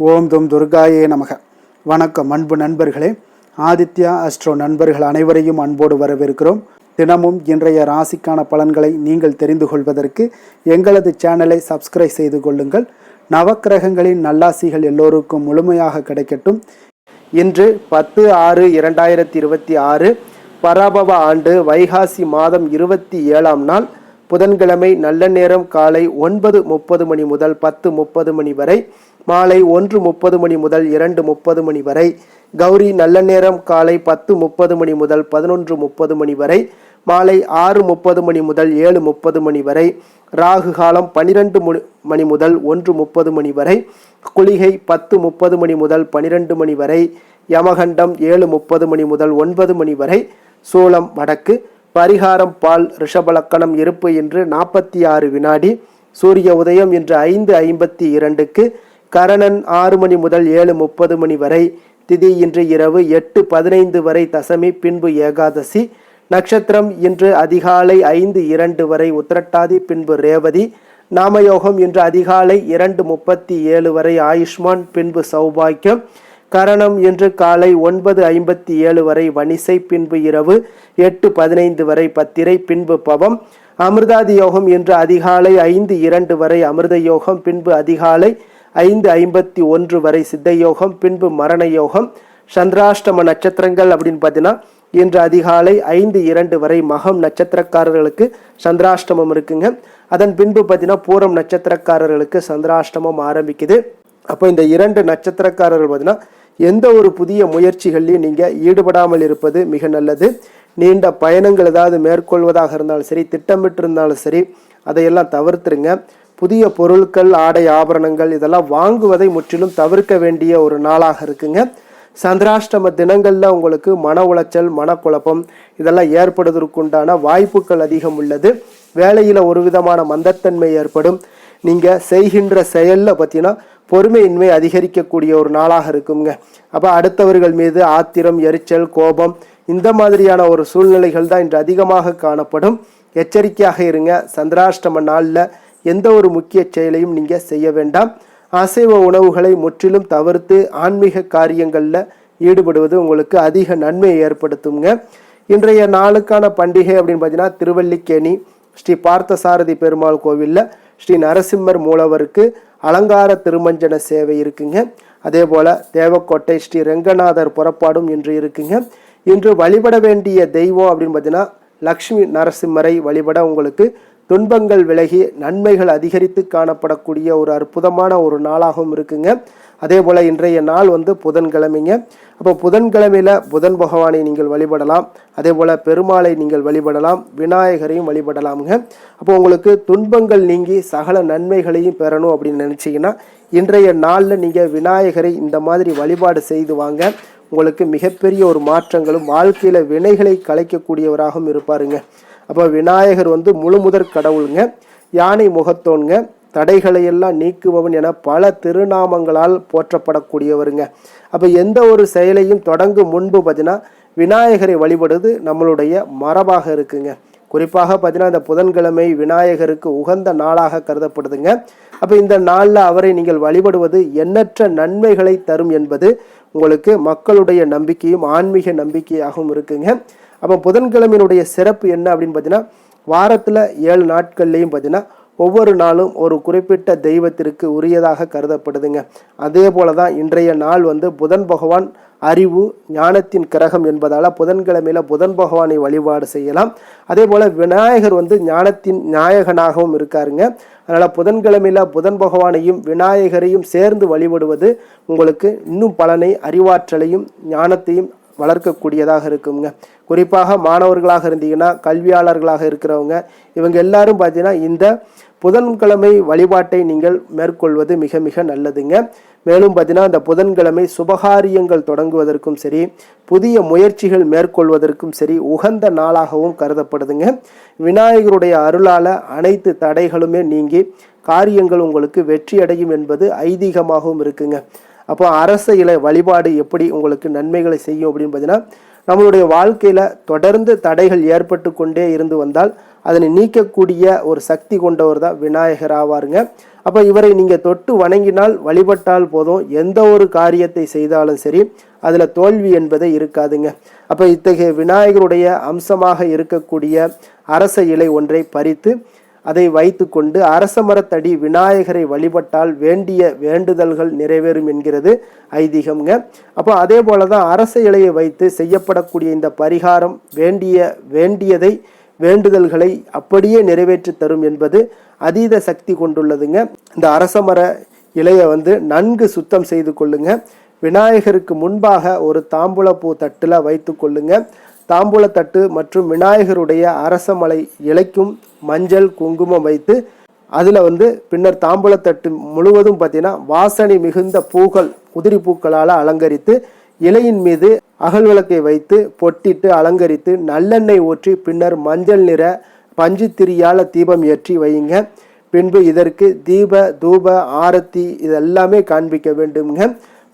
ஓம் தும் துர்காயே நமக. வணக்கம் அன்பு நண்பர்களே. ஆதித்யா அஸ்ட்ரோ நண்பர்கள் அனைவரையும் அன்போடு வரவேற்கிறோம். தினமும் இன்றைய ராசிக்கான பலன்களை நீங்கள் தெரிந்து கொள்வதற்கு எங்களது சேனலை சப்ஸ்கிரைப் செய்து கொள்ளுங்கள். நவக்கிரகங்களின் நல்லாசிகள் எல்லோருக்கும் முழுமையாக கிடைக்கட்டும். இன்று 10/6/2026 பராபவ ஆண்டு வைகாசி மாதம் 27ஆம் நாள் புதன்கிழமை. நல்ல நேரம் காலை 9:30 மணி முதல் 10:30 மணி வரை, மாலை 1:30 மணி முதல் 2:30 மணி வரை. கௌரி நல்ல நேரம் காலை 10:30 மணி முதல் 11:30 மணி வரை, மாலை 6:30 மணி முதல் 7:30 மணி வரை. ராகு காலம் 12 மணி முதல் 1:30 மணி வரை. குளிகை 10:30 மணி முதல் 12 மணி வரை. யமகண்டம் 7:30 மணி முதல் 9 மணி வரை. சூலம் வடக்கு. பரிகாரம் பால். ரிஷபலக்கணம். இருப்பு இன்று 46 வினாடி. சூரிய உதயம் இன்று 5:52க்கு. கரணன் 6 மணி முதல் 7:30 மணி வரை. திதி இன்று இரவு 8:15 வரை. தசமி பின்பு ஏகாதசி. நட்சத்திரம் இன்று அதிகாலை 5:02 வரை உத்திரட்டாதி பின்பு ரேவதி. நாமயோகம் இன்று அதிகாலை 2:37 வரை ஆயுஷ்மான் பின்பு சௌபாக்கியம். கரணம் இன்று காலை 9:57 வரை வணிசை பின்பு இரவு 8:15 வரை பத்திரை பின்பு பவம். அமிர்தாதி யோகம் இன்று அதிகாலை 5:02 வரை அமிர்த யோகம் பின்பு அதிகாலை 5:51 வரை சித்த யோகம் பின்பு மரண யோகம். சந்திராஷ்டம நட்சத்திரங்கள் அப்படின்னு பார்த்தீங்கன்னா இன்று அதிகாலை 5:02 வரை மகம் நட்சத்திரக்காரர்களுக்கு சந்திராஷ்டமம் இருக்குங்க. அதன் பின்பு பார்த்தீங்கன்னா பூரம் நட்சத்திரக்காரர்களுக்கு சந்திராஷ்டமம் ஆரம்பிக்குது. அப்போ இந்த 2 நட்சத்திரக்காரர்கள் பார்த்தீங்கன்னா எந்த ஒரு புதிய முயற்சிகள்லையும் நீங்கள் ஈடுபடாமல் இருப்பது மிக நல்லது. நீண்ட பயணங்கள் ஏதாவது மேற்கொள்வதாக இருந்தாலும் சரி, திட்டமிட்டு இருந்தாலும் சரி, அதையெல்லாம் தவிர்த்துருங்க. புதிய பொருட்கள், ஆடை, ஆபரணங்கள் இதெல்லாம் வாங்குவதை முற்றிலும் தவிர்க்க வேண்டிய ஒரு நாளாக இருக்குங்க. சந்திராஷ்டம தினங்களில் உங்களுக்கு மன உளைச்சல், மனக்குழப்பம் இதெல்லாம் ஏற்படுவதற்குண்டான வாய்ப்புகள் அதிகம் உள்ளது. வேலையில் ஒரு விதமான மந்தத்தன்மை ஏற்படும். நீங்கள் செய்கின்ற செயலில் பார்த்தீங்கன்னா பொறுமையின்மை அதிகரிக்கக்கூடிய ஒரு நாளாக இருக்குங்க. அப்போ அடுத்தவர்கள் மீது ஆத்திரம், எரிச்சல், கோபம் இந்த மாதிரியான ஒரு சூழ்நிலைகள் தான் இன்று அதிகமாக காணப்படும். எச்சரிக்கையாக இருங்க. சந்திராஷ்டம நாளில் எந்த ஒரு முக்கிய செயலையும் நீங்கள் செய்ய வேண்டாம். அசைவ உணவுகளை முற்றிலும் தவிர்த்து ஆன்மீக காரியங்களில் ஈடுபடுவது உங்களுக்கு அதிக நன்மையை ஏற்படுத்துங்க. இன்றைய நாளுக்கான பண்டிகை அப்படின்னு பார்த்தீங்கன்னா திருவல்லிக்கேணி ஸ்ரீ பார்த்தசாரதி பெருமாள் கோவிலில் ஸ்ரீ நரசிம்மர் மூலவருக்கு அலங்கார திருமஞ்சன சேவை இருக்குங்க. அதே போல் தேவக்கோட்டை ஸ்ரீ ரெங்கநாதர் புறப்பாடும் இன்று இருக்குங்க. இன்று வழிபட வேண்டிய தெய்வம் அப்படின்னு பார்த்தீங்கன்னா லக்ஷ்மி நரசிம்மரை வழிபட உங்களுக்கு துன்பங்கள் விலகி நன்மைகள் அதிகரித்து காணப்படக்கூடிய ஒரு அற்புதமான ஒரு நாளாகவும் இருக்குங்க. அதே போல் இன்றைய நாள் புதன்கிழமைங்க. அப்போ புதன்கிழமையில் புதன் பகவானை நீங்கள் வழிபடலாம். அதே போல் பெருமாளை நீங்கள் வழிபடலாம். விநாயகரையும் வழிபடலாமுங்க. அப்போ உங்களுக்கு துன்பங்கள் நீங்கி சகல நன்மைகளையும் பெறணும் அப்படின்னு நினச்சிங்கன்னா இன்றைய நாளில் நீங்கள் விநாயகரை இந்த மாதிரி வழிபாடு செய்து வாங்க. உங்களுக்கு மிகப்பெரிய ஒரு மாற்றங்களும் வாழ்க்கையில் வினைகளை கலைக்கக்கூடியவராகவும் இருப்பாருங்க. அப்போ விநாயகர் முழு முதற் கடவுளுங்க. யானை முகத்தோன்ங்க. தடைகளை எல்லாம் நீக்குபவன் என பல திருநாமங்களால் போற்றப்படக்கூடியவருங்க. அப்போ எந்த ஒரு செயலையும் தொடங்கும் முன்பு பார்த்தீங்கன்னா விநாயகரை வழிபடுவது நம்மளுடைய மரபாக இருக்குங்க. குறிப்பாக பார்த்தீங்கன்னா இந்த புதன்கிழமை விநாயகருக்கு உகந்த நாளாக கருதப்படுதுங்க. அப்போ இந்த நாளில் அவரை நீங்கள் வழிபடுவது எண்ணற்ற நன்மைகளை தரும் என்பது உங்களுக்கு மக்களுடைய நம்பிக்கையும் ஆன்மீக நம்பிக்கையாகவும் இருக்குங்க. அப்போ புதன்கிழமையினுடைய சிறப்பு என்ன அப்படின்னு பார்த்தீங்கன்னா வாரத்தில் 7 நாட்கள்லையும் பார்த்தீங்கன்னா ஒவ்வொரு நாளும் ஒரு குறிப்பிட்ட தெய்வத்திற்கு உரியதாக கருதப்படுதுங்க. அதே போல தான் இன்றைய நாள் புதன் பகவான் அறிவு ஞானத்தின் கிரகம் என்பதால் புதன்கிழமையில் புதன் பகவானை வழிபாடு செய்யலாம். அதே போல் விநாயகர் ஞானத்தின் நாயகனாகவும் இருக்காருங்க. அதனால் புதன்கிழமையில் புதன் பகவானையும் விநாயகரையும் சேர்ந்து வழிபடுவது உங்களுக்கு இன்னும் பலனை, அறிவாற்றலையும் ஞானத்தையும் வளர்க்கக்கூடியதாக இருக்குங்க. குறிப்பாக மாணவர்களாக இருந்தீங்கன்னா, கல்வியாளர்களாக இருக்கிறவங்க இவங்க எல்லாரும் பார்த்தீங்கன்னா இந்த புதன்கிழமை வழிபாட்டை நீங்கள் மேற்கொள்வது மிக மிக நல்லதுங்க. மேலும் பார்த்தீங்கன்னா இந்த புதன்கிழமை சுபகாரியங்கள் தொடங்குவதற்கும் சரி, புதிய முயற்சிகள் மேற்கொள்வதற்கும் சரி உகந்த நாளாகவும் கருதப்படுதுங்க. விநாயகருடைய அருளால் அனைத்து தடைகளுமே நீங்கி காரியங்கள் உங்களுக்கு வெற்றி அடையும் என்பது ஐதீகமாகவும் இருக்குங்க. அப்போ அரச வழிபாடு எப்படி உங்களுக்கு நன்மைகளை செய்யும் அப்படின்னு பார்த்தீங்கன்னா நம்மளுடைய வாழ்க்கையில் தொடர்ந்து தடைகள் ஏற்பட்டு கொண்டே இருந்து வந்தால் அதனை நீக்கக்கூடிய ஒரு சக்தி கொண்டவர் தான் விநாயகர் ஆவாருங்க. அப்போ இவரை நீங்கள் தொட்டு வணங்கினால் வழிபட்டால் போதும், எந்த ஒரு காரியத்தை செய்தாலும் சரி அதில் தோல்வி என்பதே இருக்காதுங்க. அப்போ இத்தகைய விநாயகருடைய அம்சமாக இருக்கக்கூடிய அரச இலை ஒன்றை பறித்து அதை வைத்து கொண்டு அரச மரத்தடி விநாயகரை வழிபட்டால் வேண்டிய வேண்டுதல்கள் நிறைவேறும் என்கிறது ஐதீகம்ங்க. அப்போ அதே போல தான் அரச இலையை வைத்து செய்யப்படக்கூடிய இந்த பரிகாரம் வேண்டியதை வேண்டுதல்களை அப்படியே நிறைவேற்றி தரும் என்பது அதீத சக்தி கொண்டுள்ளதுங்க. இந்த அரச மர இலையை நன்கு சுத்தம் செய்து கொள்ளுங்க. விநாயகருக்கு முன்பாக ஒரு தாம்பூலப்பூ தட்டில் வைத்து கொள்ளுங்க. தாம்பூலத்தட்டு மற்றும் விநாயகருடைய அரசமலை இலைக்கும் மஞ்சள் குங்குமம் வைத்து அதில் பின்னர் தாம்பூலத்தட்டு முழுவதும் பார்த்தீங்கன்னா வாசனை மிகுந்த பூக்கள் உதிரி பூக்களால் அலங்கரித்து இலையின் மீது அகல் விளக்கை வைத்து பொட்டிட்டு அலங்கரித்து நல்லெண்ணெய் ஊற்றி பின்னர் மஞ்சள் நிற பஞ்சு திரியால் தீபம் ஏற்றி வையுங்க. பின்பு இதற்கு தீப தூப ஆரத்தி இதெல்லாமே காண்பிக்க வேண்டுங்க.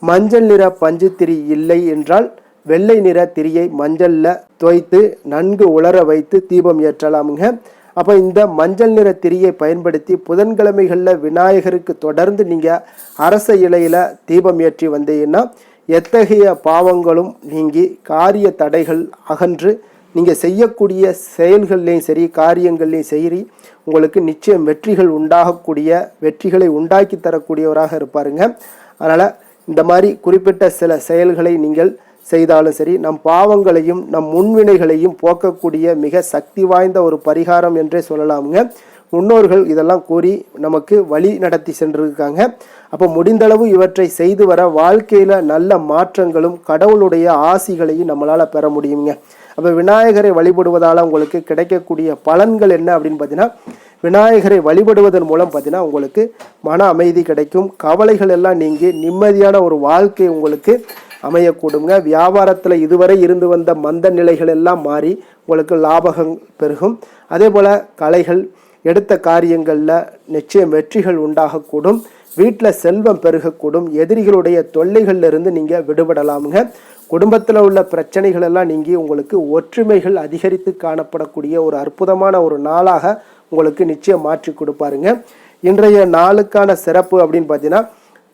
மஞ்சள் நிற பஞ்சு திரி இல்லை என்றால் வெள்ளை நிற திரியை மஞ்சள்ல தோய்த்து நன்கு உலர வைத்து தீபம் ஏற்றலாமுங்க. அப்போ இந்த மஞ்சள் நிற திரியை பயன்படுத்தி புதன்கிழமைகளில் விநாயகருக்கு தொடர்ந்து நீங்கள் அரச இலையில் தீபம் ஏற்றி வந்தீங்கன்னா எத்தகைய பாவங்களும் நீங்கி காரிய தடைகள் அகன்று நீங்கள் செய்யக்கூடிய செயல்கள்லையும் சரி காரியங்கள்லையும் சரி உங்களுக்கு நிச்சயம் வெற்றிகளை உண்டாக்கி தரக்கூடியவராக இருப்பாருங்க. அதனால் இந்த மாதிரி குறிப்பிட்ட சில செயல்களை நீங்கள் செய்தாலும் சரி நம் பாவங்களையும் நம் முன்வினைகளையும் போக்கக்கூடிய மிக சக்தி வாய்ந்த ஒரு பரிகாரம் என்றே சொல்லலாமுங்க. முன்னோர்கள் இதெல்லாம் கூறி நமக்கு வழி நடத்தி சென்றிருக்காங்க. அப்போ முடிந்தளவு இவற்றை செய்து வர வாழ்க்கையில் நல்ல மாற்றங்களும் கடவுளுடைய ஆசிகளையும் நம்மளால் பெற முடியுங்க. அப்போ விநாயகரை வழிபடுவதால் உங்களுக்கு கிடைக்கக்கூடிய பலன்கள் என்ன அப்படின்னு பார்த்தீங்கன்னா, விநாயகரை வழிபடுவதன் மூலம் பார்த்தீங்கன்னா உங்களுக்கு மன அமைதி கிடைக்கும், கவலைகள் எல்லாம் நீங்கி நிம்மதியான ஒரு வாழ்க்கை உங்களுக்கு அமையக்கூடுங்க. வியாபாரத்தில் இதுவரை இருந்து வந்த மந்த நிலைகள் எல்லாம் மாறி உங்களுக்கு லாபகம் பெருகும். அதே போல் கலைகள் எடுத்த காரியங்களில் நிச்சயம் வெற்றிகள் உண்டாகக்கூடும், வீட்டில் செல்வம் பெருகக்கூடும், எதிரிகளுடைய தொல்லைகளிலிருந்து நீங்கள் விடுபடலாமுங்க. குடும்பத்தில் உள்ள பிரச்சனைகள் எல்லாம் நீங்கி உங்களுக்கு ஒற்றுமைகள் அதிகரித்து காணப்படக்கூடிய ஒரு அற்புதமான ஒரு நாளாக உங்களுக்கு நிச்சயம் மாற்றி கொடுப்பாருங்க. இன்றைய நாளுக்கான சிறப்பு அப்படின்னு பார்த்தீங்கன்னா,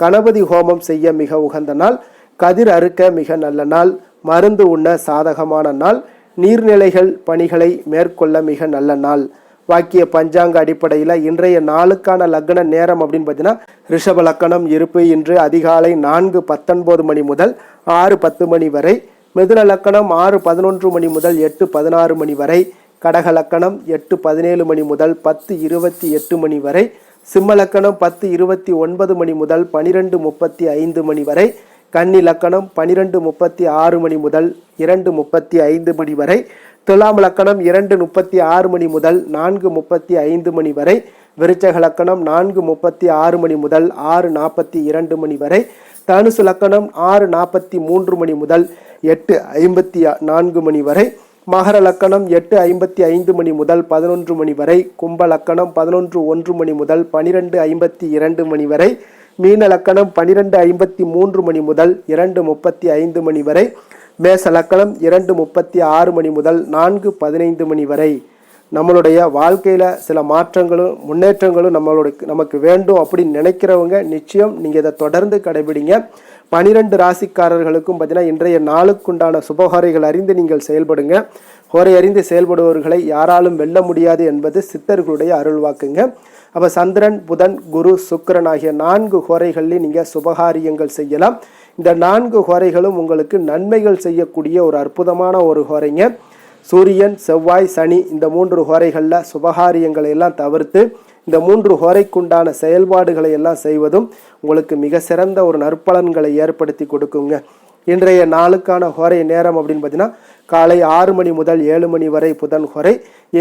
கணபதி ஹோமம் செய்ய மிக உகந்த நாள், கதிர் அறுக்க மிக நல்ல நாள், மருந்து உண்ண சாதகமான நாள், நீர்நிலைகள் பணிகளை மேற்கொள்ள மிக நல்ல நாள். வாக்கிய பஞ்சாங்க அடிப்படையில் இன்றைய நாளுக்கான லக்ன நேரம் அப்படின்னு பார்த்தீங்கன்னா, ரிஷப லக்கணம் இருப்பு இன்று அதிகாலை 4:19 மணி முதல் 6:10 மணி வரை, மிதுன லக்கணம் 6:11 மணி முதல் 8:16 மணி வரை, கடக லக்கணம் 8:17 மணி முதல் 10:28 மணி வரை, சிம்ம லக்கணம் 10:29 மணி முதல் 12:35 மணி வரை, கன்னி லக்கணம் 12:36 மணி முதல் 2:35 மணி வரை, துலாம் லக்கணம் 2:36 மணி முதல் 4:35 மணி வரை, விருச்சக லக்கணம் 4:36 மணி முதல் 6:42 மணி வரை, தனுசு லக்கணம் 6:43 மணி முதல் 8:54 மணி வரை, மகர லக்கணம் 8:55 மணி முதல் 11 மணி வரை, கும்ப லக்கணம் 11:01 மணி முதல் 12:52 மணி வரை, மீன லக்கணம் 12:53 மணி முதல் 2:35 மணி வரை, மேச லக்கணம் 2:36 மணி முதல் 4:15 மணி வரை. நம்மளுடைய வாழ்க்கையில் சில மாற்றங்களும் முன்னேற்றங்களும் நமக்கு வேண்டும் அப்படின்னு நினைக்கிறவங்க நிச்சயம் நீங்கள் இதை தொடர்ந்து கடைபிடிங்க. 12 ராசிக்காரர்களுக்கும் பார்த்தீங்கன்னா இன்றைய நாளுக்குண்டான சுபஹோரைகள் அறிந்து நீங்கள் செயல்படுங்க. ஹோரை அறிந்து செயல்படுபவர்களை யாராலும் வெல்ல முடியாது என்பது சித்தர்களுடைய அருள்வாக்குங்க. அப்போ சந்திரன் புதன் குரு சுக்கிரன் ஆகிய 4 ஹோரைகள்லையும் நீங்கள் சுபகாரியங்கள் செய்யலாம். இந்த 4 ஹோரைகளும் உங்களுக்கு நன்மைகள் செய்யக்கூடிய ஒரு அற்புதமான ஒரு ஹோரைங்க. சூரியன் செவ்வாய் சனி இந்த 3 ஹோரைகளில் சுபகாரியங்களை எல்லாம் தவிர்த்து இந்த 3 ஹோரைக்குண்டான செயல்பாடுகளை எல்லாம் செய்வதும் உங்களுக்கு மிக சிறந்த ஒரு நற்பலன்களை ஏற்படுத்தி கொடுக்குங்க. இன்றைய நாளுக்கான ஹோரை நேரம் அப்படின்னு பார்த்தீங்கன்னா, காலை 6 மணி முதல் 7 மணி வரை புதன் ஹோரை,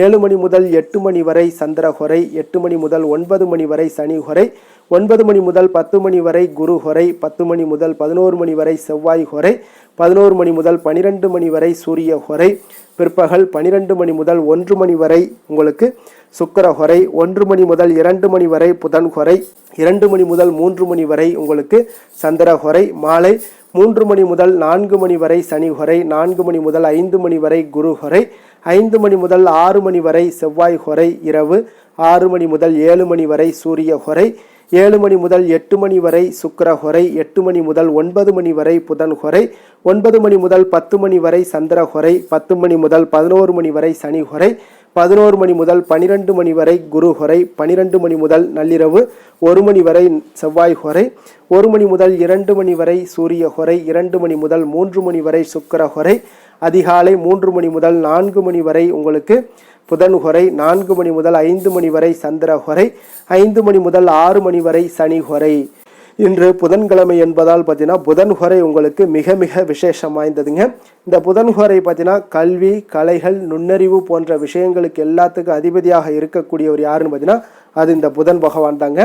7 மணி முதல் 8 மணி வரை சந்திர ஹோரை, 8 மணி முதல் 9 மணி வரை சனி ஹோரை, 9 மணி முதல் 10 மணி வரை குரு ஹோரை, 10 மணி முதல் 11 மணி வரை செவ்வாய் ஹோரை, 11 மணி முதல் 12 மணி வரை சூரிய ஹோரை, பிற்பகல் 12 மணி முதல் 1 மணி வரை உங்களுக்கு சுக்கிர ஹோரை, 1 மணி முதல் 2 மணி வரை புதன் ஹோரை, 2 மணி முதல் 3 மணி வரை உங்களுக்கு சந்திர ஹோரை, மாலை 3 மணி முதல் 4 மணி வரை சனி ஹோரை, 4 மணி முதல் 5 மணி வரை குரு ஹோரை, 5 மணி முதல் 6 மணி வரை செவ்வாய் ஹோரை, இரவு 6 மணி முதல் 7 மணி வரை சூரிய ஹோரை, 7 மணி முதல் 8 மணி வரை சுக்கிர ஹொரை, 8 மணி முதல் 9 மணி வரை புதன் ஹொரை, 9 மணி முதல் 10 மணி வரை சந்திர ஹொரை, 10 மணி முதல் 11 மணி வரை சனி ஹொரை, 11 மணி முதல் 12 மணி வரை குரு ஹொரை, 12 மணி முதல் நள்ளிரவு 1 மணி வரை செவ்வாய் ஹொரை, 1 மணி முதல் 2 மணி வரை சூரிய ஹொரை, 2 மணி முதல் 3 மணி வரை சுக்கிர ஹொரை, அதிகாலை 3 மணி முதல் 4 மணி வரை உங்களுக்கு புதன் ஹொரை, 4 மணி முதல் 5 மணி வரை சந்திர ஹொரை, 5 மணி முதல் 6 மணி வரை சனி ஹொரை. இன்று புதன்கிழமை என்பதால் பார்த்தீங்கன்னா புதன் ஹொரை உங்களுக்கு மிக மிக விசேஷம் வாய்ந்ததுங்க. இந்த புதன் ஹொரை பார்த்தீங்கன்னா கல்வி, கலைகள், நுண்ணறிவு போன்ற விஷயங்களுக்கு எல்லாத்துக்கும் அதிபதியாக இருக்கக்கூடியவர் யாருன்னு பார்த்தீங்கன்னா அது இந்த புதன் பகவான் தாங்க.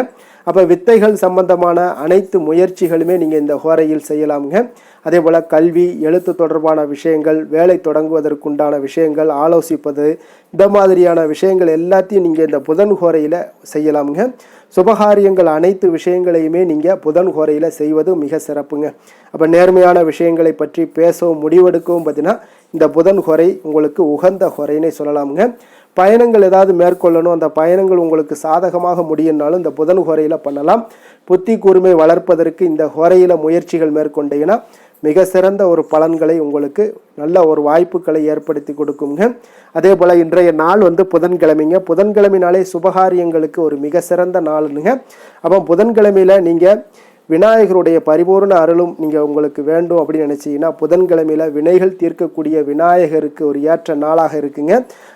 அப்போ வித்தைகள் சம்பந்தமான அனைத்து முயற்சிகளுமே நீங்கள் இந்த ஹோரையில் செய்யலாமுங்க. அதே போல் கல்வி, எழுத்து தொடர்பான விஷயங்கள், வேலை தொடங்குவதற்குண்டான விஷயங்கள், ஆலோசிப்பது, இந்த மாதிரியான விஷயங்கள் எல்லாத்தையும் நீங்கள் இந்த புதன் ஹோரையில் செய்யலாமுங்க. சுபகாரியங்கள் அனைத்து விஷயங்களையுமே நீங்கள் புதன் ஹோரையில் செய்வது மிக சிறப்புங்க. அப்போ நேர்மையான விஷயங்களை பற்றி பேசவும் முடிவெடுக்கவும் பார்த்தீங்கன்னா இந்த புதன் ஹோரை உங்களுக்கு உகந்த ஹோரைன்னே சொல்லலாமுங்க. பயணங்கள் ஏதாவது மேற்கொள்ளணும், அந்த பயணங்கள் உங்களுக்கு சாதகமாக முடியும்னாலும் இந்த புதன் ஹோரையில் பண்ணலாம். புத்தி கூர்மை வளர்ப்பதற்கு இந்த ஹோரையில் முயற்சிகள் மேற்கொண்டீங்கன்னா மிக சிறந்த ஒரு பலன்களை உங்களுக்கு நல்ல ஒரு வாய்ப்புகளை ஏற்படுத்தி கொடுக்குங்க. அதே போல் இன்றைய நாள் புதன்கிழமைங்க. புதன்கிழமைனாலே சுபகாரியங்களுக்கு ஒரு மிக சிறந்த நாளுங்க. அப்போ புதன்கிழமையில் நீங்கள் விநாயகருடைய பரிபூர்ண அருளும் நீங்கள் உங்களுக்கு வேண்டும் அப்படின்னு நினச்சிங்கன்னா புதன்கிழமையில் வினைகள் தீர்க்கக்கூடிய விநாயகருக்கு ஒரு ஏற்ற நாளாக இருக்குங்க.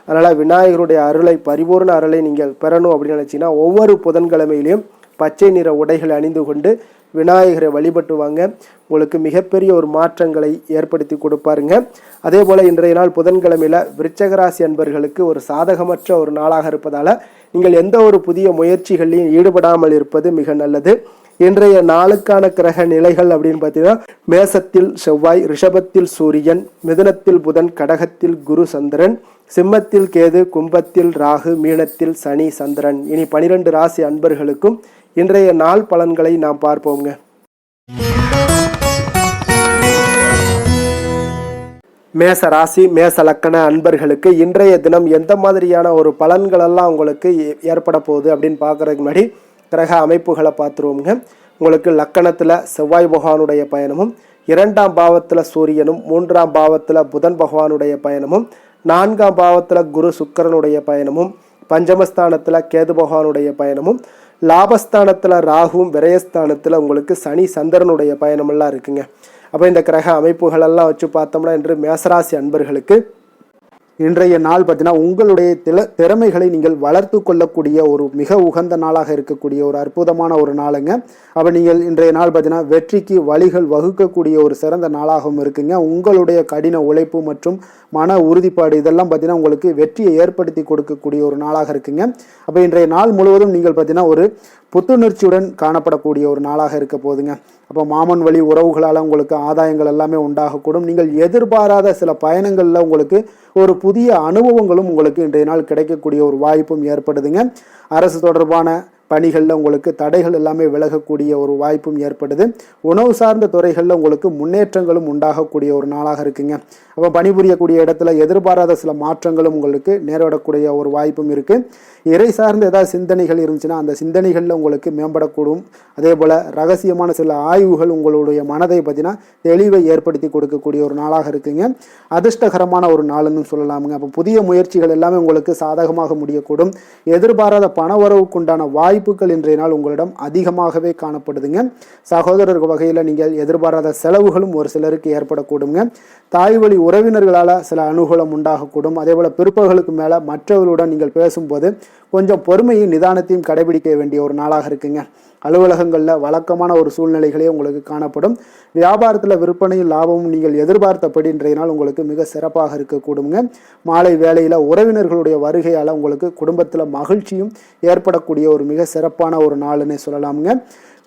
அதனால் விநாயகருடைய அருளை, பரிபூர்ண அருளை நீங்கள் பெறணும் அப்படின்னு நினச்சிங்கன்னா ஒவ்வொரு புதன்கிழமையிலையும் பச்சை நிற உடைகளை அணிந்து கொண்டு விநாயகரை வழிபட்டு வாங்க. உங்களுக்கு மிகப்பெரிய ஒரு மாற்றங்களை ஏற்படுத்தி கொடுப்பாருங்க. அதே போல் இன்றைய நாள் புதன்கிழமையில் விருச்சகராசி அன்பர்களுக்கு ஒரு சாதகமற்ற ஒரு நாளாக இருப்பதால் நீங்கள் எந்த ஒரு புதிய முயற்சிகளையும் ஈடுபடாமல் இருப்பது மிக நல்லது. இன்றைய நாளுக்கான கிரக நிலைகள் அப்படின்னு பார்த்தீங்கன்னா மேசத்தில் செவ்வாய், ரிஷபத்தில் சூரியன், மிதுனத்தில் புதன், கடகத்தில் குரு சந்திரன், சிம்மத்தில் கேது, கும்பத்தில் ராகு, மீனத்தில் சனி சந்திரன். இனி 12 ராசி அன்பர்களுக்கும் இன்றைய நாள் பலன்களை நாம் பார்ப்போங்க. மேச ராசி, மேச லக்கண அன்பர்களுக்கு இன்றைய தினம் எந்த மாதிரியான ஒரு பலன்களெல்லாம் உங்களுக்கு ஏற்பட போகுது அப்படின்னு பார்க்குறதுக்கு முன்னாடி கிரக அமைப்புகளை பார்த்துருவோங்க. உங்களுக்கு லக்கணத்தில் செவ்வாய் பகவானுடைய பயணமும், 2ஆம் பாவத்தில் சூரியனும், 3ஆம் பாவத்தில் புதன் பகவானுடைய பயணமும், 4ஆம் பாவத்தில் குரு சுக்கிரனுடைய பயணமும், பஞ்சமஸ்தானத்தில் கேது பகவானுடைய பயணமும், லாபஸ்தானத்தில் ராகுவும், விரயஸ்தானத்தில் உங்களுக்கு சனி சந்திரனுடைய பயணமெல்லாம் இருக்குங்க. அப்போ இந்த கிரக அமைப்புகளெல்லாம் வச்சு பார்த்தோம்னா இன்று மேசராசி அன்பர்களுக்கு இன்றைய நாள் பார்த்தீங்கன்னா உங்களுடைய திறமைகளை நீங்கள் வளர்த்து கொள்ளக்கூடிய ஒரு மிக உகந்த நாளாக இருக்கக்கூடிய ஒரு அற்புதமான ஒரு நாளுங்க. அப்போ நீங்கள் இன்றைய நாள் பார்த்தீங்கன்னா வெற்றிக்கு வழிகள் வகுக்கக்கூடிய ஒரு சிறந்த நாளாகவும் இருக்குங்க. உங்களுடைய கடின உழைப்பு மற்றும் மன உறுதிப்பாடு இதெல்லாம் பார்த்தீங்கன்னா உங்களுக்கு வெற்றியை ஏற்படுத்தி கொடுக்கக்கூடிய ஒரு நாளாக இருக்குங்க. அப்போ இன்றைய நாள் முழுவதும் நீங்கள் பார்த்தீங்கன்னா ஒரு புத்துணர்ச்சியுடன் காணப்படக்கூடிய ஒரு நாளாக இருக்க போகுதுங்க. அப்போ மாமன் வழி உறவுகளால் உங்களுக்கு ஆதாயங்கள் எல்லாமே உண்டாகக்கூடும். நீங்கள் எதிர்பாராத சில பயணங்களில் உங்களுக்கு ஒரு புதிய அனுபவங்களும் உங்களுக்கு இன்றைய நாள் கிடைக்கக்கூடிய ஒரு வாய்ப்பும் ஏற்படுதுங்க. அரசு தொடர்பான பணிகளில் உங்களுக்கு தடைகள் எல்லாமே விலகக்கூடிய ஒரு வாய்ப்பும் ஏற்படுது. உணவு சார்ந்த துறைகளில் உங்களுக்கு முன்னேற்றங்களும் உண்டாகக்கூடிய ஒரு நாளாக இருக்குங்க. அப்போ பணிபுரியக்கூடிய இடத்துல எதிர்பாராத சில மாற்றங்களும் உங்களுக்கு நேரிடக்கூடிய ஒரு வாய்ப்பும் இருக்குது. இறை சார்ந்த ஏதாவது சிந்தனைகள் இருந்துச்சுன்னா அந்த சிந்தனைகளில் உங்களுக்கு மேம்படக்கூடும். அதே போல் ரகசியமான சில ஆய்வுகள் உங்களுடைய மனதை பார்த்தீங்கன்னா தெளிவை ஏற்படுத்தி கொடுக்கக்கூடிய ஒரு நாளாக இருக்குங்க. அதிர்ஷ்டகரமான ஒரு நாளுன்னு சொல்லலாமுங்க. அப்போ புதிய முயற்சிகள் எல்லாமே உங்களுக்கு சாதகமாக முடியக்கூடும். எதிர்பாராத பணவரவுக்குண்டான வாய்ப்புகள் இன்றைய நாள் உங்களிடம் அதிகமாகவே காணப்படுதுங்க. சகோதரர் வகையில் நீங்கள் எதிர்பாராத செலவுகளும் ஒரு சிலருக்கு ஏற்படக்கூடுங்க. தாய் வழி உறவினர்களால் சில அனுகூலம் உண்டாகக்கூடும். அதே போல் பிற்பகலுக்கு மேலே மற்றவர்களுடன் நீங்கள் பேசும்போது கொஞ்சம் பொறுமையும் நிதானத்தையும் கடைபிடிக்க வேண்டிய ஒரு நாளாக இருக்குங்க. அலுவலகங்களில் வழக்கமான ஒரு சூழ்நிலைகளே உங்களுக்கு காணப்படும். வியாபாரத்தில் விற்பனையும் லாபமும் நீங்கள் எதிர்பார்த்தபடி இன்றைய நாள் உங்களுக்கு மிக சிறப்பாக இருக்கக்கூடுங்க. மாலை வேளையில் உறவினர்களுடைய வருகையால் உங்களுக்கு குடும்பத்தில் மகிழ்ச்சியும் ஏற்படக்கூடிய ஒரு மிக சிறப்பான ஒரு நாளுன்னே சொல்லலாமுங்க.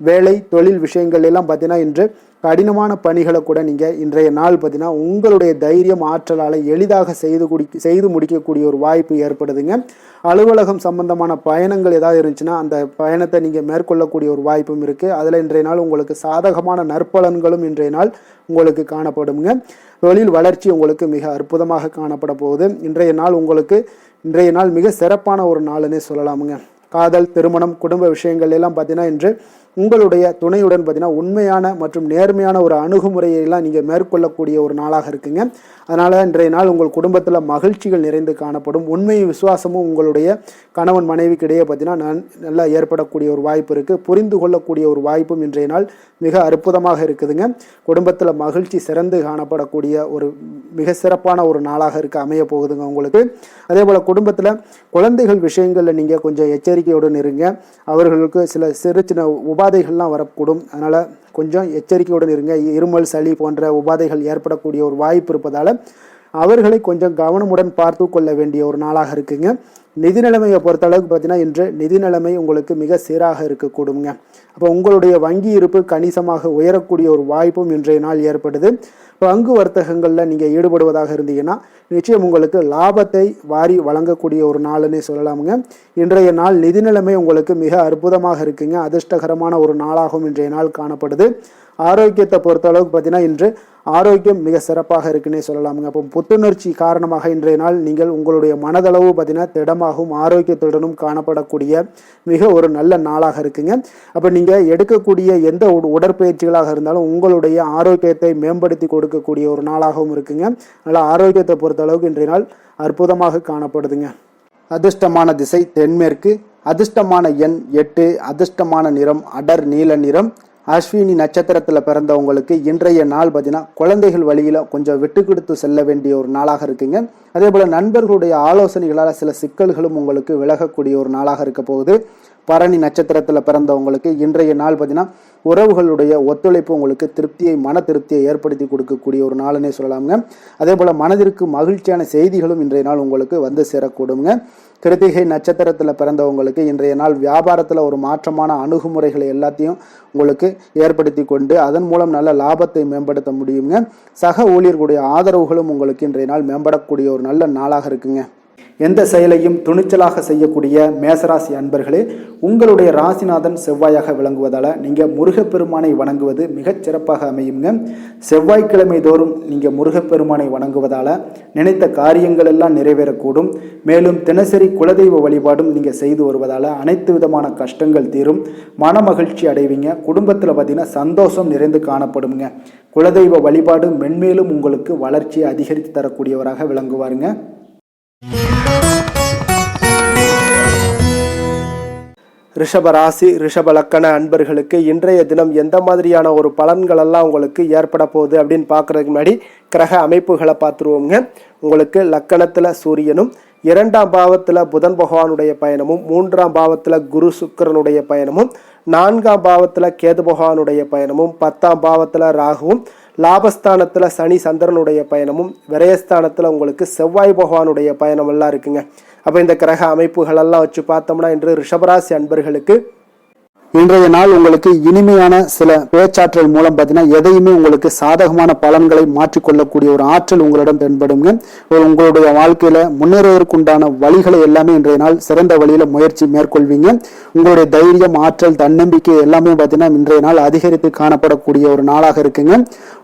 வேலை தொழில் விஷயங்கள் எல்லாம் பார்த்தீங்கன்னா இன்று கடினமான பணிகளை கூட நீங்கள் இன்றைய நாள் பார்த்தீங்கன்னா உங்களுடைய தைரியம் ஆற்றலால் எளிதாக செய்து முடிக்கக்கூடிய ஒரு வாய்ப்பு ஏற்படுதுங்க. அலுவலகம் சம்பந்தமான பயணங்கள் ஏதாவது இருந்துச்சுன்னா அந்த பயணத்தை நீங்கள் மேற்கொள்ளக்கூடிய ஒரு வாய்ப்பும் இருக்குது. அதில் இன்றைய நாள் உங்களுக்கு சாதகமான நற்பலன்களும் இன்றைய நாள் உங்களுக்கு காணப்படுங்க. தொழில் வளர்ச்சி உங்களுக்கு மிக அற்புதமாக காணப்பட போகுது. இன்றைய நாள் மிக சிறப்பான ஒரு நாளுன்னே சொல்லலாமுங்க. காதல், திருமணம், குடும்ப விஷயங்கள் எல்லாம் பார்த்தீங்கன்னா இன்று உங்களுடைய துணையுடன் பார்த்தீங்கன்னா உண்மையான மற்றும் நேர்மையான ஒரு அணுகுமுறையெல்லாம் நீங்கள் மேற்கொள்ளக்கூடிய ஒரு நாளாக இருக்குங்க. அதனால் இன்றைய நாள் உங்கள் குடும்பத்தில் மகிழ்ச்சிகள் நிறைந்து காணப்படும். உண்மையும் விசுவாசமும் உங்களுடைய கணவன் மனைவிக்கு இடையே பார்த்தீங்கன்னா நல்லா ஏற்படக்கூடிய ஒரு வாய்ப்பு இருக்குது. புரிந்து கொள்ளக்கூடிய ஒரு வாய்ப்பும் இன்றைய நாள் மிக அற்புதமாக இருக்குதுங்க. குடும்பத்தில் மகிழ்ச்சி சிறந்து காணப்படக்கூடிய ஒரு மிக சிறப்பான ஒரு நாளாக அமைய போகுதுங்க உங்களுக்கு. அதே போல் குடும்பத்தில் குழந்தைகள் விஷயங்களில் நீங்கள் கொஞ்சம் எச்சரிக்கையுடன் இருங்க. அவர்களுக்கு சில சிறு சின்ன உபாதைகள்லாம் வரக்கூடும். அதனால் கொஞ்சம் எச்சரிக்கையுடன் இருங்க. இருமல், சளி போன்ற உபாதைகள் ஏற்படக்கூடிய ஒரு வாய்ப்பு இருப்பதால் அவர்களை கொஞ்சம் கவனமுடன் பார்த்து கொள்ள வேண்டிய ஒரு நாளாக இருக்குங்க. நிதி நிலைமையை பொறுத்த அளவுக்கு பார்த்தீங்கன்னா இன்று நிதி நிலைமை உங்களுக்கு மிக சீராக இருக்கக்கூடுங்க. அப்போ உங்களுடைய வங்கி இருப்பு கணிசமாக உயரக்கூடிய ஒரு வாய்ப்பும் இன்றைய நாள் ஏற்படுது. பங்கு வர்த்தகங்களில் நீங்கள் ஈடுபடுவதாக இருந்தீங்கன்னா நிச்சயம் உங்களுக்கு லாபத்தை வாரி வழங்கக்கூடிய ஒரு நாள்னே சொல்லலாமுங்க. இன்றைய நாள் நிதி நிலைமை உங்களுக்கு மிக அற்புதமாக இருக்குங்க. அதிர்ஷ்டகரமான ஒரு நாளாகவும் இன்றைய நாள் காணப்படுது. ஆரோக்கியத்தை பொறுத்த அளவுக்கு பார்த்தீங்கன்னா இன்று ஆரோக்கியம் மிக சிறப்பாக இருக்குன்னே சொல்லலாமுங்க. அப்போ புத்துணர்ச்சி காரணமாக இன்றைய நாள் நீங்கள் உங்களுடைய மனதளவு பார்த்தீங்கன்னா திடமாகவும் ஆரோக்கியத்துடனும் காணப்படக்கூடிய மிக ஒரு நல்ல நாளாக இருக்குங்க. அப்போ நீங்கள் எடுக்கக்கூடிய எந்த உடற்பயிற்சிகளாக இருந்தாலும் உங்களுடைய ஆரோக்கியத்தை மேம்படுத்தி கொடுக்கக்கூடிய ஒரு நாளாகவும் இருக்குங்க. அதனால் ஆரோக்கியத்தை பொறுத்த அளவுக்கு இன்றைய நாள் அற்புதமாக காணப்படுதுங்க. அதிர்ஷ்டமான திசை தென்மேற்கு, அதிர்ஷ்டமான எண் 8, அதிர்ஷ்டமான நிறம் அடர் நீல நிறம். அஸ்வினி நட்சத்திரத்தில் பிறந்தவங்களுக்கு இன்றைய நாள் பார்த்தீங்கன்னா குழந்தைகள் வழியில் கொஞ்சம் விட்டு கொடுத்து செல்ல வேண்டிய ஒரு நாளாக இருக்குங்க. அதே போல் நண்பர்களுடைய ஆலோசனைகளால் சில சிக்கல்களும் உங்களுக்கு விலகக்கூடிய ஒரு நாளாக இருக்க போகுது. பரணி நட்சத்திரத்தில் பிறந்தவங்களுக்கு இன்றைய நாள் பார்த்தீங்கன்னா உறவுகளுடைய ஒத்துழைப்பு உங்களுக்கு மன திருப்தியை ஏற்படுத்தி கொடுக்கக்கூடிய ஒரு நாள்னே சொல்லலாமுங்க. அதே போல் மனதிற்கு மகிழ்ச்சியான செய்திகளும் இன்றைய நாள் உங்களுக்கு வந்து சேரக்கூடுங்க. கிருத்திகை நட்சத்திரத்தில் பிறந்தவங்களுக்கு இன்றைய நாள் வியாபாரத்தில் ஒரு மாற்றமான அணுகுமுறைகளை எல்லாத்தையும் உங்களுக்கு ஏற்படுத்தி கொண்டு அதன் மூலம் நல்ல லாபத்தை மேம்படுத்த முடியுங்க. சக ஊழியர்களுடைய ஆதரவுகளும் உங்களுக்கு இன்றைய நாள் மேம்படக்கூடிய ஒரு நல்ல நாளாக இருக்குங்க. எந்த செயலையும் துணிச்சலாக செய்யக்கூடிய மேசராசி அன்பர்களே, உங்களுடைய ராசிநாதன் செவ்வாயாக விளங்குவதால் நீங்கள் முருகப்பெருமானை வணங்குவது மிகச் சிறப்பாக அமையுங்க. செவ்வாய்க்கிழமை தோறும் நீங்கள் முருகப்பெருமானை வணங்குவதால் நினைத்த காரியங்கள் எல்லாம் நிறைவேறக்கூடும். மேலும் தினசரி குலதெய்வ வழிபாடும் நீங்கள் செய்து வருவதால் அனைத்து விதமான கஷ்டங்கள் தீரும், மன மகிழ்ச்சி அடைவீங்க. குடும்பத்தில் பார்த்தீங்கன்னா சந்தோஷம் நிறைந்து காணப்படுங்க. குலதெய்வ வழிபாடு மென்மேலும் உங்களுக்கு வளர்ச்சியை அதிகரித்து தரக்கூடியவராக விளங்குவாருங்க. ரிஷப ராசி, ரிஷப லக்கண அன்பர்களுக்கு இன்றைய தினம் எந்த மாதிரியான ஒரு பலன்கள் எல்லாம் உங்களுக்கு ஏற்பட போகுது அப்படின்னு பார்க்கறதுக்கு முன்னாடி கிரக அமைப்புகளை பார்த்துருவோங்க. உங்களுக்கு லக்கணத்தில் சூரியனும், 2ஆம் பாவத்தில் புதன் பகவானுடைய பயணமும், 3ஆம் பாவத்தில் குரு சுக்கிரனுடைய பயணமும், 4ஆம் பாவத்தில் கேது பகவானுடைய பயணமும், 10ஆம் பாவத்தில் ராகுவும், லாபஸ்தானத்தில் சனி சந்திரனுடைய பயணமும், விரயஸ்தானத்தில் உங்களுக்கு செவ்வாய் பகவானுடைய பயணம் எல்லாம் இருக்குங்க. அப்போ இந்த கிரக அமைப்புகளெல்லாம் வச்சு பார்த்தோம்னா இன்று ரிஷபராசி அன்பர்களுக்கு இன்றைய நாள் உங்களுக்கு இனிமையான சில பேச்சாற்றல் மூலம் பார்த்தீங்கன்னா எதையுமே உங்களுக்கு சாதகமான பலன்களை மாற்றிக்கொள்ளக்கூடிய ஒரு ஆற்றல் உங்களிடம் தென்படுங்க. உங்களுடைய வாழ்க்கையில முன்னேறுவதற்குண்டான வழிகளை எல்லாமே இன்றைய நாள் சிறந்த வழியில முயற்சி மேற்கொள்வீங்க. உங்களுடைய தைரியம், ஆற்றல், தன்னம்பிக்கை எல்லாமே பார்த்தீங்கன்னா இன்றைய நாள் அதிகரித்து காணப்படக்கூடிய ஒரு நாளாக இருக்குங்க.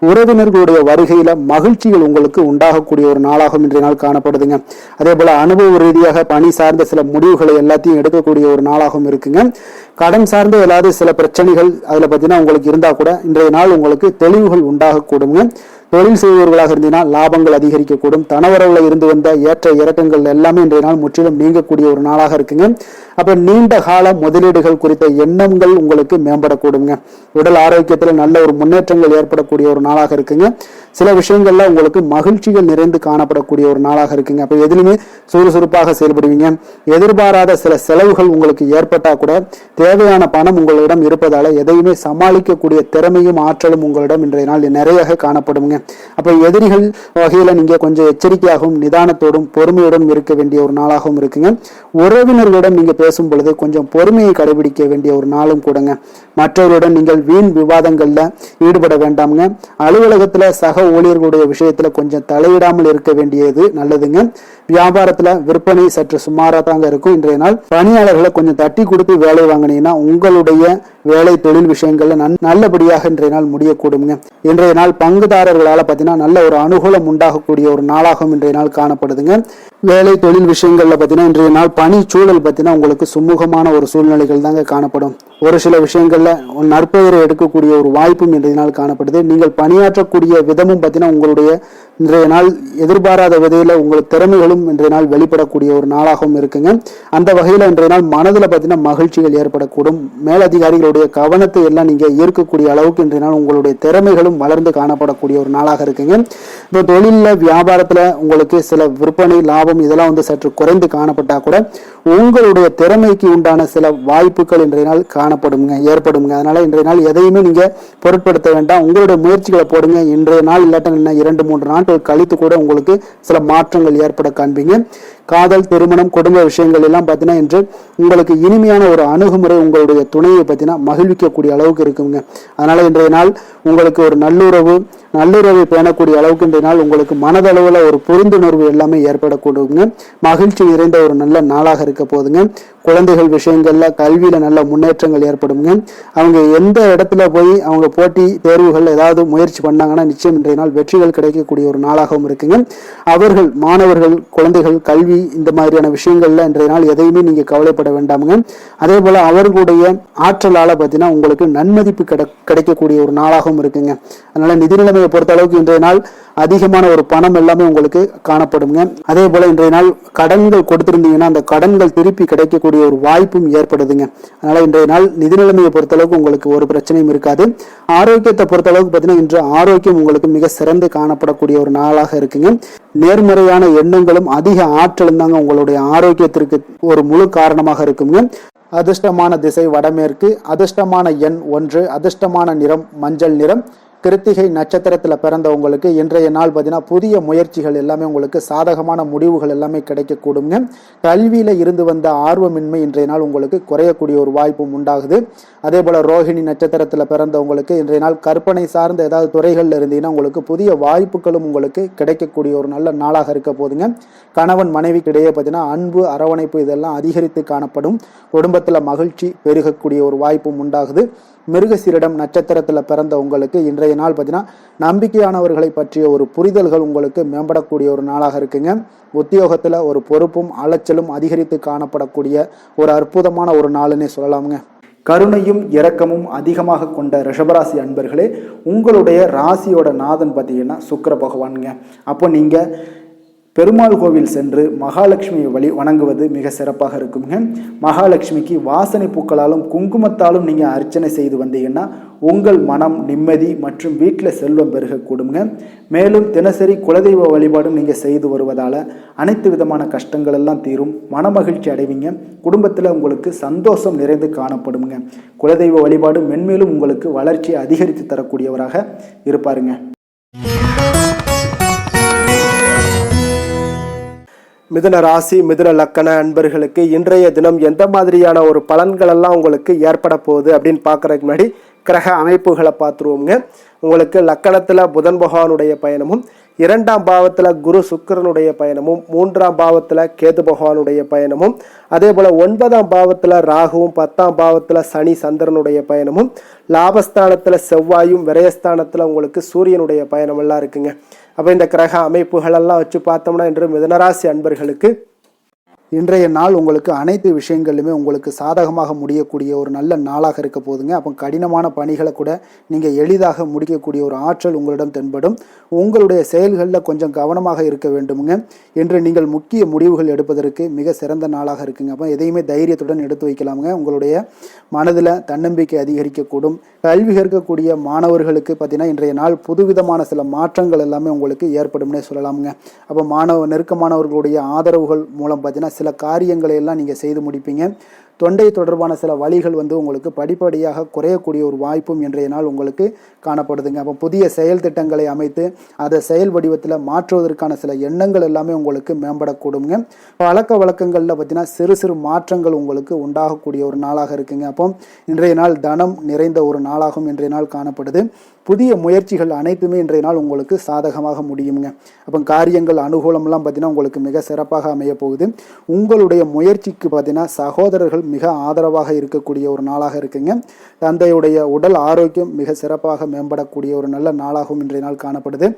உறவினர்களுடைய வருகையில மகிழ்ச்சிகள் உங்களுக்கு உண்டாகக்கூடிய ஒரு நாளாகவும் இன்றைய நாள் காணப்படுதுங்க. அதே போல அனுபவ ரீதியாக பணி சார்ந்த சில முடிவுகளை எல்லாத்தையும் எடுக்கக்கூடிய ஒரு நாளாகவும் இருக்குங்க. கடன் சார்ந்த ஏதாவது சில பிரச்சனைகள் அதுல பார்த்தீங்கன்னா உங்களுக்கு இருந்தா கூட இன்றைய நாள் உங்களுக்கு தெளிவுகள் உண்டாகக்கூடுங்க. தொழில் செய்பவர்களாக இருந்தீங்கன்னா லாபங்கள் அதிகரிக்கக்கூடும். தனவரவுல இருந்து வந்த ஏற்ற இறக்கங்கள் எல்லாமே இன்றைய நாள் முற்றிலும் நீங்கக்கூடிய ஒரு நாளாக இருக்குங்க. அப்ப நீண்ட கால முதலீடுகள் குறித்த எண்ணங்கள் உங்களுக்கு மேம்படக்கூடுங்க. உடல் ஆரோக்கியத்துல நல்ல ஒரு முன்னேற்றங்கள் ஏற்படக்கூடிய ஒரு நாளாக இருக்குங்க. சில விஷயங்கள்ல உங்களுக்கு மகிழ்ச்சிகள் நிறைந்து காணப்படக்கூடிய ஒரு நாளாக இருக்குங்க. அப்ப எதிலுமே சுறுசுறுப்பாக செயல்படுவீங்க. எதிர்பாராத சில செலவுகள் உங்களுக்கு ஏற்பட்டா கூட தேவையான பணம் உங்களிடம் இருப்பதால எதையுமே சமாளிக்கக்கூடிய திறமையும் ஆற்றலும் உங்களிடம் இன்றைய நாள் நிறைய காணப்படுங்க. அப்ப எதிரிகள் வகையில நீங்க கொஞ்சம் எச்சரிக்கையாகவும் நிதானத்தோடும் பொறுமையுடன் இருக்க வேண்டிய ஒரு நாளாகவும் இருக்குங்க. உறவினர்களிடம் நீங்க பேசும் பொழுது கொஞ்சம் பொறுமையை கடைபிடிக்க வேண்டிய ஒரு நாளும் கூடங்க. மற்றவருடன் நீங்கள் வீண் விவாதங்கள்ல ஈடுபட வேண்டாமுங்க. அலுவலகத்துல சக ஊழியர்களுடைய விஷயத்துல கொஞ்சம் தலையிடாமல் இருக்க வேண்டியது நல்லதுங்க. வியாபாரத்துல விற்பனை சற்று சுமாரா தாங்க இருக்கும். இன்றைய நாள் பணியாளர்களை கொஞ்சம் தட்டி கொடுத்து வேலை வாங்கினீங்கன்னா உங்களுடைய வேலை தொழில் விஷயங்கள்ல நல்லபடியாக இன்றைய நாள் முடியக்கூடுங்க. இன்றைய நாள் பங்குதாரர்களால் பார்த்தீங்கன்னா நல்ல ஒரு அனுகூலம் உண்டாகக்கூடிய ஒரு நாளாகவும் இன்றைய நாள் காணப்படுதுங்க. வேலை தொழில் விஷயங்கள்ல பார்த்தீங்கன்னா இன்றைய நாள் பணி சூழல் பார்த்தீங்கன்னா உங்களுக்கு சுமூகமான ஒரு சூழ்நிலைகள் தாங்க காணப்படும். ஒரு சில விஷயங்கள்ல நற்பெயரை எடுக்கக்கூடிய ஒரு வாய்ப்பும் இன்றைய நாள் காணப்படுது. நீங்கள் பணியாற்றக்கூடிய விதமும் பார்த்தீங்கன்னா உங்களுடைய இன்றைய நாள் எதிர்பாராத விதையில உங்கள் திறமைகளும் இன்றைய நாள் வெளிப்படக்கூடிய ஒரு நாளாகவும் இருக்குங்க. அந்த வகையில இன்றைய நாள் மனதில் பார்த்தீங்கன்னா மகிழ்ச்சிகள் ஏற்படக்கூடும். மேலதிகாரிகளுடைய கவனத்தை எல்லாம் நீங்க ஈர்க்கக்கூடிய அளவுக்கு இன்றைய நாள் உங்களுடைய திறமைகளும் வளர்ந்து காணப்படக்கூடிய ஒரு நாளாக இருக்குங்க. இப்போ தொழில வியாபாரத்துல உங்களுக்கு சில விற்பனை லாபம் இதெல்லாம் சற்று குறைந்து காணப்பட்டா கூட உங்களுடைய திறமைக்கு உண்டான சில வாய்ப்புகள் இன்றைய நாள் ஏற்படுங்க. அதனால இன்றைய நாள் எதையுமே நீங்க பொருட்படுத்த வேண்டாம். உங்களுடைய முயற்சிகளை போடுங்க. இன்றைய நாள் இல்லாட்ட 2-3 நாட்கள் கழித்து கூட உங்களுக்கு சில மாற்றங்கள் ஏற்பட காண்பீங்க. காதல், திருமணம், குடும்ப விஷயங்கள் எல்லாம் பார்த்தீங்கன்னா இன்று உங்களுக்கு இனிமையான ஒரு அணுகுமுறை உங்களுடைய துணையை பார்த்தீங்கன்னா மகிழ்விக்கக்கூடிய அளவுக்கு இருக்குங்க. அதனால இன்றைய நாள் உங்களுக்கு ஒரு நல்லுறவை பேணக்கூடிய அளவுக்கு இன்றைய நாள் உங்களுக்கு மனதளவுல ஒரு புரிந்துணர்வு எல்லாமே ஏற்படக்கூடுங்க. மகிழ்ச்சி நிறைந்த ஒரு நல்ல நாளாக இருக்க போதுங்க. குழந்தைகள் விஷயங்கள்ல கல்வியில நல்ல முன்னேற்றங்கள் ஏற்படுங்க. அவங்க எந்த இடத்துல போய் அவங்க போட்டி தேர்வுகள் ஏதாவது முயற்சி பண்ணாங்கன்னா நிச்சயம் இன்றைய நாள் வெற்றிகள் கிடைக்கக்கூடிய ஒரு நாளாகவும் இருக்குங்க. அவர்கள் மாணவர்கள் குழந்தைகள் கல்வி இந்த மாதிரியான விஷயங்கள்ல இன்றைய நாள் எதையுமே நீங்க கவலைப்பட வேண்டாமுங்க. அதே போல அவர்களுடைய ஆற்றலால பார்த்தீங்கன்னா உங்களுக்கு நன்மதிப்பு கிடைக்கக்கூடிய ஒரு நாளாகவும் இருக்குங்க. அதனால நிதி நிலைமையை பொறுத்த அளவுக்கு இன்றைய நாள் அதிகமான ஒரு பணம் எல்லாமே உங்களுக்கு காணப்படுங்க. அதே போல இன்றைய நாள் கடன்கள் கொடுத்திருந்தீங்கன்னா அந்த கடன்கள் திருப்பி கிடைக்கக்கூடிய ஒரு வாய்ப்பும் ஏற்படுதுங்க. அதனால இன்றைய நாள் நிதி நிலைமையை பொறுத்தளவுக்கு உங்களுக்கு ஒரு பிரச்சனையும் இருக்காது. ஆரோக்கியத்தை பொறுத்தளவுக்கு பார்த்தீங்கன்னா இன்று ஆரோக்கியம் உங்களுக்கு மிக சிறந்து காணப்படக்கூடிய ஒரு நாளாக இருக்குங்க. நேர்மறையான எண்ணங்களும் அதிக ஆற்றலும் தாங்க உங்களுடைய ஆரோக்கியத்திற்கு ஒரு முழு காரணமாக இருக்குங்க. அதிர்ஷ்டமான திசை வடமேற்கு, அதிர்ஷ்டமான எண் 1, அதிர்ஷ்டமான நிறம் மஞ்சள் நிறம். கிருத்திகை நட்சத்திரத்துல பிறந்தவங்களுக்கு இன்றைய நாள் பார்த்தீங்கன்னா புதிய முயற்சிகள் எல்லாமே உங்களுக்கு சாதகமான முடிவுகள் எல்லாமே கிடைக்கக்கூடுங்க. கல்வியில இருந்து வந்த ஆர்வமின்மை இன்றைய நாள் உங்களுக்கு குறையக்கூடிய ஒரு வாய்ப்பும் உண்டாகுது. அதே போல ரோஹிணி நட்சத்திரத்துல பிறந்தவங்களுக்கு இன்றைய நாள் கற்பனை சார்ந்த ஏதாவது துறைகள்ல இருந்தீங்கன்னா உங்களுக்கு புதிய வாய்ப்புகளும் உங்களுக்கு கிடைக்கக்கூடிய ஒரு நல்ல நாளாக இருக்க போதுங்க. கணவன் மனைவிக்கு இடையே பார்த்தீங்கன்னா அன்பு, அரவணைப்பு இதெல்லாம் அதிகரித்து காணப்படும். குடும்பத்துல மகிழ்ச்சி பெருகக்கூடிய ஒரு வாய்ப்பும் உண்டாகுது. மிருகசீரிடம் நட்சத்திரத்துல பிறந்த உங்களுக்கு இன்றைய நாள் பார்த்தீங்கன்னா நம்பிக்கையானவர்களை பற்றிய ஒரு புரிதல்கள் உங்களுக்கு மேம்படக்கூடிய ஒரு நாளாக இருக்குங்க. உத்தியோகத்துல ஒரு பொறுப்பும் அலைச்சலும் அதிகரித்து காணப்படக்கூடிய ஒரு அற்புதமான ஒரு நாளுன்னே சொல்லலாமுங்க. கருணையும் இரக்கமும் அதிகமாக கொண்ட ரிஷபராசி அன்பர்களே, உங்களுடைய ராசியோட நாதன் பார்த்தீங்கன்னா சுக்கிர பகவானுங்க. அப்போ நீங்க பெருமாள் கோவில் சென்று மகாலட்சுமியை வணங்குவது மிக சிறப்பாக இருக்குங்க. மகாலட்சுமிக்கு வாசனை பூக்களாலும் குங்குமத்தாலும் நீங்கள் அர்ச்சனை செய்து வந்தீங்கன்னா உங்கள் மனம் நிம்மதி மற்றும் வீட்டில் செல்வம் பெருகக்கூடுங்க. மேலும் தினசரி குலதெய்வ வழிபாடும் நீங்கள் செய்து வருவதால் அனைத்து விதமான கஷ்டங்கள் எல்லாம் தீரும், மனமகிழ்ச்சி அடைவீங்க. குடும்பத்தில் உங்களுக்கு சந்தோஷம் நிறைந்து காணப்படுங்க. குலதெய்வ வழிபாடு மென்மேலும் உங்களுக்கு வளர்ச்சியை அதிகரித்து தரக்கூடியவராக இருப்பாருங்க. மிதுன ராசி மிதுன லக்கண அன்பர்களுக்கு இன்றைய தினம் எந்த மாதிரியான ஒரு பலன்கள் எல்லாம் உங்களுக்கு ஏற்பட போகுது அப்படின்னு பார்க்கறதுக்கு முன்னாடி கிரக அமைப்புகளை பார்த்துருவோங்க. உங்களுக்கு லக்கணத்தில் புதன் பகவானுடைய பயணமும், 2ஆம் பாவத்தில் குரு சுக்கிரனுடைய பயணமும், 3ஆம் பாவத்தில் கேது பகவானுடைய பயணமும், அதே போல் 9ஆம் பாவத்தில் ராகுவும், 10ஆம் பாவத்தில் சனி சந்திரனுடைய பயணமும், லாபஸ்தானத்தில் செவ்வாயும், விரயஸ்தானத்தில் உங்களுக்கு சூரியனுடைய பயணம் எல்லாம் இருக்குங்க. அப்போ இந்த கிரக அமைப்புகளெல்லாம் வச்சு பார்த்தோம்னா இன்று மிதுனராசி அன்பர்களுக்கு இன்றைய நாள் உங்களுக்கு அனைத்து விஷயங்களிலுமே உங்களுக்கு சாதகமாக முடியக்கூடிய ஒரு நல்ல நாளாக இருக்க போதுங்க. அப்போ கடினமான பணிகளை கூட நீங்கள் எளிதாக முடிக்கக்கூடிய ஒரு ஆற்றல் உங்களிடம் தென்படும். உங்களுடைய செயல்களில் கொஞ்சம் கவனமாக இருக்க வேண்டுமுங்க. என்று நீங்கள் முக்கிய முடிவுகள் எடுப்பதற்கு மிக சிறந்த நாளாக இருக்குங்க. அப்போ எதையுமே தைரியத்துடன் எடுத்து வைக்கலாமுங்க. உங்களுடைய மனதில் தன்னம்பிக்கை அதிகரிக்கக்கூடும். கல்வி கற்கக்கூடிய மாணவர்களுக்கு பார்த்தீங்கன்னா இன்றைய நாள் புதுவிதமான சில மாற்றங்கள் எல்லாமே உங்களுக்கு ஏற்படும்னே சொல்லலாமுங்க. அப்போ நெருக்கமானவர்களுடைய ஆதரவுகள் மூலம் பார்த்தீங்கன்னா சில காரியங்களை எல்லாம் நீங்கள் செய்து முடிப்பீங்க. தொண்டை தொடர்பான சில வழிகள் உங்களுக்கு படிப்படியாக குறையக்கூடிய ஒரு வாய்ப்பும் இன்றைய நாள் உங்களுக்கு காணப்படுதுங்க. அப்போ புதிய செயல் திட்டங்களை அமைத்து அதை செயல் வடிவத்தில் மாற்றுவதற்கான சில எண்ணங்கள் எல்லாமே உங்களுக்கு மேம்படக்கூடுங்க. பழக்க வழக்கங்களில் பார்த்தீங்கன்னா சிறு சிறு மாற்றங்கள் உங்களுக்கு உண்டாகக்கூடிய ஒரு நாளாக இருக்குங்க. அப்போ இன்றைய நாள் தனம் நிறைந்த ஒரு நாளாகவும் இன்றைய நாள் காணப்படுது. புதிய முயற்சிகள் அனைத்துமே இன்றைய நாள் உங்களுக்கு சாதகமாக முடியுங்க. அப்போ காரியங்கள் அனுகூலம்லாம் பார்த்தீங்கன்னா உங்களுக்கு மிக சிறப்பாக அமைய போகுது. உங்களுடைய முயற்சிக்கு பார்த்தீங்கன்னா சகோதரர்கள் மிக ஆதரவாக இருக்கக்கூடிய ஒரு நாளாக இருக்குங்க. தந்தையுடைய உடல் ஆரோக்கியம் மிக சிறப்பாக மேம்படக்கூடிய ஒரு நல்ல நாளாகவும் இன்றைய நாள் காணப்படுது.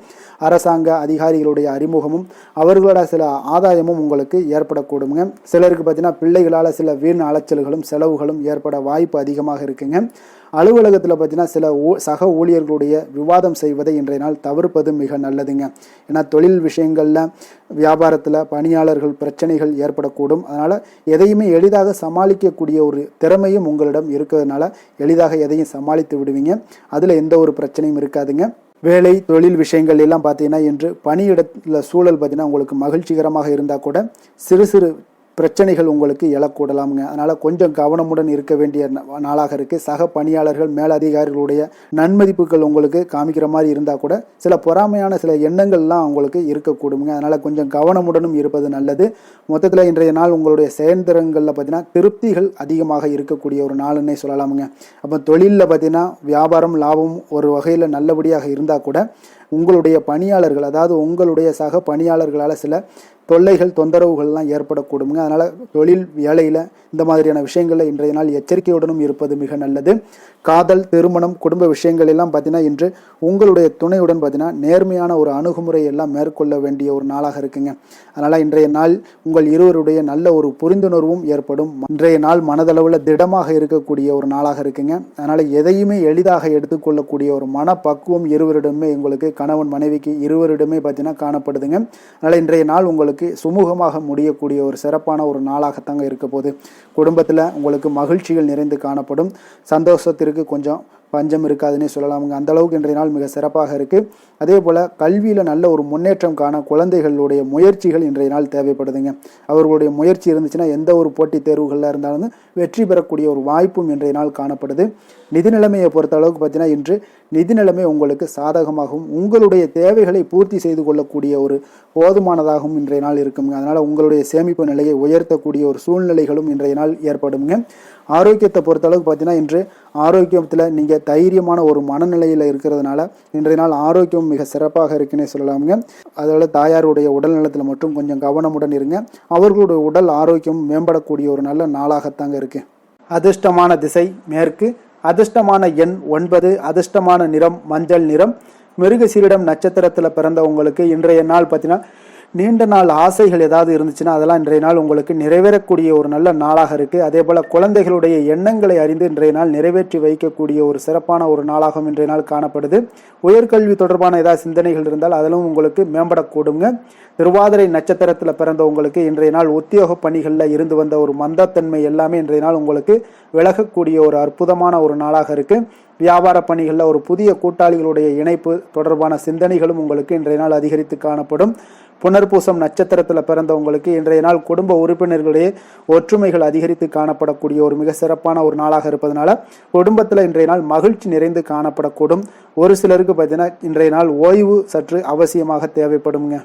அரசாங்க அதிகாரிகளுடைய அறிமுகமும் அவர்களோட சில ஆதாயமும் உங்களுக்கு ஏற்படக்கூடுங்க. சிலருக்கு பார்த்தீங்கன்னா பிள்ளைகளால் சில வீண் அலைச்சல்களும் செலவுகளும் ஏற்பட வாய்ப்பு அதிகமாக இருக்குங்க. அலுவலகத்தில் பார்த்தீங்கன்னா சில சக ஊழியர்களுடைய விவாதம் செய்வதை இன்றைய நாள் தவிர்ப்பது மிக நல்லதுங்க. ஏன்னா தொழில் விஷயங்களில் வியாபாரத்தில் பணியாளர்கள் பிரச்சனைகள் ஏற்படக்கூடும். அதனால் எதையுமே எளிதாக சமாளிக்கக்கூடிய ஒரு திறமையும் உங்களிடம் இருக்கிறதுனால எளிதாக எதையும் சமாளித்து விடுவீங்க. அதில் எந்த ஒரு பிரச்சனையும் இருக்காதுங்க. வேலை தொழில் விஷயங்கள் எல்லாம் பார்த்தீங்கன்னா இன்று பணியிடத்தில் சூழல் பார்த்தீங்கன்னா உங்களுக்கு மகிழ்ச்சிகரமாக இருந்தால் கூட சிறு சிறு பிரச்சனைகள் உங்களுக்கு எழக்கூடலாமுங்க. அதனால் கொஞ்சம் கவனமுடன் இருக்க வேண்டிய நாளாக இருக்குது. சக பணியாளர்கள் மேலதிகாரிகளுடைய நன்மதிப்புகள் உங்களுக்கு காமிக்கிற மாதிரி இருந்தால் கூட சில பொறாமையான சில எண்ணங்கள்லாம் உங்களுக்கு இருக்கக்கூடுங்க. அதனால் கொஞ்சம் கவனமுடனும் இருப்பது நல்லது. மொத்தத்தில் இன்றைய நாள் உங்களுடைய செயல்திறன்களில் பார்த்தீங்கன்னா திருப்திகள் அதிகமாக இருக்கக்கூடிய ஒரு நாளுன்னே சொல்லலாமுங்க. அப்போ தொழிலில் பார்த்தீங்கன்னா வியாபாரம் லாபம் ஒரு வகையில் நல்லபடியாக இருந்தால் கூட உங்களுடைய பணியாளர்கள் அதாவது உங்களுடைய சக பணியாளர்களால் சில தொல்லைகள் தொந்தரவுகள்லாம் ஏற்படக்கூடுங்க. அதனால் தொழில் வேலையில் இந்த மாதிரியான விஷயங்களில் இன்றைய நாள் எச்சரிக்கையுடனும் இருப்பது மிக நல்லது. காதல் திருமணம் குடும்ப விஷயங்கள் எல்லாம் பார்த்தீங்கன்னா இன்று உங்களுடைய துணையுடன் பார்த்தீங்கன்னா நேர்மையான ஒரு அணுகுமுறை எல்லாம் மேற்கொள்ள வேண்டிய ஒரு நாளாக இருக்குங்க. அதனால் இன்றைய நாள் உங்கள் இருவருடைய நல்ல ஒரு புரிந்துணர்வும் ஏற்படும். இன்றைய நாள் மனதளவில் திடமாக இருக்கக்கூடிய ஒரு நாளாக இருக்குங்க. அதனால் எதையுமே எளிதாக எடுத்துக்கொள்ளக்கூடிய ஒரு மனப்பக்குவம் இருவரிடமே உங்களுக்கு கணவன் மனைவிக்கு இருவரிடமே பார்த்தீங்கன்னா காணப்படுதுங்க. அதனால் இன்றைய நாள் உங்களுக்கு சுமூகமாக முடியக்கூடிய ஒரு சிறப்பான ஒரு நாளாகத்தாங்க இருக்க போகுது. குடும்பத்தில் உங்களுக்கு மகிழ்ச்சிகள் நிறைந்து காணப்படும். சந்தோஷத்திற்கு கொஞ்சம் பஞ்சம் இருக்காதுன்னே சொல்லலாமுங்க. அந்த அளவுக்கு இன்றைய நாள் மிக சிறப்பாக இருக்குது. அதே போல் கல்வியில் நல்ல ஒரு முன்னேற்றம் காண குழந்தைகளுடைய முயற்சிகள் இன்றைய நாள் தேவைப்படுதுங்க. அவர்களுடைய முயற்சி இருந்துச்சுன்னா எந்த ஒரு போட்டித் தேர்வுகளில் இருந்தாலும் வெற்றி பெறக்கூடிய ஒரு வாய்ப்பும் இன்றைய நாள் காணப்படுது. நிதி நிலைமையை பொறுத்த அளவுக்கு பார்த்தீங்கன்னா இன்று நிதி நிலைமை உங்களுக்கு சாதகமாகவும் உங்களுடைய தேவைகளை பூர்த்தி செய்து கொள்ளக்கூடிய ஒரு போதுமானதாகவும் இன்றைய நாள் இருக்குங்க. அதனால் உங்களுடைய சேமிப்பு நிலையை உயர்த்தக்கூடிய ஒரு சூழ்நிலைகளும் இன்றைய நாள் ஏற்படுங்க. ஆரோக்கியத்தை பொறுத்த அளவுக்கு பார்த்தீங்கன்னா இன்று ஆரோக்கியத்தில் நீங்கள் தைரியமான ஒரு மனநிலையில் இருக்கிறதுனால இன்றைய நாள் ஆரோக்கியம் மிக சிறப்பாக இருக்குன்னே சொல்லலாமுங்க. அதோட தாயாருடைய உடல் நலத்தில் மட்டும் கொஞ்சம் கவனமுடன் இருங்க. அவர்களுடைய உடல் ஆரோக்கியம் மேம்படக்கூடிய ஒரு நல்ல நாளாகத்தாங்க இருக்குது. அதிர்ஷ்டமான திசை மேற்கு, அதிர்ஷ்டமான எண் 9, அதிர்ஷ்டமான நிறம் மஞ்சள் நிறம். மிருகசீரிடம் நட்சத்திரத்தில் பிறந்தவங்களுக்கு இன்றைய நாள் பார்த்தீங்கன்னா நீண்ட நாள் ஆசைகள் ஏதாவது இருந்துச்சுன்னா அதெல்லாம் இன்றைய நாள் உங்களுக்கு நிறைவேறக்கூடிய ஒரு நல்ல நாளாக இருக்குது. அதே போல் குழந்தைகளுடைய எண்ணங்களை அறிந்து இன்றைய நாள் நிறைவேற்றி வைக்கக்கூடிய ஒரு சிறப்பான ஒரு நாளாகவும் இன்றைய நாள் காணப்படுது. உயர்கல்வி தொடர்பான ஏதாவது சிந்தனைகள் இருந்தால் அதிலும் உங்களுக்கு மேம்படக்கூடுங்க. திருவாதிரை நட்சத்திரத்தில் பிறந்தவங்களுக்கு இன்றைய நாள் உத்தியோக பணிகளில் இருந்து வந்த ஒரு மந்தத்தன்மை எல்லாமே இன்றைய நாள் உங்களுக்கு விலகக்கூடிய ஒரு அற்புதமான ஒரு நாளாக இருக்குது. வியாபார பணிகளில் ஒரு புதிய கூட்டாளிகளுடைய இணைப்பு தொடர்பான சிந்தனைகளும் உங்களுக்கு இன்றைய நாள் அதிகரித்து காணப்படும். புனர்பூசம் நட்சத்திரத்தில் பிறந்தவங்களுக்கு இன்றைய நாள் குடும்ப உறுப்பினர்களுடைய ஒற்றுமைகள் அதிகரித்து காணப்படக்கூடிய ஒரு மிக சிறப்பான ஒரு நாளாக இருப்பதனால குடும்பத்தில் இன்றைய நாள் மகிழ்ச்சி நிறைந்து காணப்படக்கூடும். ஒரு சிலருக்கு பார்த்தீங்கன்னா இன்றைய நாள் ஓய்வு சற்று அவசியமாக தேவைப்படுங்க.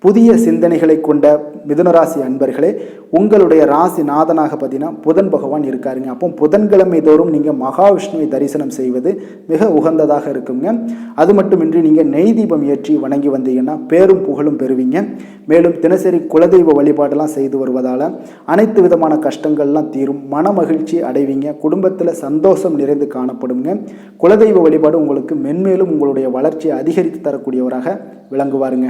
புதிய சிந்தனைகளை கொண்ட மிதுனராசி அன்பர்களே, உங்களுடைய ராசி நாதனாக பார்த்தீங்கன்னா புதன் பகவான் இருக்காருங்க. அப்போ புதன்கிழமை தோறும் நீங்கள் மகாவிஷ்ணுவை தரிசனம் செய்வது மிக உகந்ததாக இருக்குங்க. அது மட்டுமின்றி நீங்கள் நெய் தீபம் ஏற்றி வணங்கி வந்தீங்கன்னா பேரும் புகழும் பெறுவீங்க. மேலும் தினசரி குலதெய்வ வழிபாடெல்லாம் செய்து வருவதால் அனைத்து விதமான கஷ்டங்கள்லாம் தீரும், மன மகிழ்ச்சி அடைவீங்க. குடும்பத்தில் சந்தோஷம் நிறைந்து காணப்படுங்க. குலதெய்வ வழிபாடு உங்களுக்கு மென்மேலும் உங்களுடைய வளர்ச்சியை அதிகரித்து தரக்கூடியவராக விளங்குவாருங்க.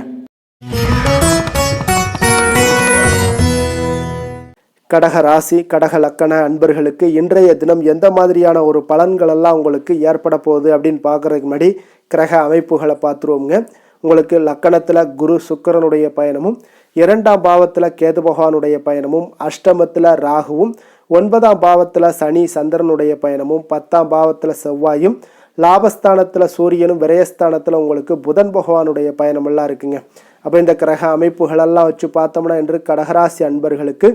கடக ராசி கடக லக்கண அன்பர்களுக்கு இன்றைய தினம் எந்த மாதிரியான ஒரு பலன்கள் எல்லாம் உங்களுக்கு ஏற்பட போகுது அப்படின்னு பார்க்கறதுக்கு முன்னாடி கிரக அமைப்புகளை பார்த்துருவோங்க. உங்களுக்கு லக்கணத்தில் குரு சுக்கிரனுடைய பயணமும், 2ஆம் பாவத்தில் கேது பகவானுடைய பயணமும், அஷ்டமத்தில் ராகுவும், 9ஆம் பாவத்தில் சனி சந்திரனுடைய பயணமும், 10ஆம் பாவத்தில் செவ்வாயும், லாபஸ்தானத்தில் சூரியனும், விரயஸ்தானத்தில் உங்களுக்கு புதன் பகவானுடைய பயணமெல்லாம் இருக்குங்க. அப்போ இந்த கிரக அமைப்புகளெல்லாம் வச்சு பார்த்தோம்னா இன்று கடகராசி அன்பர்களுக்கு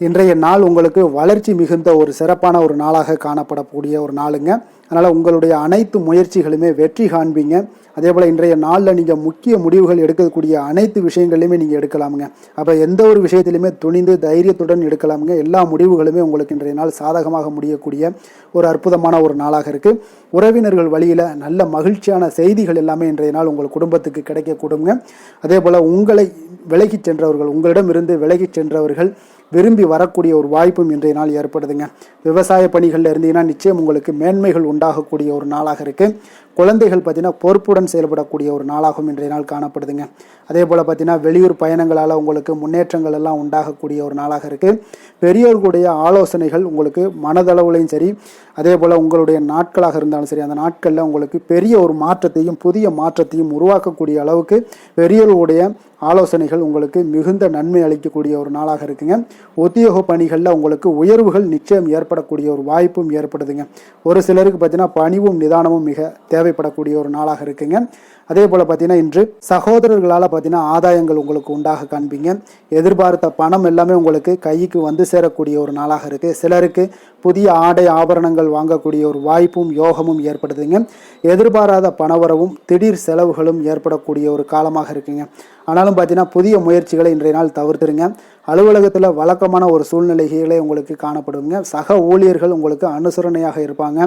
இன்றைய நாள் உங்களுக்கு வளர்ச்சி மிகுந்த ஒரு சிறப்பான ஒரு நாளாக காணப்படக்கூடிய ஒரு நாளுங்க. அதனால் உங்களுடைய அனைத்து முயற்சிகளுமே வெற்றி காண்பீங்க. அதே போல் இன்றைய நாளில் நீங்கள் முக்கிய முடிவுகள் எடுக்கக்கூடிய அனைத்து விஷயங்களையுமே நீங்கள் எடுக்கலாமுங்க. அப்போ எந்த ஒரு விஷயத்திலையுமே துணிந்து தைரியத்துடன் எடுக்கலாமுங்க. எல்லா முடிவுகளுமே உங்களுக்கு இன்றைய நாள் சாதகமாக முடியக்கூடிய ஒரு அற்புதமான ஒரு நாளாக இருக்குது. உறவினர்கள் வழியில் நல்ல மகிழ்ச்சியான செய்திகள் எல்லாமே இன்றைய நாள் உங்கள் குடும்பத்துக்கு கிடைக்க கொடுங்க. அதே போல் உங்களை விலகிச் சென்றவர்கள், உங்களிடம் இருந்து விலகிச் சென்றவர்கள் விரும்பி வரக்கூடிய ஒரு வாய்ப்பும் இன்றைய நாள் ஏற்படுதுங்க. விவசாய பணிகளில் இருந்தீங்கன்னா நிச்சயம் உங்களுக்கு மேன்மைகள் உண்டாகக்கூடிய ஒரு நாளாக இருக்குது. குழந்தைகள் பார்த்தீங்கன்னா பொறுப்புடன் செயல்படக்கூடிய ஒரு நாளாகவும் இன்றைய நாள் காணப்படுதுங்க. அதே போல் பார்த்தீங்கன்னா வெளியூர் பயணங்களால் உங்களுக்கு முன்னேற்றங்கள் எல்லாம் உண்டாகக்கூடிய ஒரு நாளாக இருக்குது. பெரியோர்களுடைய ஆலோசனைகள் உங்களுக்கு மனதளவுலையும் சரி, அதே போல் உங்களுடைய நாட்களாக இருந்தாலும் சரி, அந்த நாட்களில் உங்களுக்கு பெரிய ஒரு மாற்றத்தையும் புதிய மாற்றத்தையும் உருவாக்கக்கூடிய அளவுக்கு பெரியோர்களுடைய ஆலோசனைகள் உங்களுக்கு மிகுந்த நன்மை அளிக்கக்கூடிய ஒரு நாளாக இருக்குங்க. உத்தியோக பணிகளில் உங்களுக்கு உயர்வுகள் நிச்சயம் ஏற்படக்கூடிய ஒரு வாய்ப்பும் ஏற்படுதுங்க. ஒரு சிலருக்கு பார்த்தீங்கன்னா பணிவும் நிதானமும் மிக தேவைப்படக்கூடிய ஒரு நாளாக இருக்குங்க. அதே போல் பார்த்தீங்கன்னா இன்று சகோதரர்களால் பார்த்தீங்கன்னா ஆதாயங்கள் உங்களுக்கு உண்டாக காண்பீங்க. எதிர்பார்த்த பணம் எல்லாமே உங்களுக்கு கைக்கு வந்து சேரக்கூடிய ஒரு நாளாக இருக்குது. சிலருக்கு புதிய ஆடை ஆபரணங்கள் வாங்கக்கூடிய ஒரு வாய்ப்பும் யோகமும் ஏற்படுதுங்க. எதிர்பாராத பணவரவும் திடீர் செலவுகளும் ஏற்படக்கூடிய ஒரு காலமாக இருக்குங்க. ஆனாலும் பார்த்தீங்கன்னா புதிய முயற்சிகளை இன்றைய நாள் தவிர்த்துருங்க. அலுவலகத்தில் வழக்கமான ஒரு சூழ்நிலைகளே உங்களுக்கு காணப்படுங்க. சக ஊழியர்கள் உங்களுக்கு அனுசரணையாக இருப்பாங்க.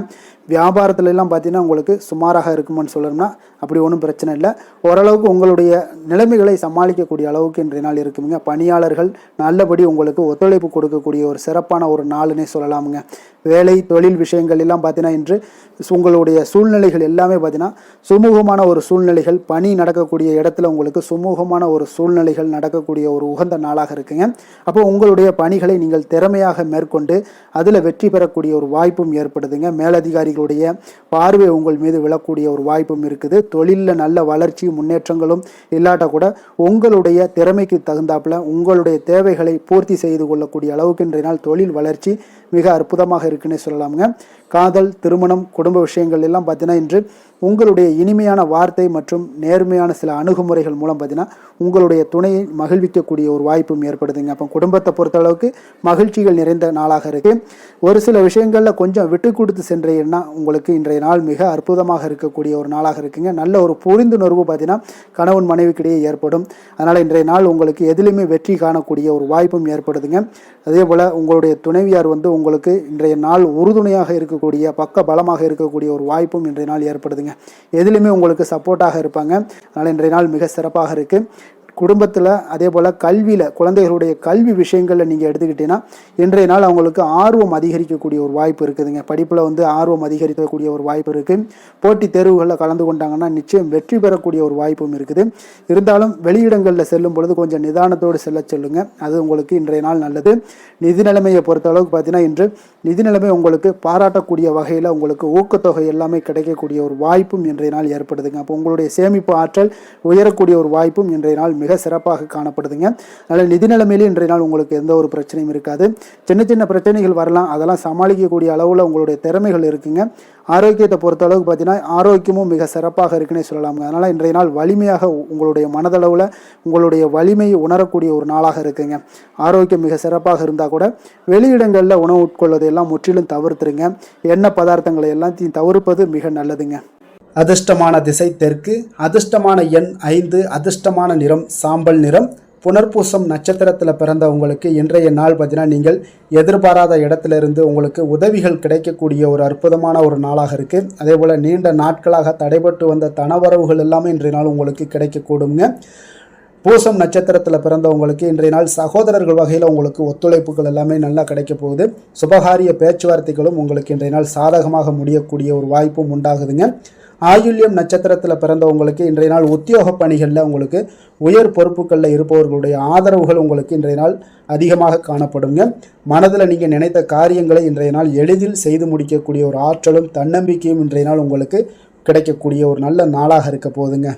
வியாபாரத்துல எல்லாம் பார்த்தீங்கன்னா உங்களுக்கு சுமாராக இருக்குமான்னு சொல்லணும்னா அப்படி ஒன்றும் பிரச்சனை இல்லை. ஓரளவுக்கு உங்களுடைய நிலைமைகளை சமாளிக்கக்கூடிய அளவுக்கு இன்றைய நாள் இருக்குங்க. பணியாளர்கள் நல்லபடி உங்களுக்கு ஒத்துழைப்பு கொடுக்கக்கூடிய ஒரு சிறப்பான ஒரு நாளுன்னே சொல்லலாமுங்க. வேலை தொழில் விஷயங்கள் எல்லாம் பார்த்தீங்கன்னா இன்று உங்களுடைய சூழ்நிலைகள் எல்லாமே பார்த்தீங்கன்னா சுமூகமான ஒரு சூழ்நிலைகள், பணி நடக்கக்கூடிய இடத்துல உங்களுக்கு சுமூகமான ஒரு சூழ்நிலைகள் நடக்கக்கூடிய ஒரு உகந்த நாளாக இருக்குங்க. அப்போ உங்களுடைய பணிகளை நீங்கள் திறமையாக மேற்கொண்டு அதில் வெற்றி பெறக்கூடிய ஒரு வாய்ப்பும் ஏற்படுதுங்க. மேலதிகாரிகளுடைய பார்வை உங்கள் மீது விழக்கூடிய ஒரு வாய்ப்பும் இருக்குது. தொழிலில் நல்ல வளர்ச்சி முன்னேற்றங்களும் இல்லாட்ட கூட உங்களுடைய திறமைக்கு தகுந்தாப்புல உங்களுடைய தேவைகளை பூர்த்தி செய்து கொள்ளக்கூடிய அளவுக்கு இன்றைய நாள் தொழில் வளர்ச்சி மிக அற்புதமாக இருக்குன்னே சொல்லலாமுங்க. காதல், திருமணம், குடும்ப விஷயங்கள் எல்லாம் பார்த்தீங்கன்னா இன்று உங்களுடைய இனிமையான வார்த்தை மற்றும் நேர்மையான சில அணுகுமுறைகள் மூலம் பார்த்தீங்கன்னா உங்களுடைய துணையை மகிழ்விக்கக்கூடிய ஒரு வாய்ப்பும் ஏற்படுதுங்க. அப்போ குடும்பத்தை பொறுத்தளவுக்கு மகிழ்ச்சிகள் நிறைந்த நாளாக இருக்குது. ஒரு சில விஷயங்களில் கொஞ்சம் விட்டு கொடுத்து சென்றீங்கன்னா உங்களுக்கு இன்றைய நாள் மிக அற்புதமாக இருக்கக்கூடிய ஒரு நாளாக இருக்குங்க. நல்ல ஒரு புரிந்துணர்வு பார்த்தீங்கன்னா கணவன் மனைவிக்கிடையே ஏற்படும். அதனால் இன்றைய நாள் உங்களுக்கு எதிலுமே வெற்றி காணக்கூடிய ஒரு வாய்ப்பும் ஏற்படுதுங்க. அதே போல் உங்களுடைய துணைவியார் உங்களுக்கு இன்றைய நாள் உறுதுணையாக இருக்கக்கூடிய பக்க பலமாக இருக்கக்கூடிய ஒரு வாய்ப்பும் இன்றைய நாள் ஏற்படுதுங்க. எதிலுமே உங்களுக்கு சப்போர்ட்டாக இருப்பாங்க. அதனால் இன்றைய நாள் மிக சிறப்பாக இருக்குது. குடும்பத்தில் அதே போல் கல்வியில் குழந்தைகளுடைய கல்வி விஷயங்களில் நீங்கள் எடுத்துக்கிட்டீங்கன்னா இன்றைய நாள் அவங்களுக்கு ஆர்வம் அதிகரிக்கக்கூடிய ஒரு வாய்ப்பு இருக்குதுங்க. படிப்பில் ஆர்வம் அதிகரிக்கக்கூடிய ஒரு வாய்ப்பு இருக்குது. போட்டித் தேர்வுகளில் கலந்து கொண்டாங்கன்னா நிச்சயம் வெற்றி பெறக்கூடிய ஒரு வாய்ப்பும் இருக்குது. இருந்தாலும் வெளியிடங்களில் செல்லும் பொழுது கொஞ்சம் நிதானத்தோடு செல்ல சொல்லுங்கள். அது உங்களுக்கு இன்றைய நாள் நல்லது. நிதி நிலைமையை பொறுத்த அளவுக்கு பார்த்தீங்கன்னா இன்று நிதி நிலைமை உங்களுக்கு பாராட்டக்கூடிய வகையில் உங்களுக்கு ஊக்கத்தொகை எல்லாமே கிடைக்கக்கூடிய ஒரு வாய்ப்பும் இன்றைய நாள் ஏற்படுதுங்க. அப்போ உங்களுடைய சேமிப்பு ஆற்றல் உயரக்கூடிய ஒரு வாய்ப்பும் இன்றைய நாள் மிக சிறப்பாக காணப்படுதுங்க. அதனால் நிதி நிலைமையிலே இன்றைய நாள் உங்களுக்கு எந்த ஒரு பிரச்சனையும் இருக்காது. சின்ன சின்ன பிரச்சனைகள் வரலாம், அதெல்லாம் சமாளிக்கக்கூடிய அளவில் உங்களுடைய திறமைகள் இருக்குங்க. ஆரோக்கியத்தை பொறுத்த அளவுக்கு பார்த்தீங்கன்னா ஆரோக்கியமும் மிக சிறப்பாக இருக்குன்னே சொல்லலாங்க. அதனால் இன்றைய நாள் வலிமையாக உங்களுடைய மனதளவில் உங்களுடைய வலிமையை உணரக்கூடிய ஒரு நாளாக இருக்குங்க. ஆரோக்கியம் மிக சிறப்பாக இருந்தால் கூட வெளியிடங்களில் உணவு உட்கொள்வதை எல்லாம் முற்றிலும் தவிர்த்துருங்க. எண்ணெய் பதார்த்தங்களை எல்லாத்தையும் தவிர்ப்பது மிக நல்லதுங்க. அதிர்ஷ்டமான திசை தெற்கு, அதிர்ஷ்டமான எண் 5, அதிர்ஷ்டமான நிறம் சாம்பல் நிறம். புனர்பூசம் நட்சத்திரத்தில் பிறந்த உங்களுக்கு இன்றைய நாள் பார்த்தீங்கன்னா நீங்கள் எதிர்பாராத இடத்துல இருந்து உங்களுக்கு உதவிகள் கிடைக்கக்கூடிய ஒரு அற்புதமான ஒரு நாளாக இருக்குது. அதே போல் நீண்ட நாட்களாக தடைபட்டு வந்த தனவரவுகள் எல்லாமே இன்றைய நாள் உங்களுக்கு கிடைக்கக்கூடுங்க. பூசம் நட்சத்திரத்தில் பிறந்தவங்களுக்கு இன்றைய நாள் சகோதரர்கள் வகையில் உங்களுக்கு ஒத்துழைப்புகள் எல்லாமே நல்லா கிடைக்க போகுது. சுபகாரிய பேச்சுவார்த்தைகளும் உங்களுக்கு இன்றைய நாள் சாதகமாக முடியக்கூடிய ஒரு வாய்ப்பும் உண்டாகுதுங்க. ஆயுள்யம் நட்சத்திரத்தில் பிறந்தவங்களுக்கு இன்றைய நாள் உத்தியோக பணிகளில் உங்களுக்கு உயர் பொறுப்புகளில் இருப்பவர்களுடைய ஆதரவுகள் உங்களுக்கு இன்றைய நாள் அதிகமாக காணப்படுங்க. மனதில் நீங்கள் நினைத்த காரியங்களை இன்றைய நாள் எளிதில் செய்து முடிக்கக்கூடிய ஒரு ஆற்றலும் தன்னம்பிக்கையும் இன்றைய நாள் உங்களுக்கு கிடைக்கக்கூடிய ஒரு நல்ல நாளாக இருக்க போகுதுங்க.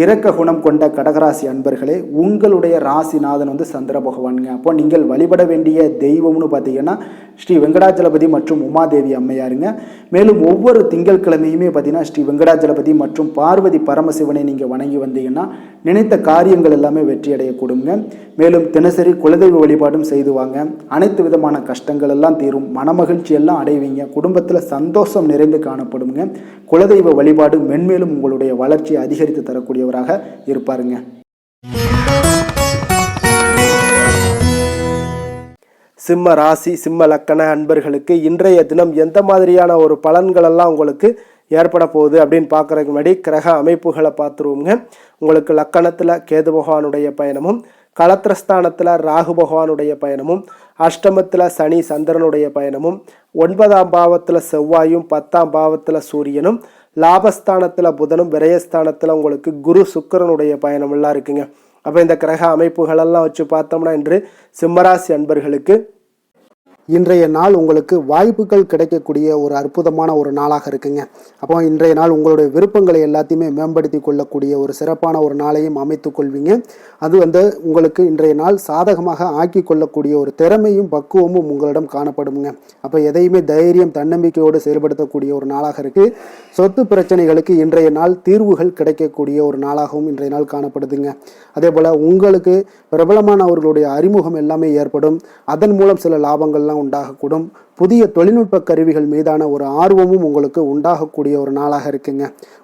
இரக்க குணம் கொண்ட கடகராசி அன்பர்களே, உங்களுடைய ராசிநாதன் சந்திர பகவானுங்க. அப்போ நீங்கள் வழிபட வேண்டிய தெய்வம்னு பார்த்தீங்கன்னா ஸ்ரீ வெங்கடாஜலபதி மற்றும் உமாதேவி அம்மையாருங்க. மேலும் ஒவ்வொரு திங்கட்கிழமையுமே பார்த்தீங்கன்னா ஸ்ரீ வெங்கடாஜலபதி மற்றும் பார்வதி பரமசிவனை நீங்கள் வணங்கி வந்தீங்கன்னா நினைத்த காரியங்கள் எல்லாமே வெற்றி அடையக்கூடுங்க. மேலும் தினசரி குலதெய்வ வழிபாடும் செய்து வாங்க. அனைத்து விதமான கஷ்டங்கள் எல்லாம் தீரும், மனமகிழ்ச்சி எல்லாம் அடைவீங்க. குடும்பத்தில் சந்தோஷம் நிறைந்து காணப்படுங்க. குலதெய்வ வழிபாடு மென்மேலும் உங்களுடைய வளர்ச்சியை அதிகரித்து தரக்கூடியவராக இருப்பாருங்க. சிம்ம ராசி சிம்ம லக்கண அன்பர்களுக்கு இன்றைய தினம் எந்த மாதிரியான ஒரு பலன்களெல்லாம் உங்களுக்கு ஏற்பட போகுது அப்படின்னு பார்க்குறதுக்கு முன்னாடி கிரக அமைப்புகளை பார்த்துருவோங்க. உங்களுக்கு லக்கணத்தில் கேது பகவானுடைய பயணமும் களத்திரஸ்தானத்தில் ராகு பகவானுடைய பயணமும், அஷ்டமத்தில் சனி சந்திரனுடைய பயணமும், 9ஆம் பாவத்தில் செவ்வாயும் 10ஆம் பாவத்தில் சூரியனும், லாபஸ்தானத்தில் புதனும், விரயஸ்தானத்தில் உங்களுக்கு குரு சுக்கிரனுடைய பயணமெல்லாம் இருக்குங்க. அப்போ இந்த கிரக அமைப்புகளெல்லாம் வச்சு பார்த்தோம்னா இன்று சிம்மராசி அன்பர்களுக்கு இன்றைய நாள் உங்களுக்கு வாய்ப்புகள் கிடைக்கக்கூடிய ஒரு அற்புதமான ஒரு நாளாக இருக்குங்க. அப்போ இன்றைய நாள் உங்களுடைய விருப்பங்களை எல்லாத்தையுமே மேம்படுத்தி கொள்ளக்கூடிய ஒரு சிறப்பான ஒரு நாளையும் அமைத்து கொள்வீங்க. அது உங்களுக்கு இன்றைய நாள் சாதகமாக ஆக்கி கொள்ளக்கூடிய ஒரு திறமையும் பக்குவமும் உங்களிடம் காணப்படுங்க. அப்போ எதையுமே தைரியம் தன்னம்பிக்கையோடு செயல்படுத்தக்கூடிய ஒரு நாளாக இருக்கு. சொத்து பிரச்சனைகளுக்கு இன்றைய நாள் தீர்வுகள் கிடைக்கக்கூடிய ஒரு நாளாகவும் இன்றைய நாள் காணப்படுதுங்க. அதே போல உங்களுக்கு பிரபலமானவர்களுடைய அறிமுகம் எல்லாமே ஏற்படும். அதன் மூலம் சில லாபங்கள்லாம் உண்டாகக்கூடும். புதிய தொழில்நுட்ப கருவிகள் மீதான ஒரு ஆர்வமும் உங்களுக்கு உண்டாகக்கூடிய ஒரு நாளாக இருக்குங்க.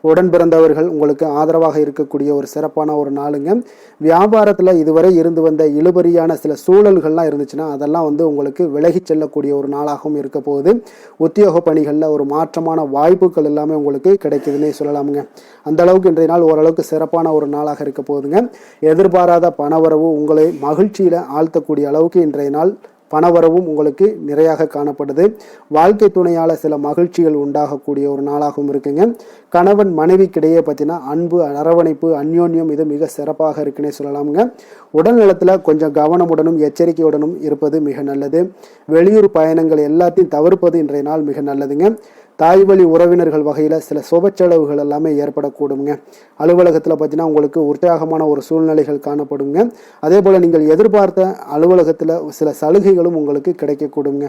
உடன் பிறந்தவர்கள் உங்களுக்கு ஆதரவாக இருக்கக்கூடிய ஒரு சிறப்பான ஒரு நாளுங்க. வியாபாரத்தில் இதுவரை இருந்து வந்த இழுபறியான சில சூழல்கள்லாம் இருந்துச்சுன்னா அதெல்லாம் உங்களுக்கு விலகி செல்லக்கூடிய ஒரு நாளாகவும் இருக்க போகுது. உத்தியோக பணிகளில் ஒரு மாற்றமான வாய்ப்புகள் எல்லாமே உங்களுக்கு கிடைக்குதுன்னே சொல்லலாமுங்க. அந்த அளவுக்கு இன்றைய நாள் ஓரளவுக்கு சிறப்பான ஒரு நாளாக இருக்க போகுதுங்க. எதிர்பாராத பணவரவு உங்களை மகிழ்ச்சியில் ஆழ்த்தக்கூடிய அளவுக்கு இன்றைய நாள் பணவரவும் உங்களுக்கு நிறையாக காணப்படுது. வாழ்க்கை துணையால் சில மகிழ்ச்சிகள் உண்டாகக்கூடிய ஒரு நாளாகவும் இருக்குங்க. கணவன் மனைவிக்கிடையே பார்த்தீங்கன்னா அன்பு, அரவணைப்பு, அந்யோன்யம் இது மிக சிறப்பாக இருக்குன்னே சொல்லலாமுங்க. உடல் நலத்தில் கொஞ்சம் கவனமுடனும் எச்சரிக்கையுடனும் இருப்பது மிக நல்லது. வெளியூர் பயணங்கள் எல்லாத்தையும் தவிர்ப்பது இன்றைய நாள் மிக நல்லதுங்க. தாய் வழி உறவினர்கள் வகையில் சில சுப செலவுகள் எல்லாமே ஏற்படக்கூடுங்க. அலுவலகத்தில் பார்த்தீங்கன்னா உங்களுக்கு உற்சாகமான ஒரு சூழ்நிலைகள் காணப்படுங்க. அதே போல் நீங்கள் எதிர்பார்த்த அலுவலகத்தில் சில சலுகைகளும் உங்களுக்கு கிடைக்கக்கூடுங்க.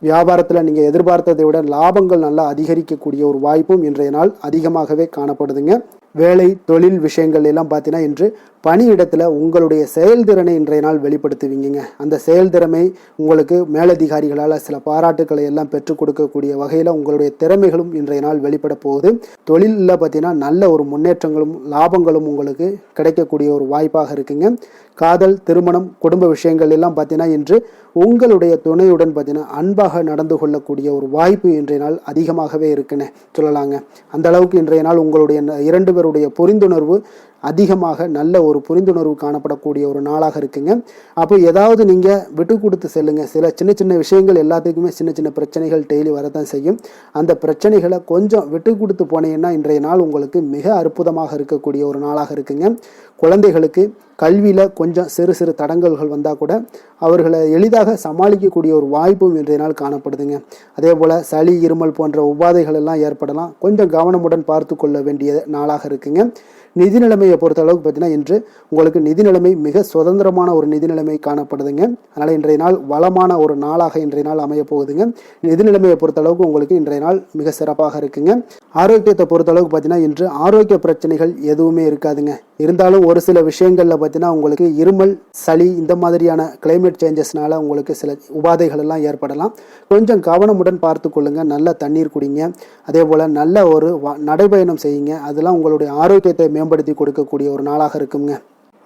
வியாபாரத்தில் நீங்கள் எதிர்பார்த்ததை விட லாபங்கள் நல்லா அதிகரிக்கக்கூடிய ஒரு வாய்ப்பும் இன்றைய நாள் அதிகமாகவே காணப்படுதுங்க. வேலை தொழில் விஷயங்கள் எல்லாம் பார்த்தீங்கன்னா இன்று பணியிடத்தில் உங்களுடைய செயல்திறனை இன்றைய நாள் வெளிப்படுத்துவீங்க. அந்த செயல்திறமை உங்களுக்கு மேலதிகாரிகளால் சில பாராட்டுக்களை எல்லாம் பெற்றுக் கொடுக்கக்கூடிய வகையில் உங்களுடைய திறமைகளும் இன்றைய நாள் வெளிப்பட போகுது. தொழிலில் பார்த்தீங்கன்னா நல்ல ஒரு முன்னேற்றங்களும் லாபங்களும் உங்களுக்கு கிடைக்கக்கூடிய ஒரு வாய்ப்பாக இருக்குங்க. காதல், திருமணம், குடும்ப விஷயங்கள் எல்லாம் பார்த்தீங்கன்னா இன்று உங்களுடைய துணையுடன் பார்த்தீங்கன்னா அன்பாக நடந்து கொள்ளக்கூடிய ஒரு வாய்ப்பு இன்றைய நாள் அதிகமாகவே இருக்குன்னு சொல்லலாங்க. அந்த அளவுக்கு இன்றைய நாள் உங்களுடைய 2 பேருடைய புரிந்துணர்வு அதிகமாக நல்ல ஒரு புரிந்துணர்வு காணப்படக்கூடிய ஒரு நாளாக இருக்குங்க. அப்போ ஏதாவது நீங்கள் விட்டு கொடுத்து செல்லுங்க. சில சின்ன சின்ன விஷயங்கள் எல்லாத்துக்குமே சின்ன சின்ன பிரச்சனைகள் டெய்லி வரதான் செய்யும். அந்த பிரச்சனைகளை கொஞ்சம் விட்டு கொடுத்து போனீங்கன்னா இன்றைய நாள் உங்களுக்கு மிக அற்புதமாக இருக்கக்கூடிய ஒரு நாளாக இருக்குங்க. குழந்தைகளுக்கு கல்வியில் கொஞ்சம் சிறு சிறு தடங்கல்கள் வந்தால் கூட அவர்களை எளிதாக சமாளிக்கக்கூடிய ஒரு வாய்ப்பும் இன்றைய நாள் காணப்படுதுங்க. அதே போல் சளி, இருமல் போன்ற உபாதைகள் எல்லாம் ஏற்படலாம். கொஞ்சம் கவனமுடன் பார்த்து கொள்ள வேண்டிய நாளாக இருக்குங்க. நிதி நிலைமையை பொறுத்த அளவுக்கு பார்த்தீங்கன்னா இன்று உங்களுக்கு நிதி நிலைமை மிக சுதந்திரமான ஒரு நிதி நிலைமை காணப்படுதுங்க. அதனால் இன்றைய நாள் வளமான ஒரு நாளாக இன்றைய நாள் அமைய போகுதுங்க. நிதி நிலைமையை பொறுத்த அளவுக்கு உங்களுக்கு இன்றைய நாள் மிக சிறப்பாக இருக்குங்க. ஆரோக்கியத்தை பொறுத்த அளவுக்கு பார்த்தீங்கன்னா இன்று ஆரோக்கிய பிரச்சனைகள் எதுவுமே இருக்காதுங்க. இருந்தாலும் ஒரு சில விஷயங்களில் பார்த்தீங்கன்னா உங்களுக்கு இருமல், சளி இந்த மாதிரியான கிளைமேட் சேஞ்சஸ்னால உங்களுக்கு சில உபாதைகள் எல்லாம் ஏற்படலாம். கொஞ்சம் கவனமுடன் பார்த்து கொள்ளுங்க. நல்ல தண்ணீர் குடிங்க. அதே போல் நல்ல ஒரு நடைபயணம் செய்யுங்க. அதெல்லாம் உங்களுடைய ஆரோக்கியத்தை மேம்படுத்தி கொடுக்கக்கூடிய ஒரு நாளாக இருக்குங்க.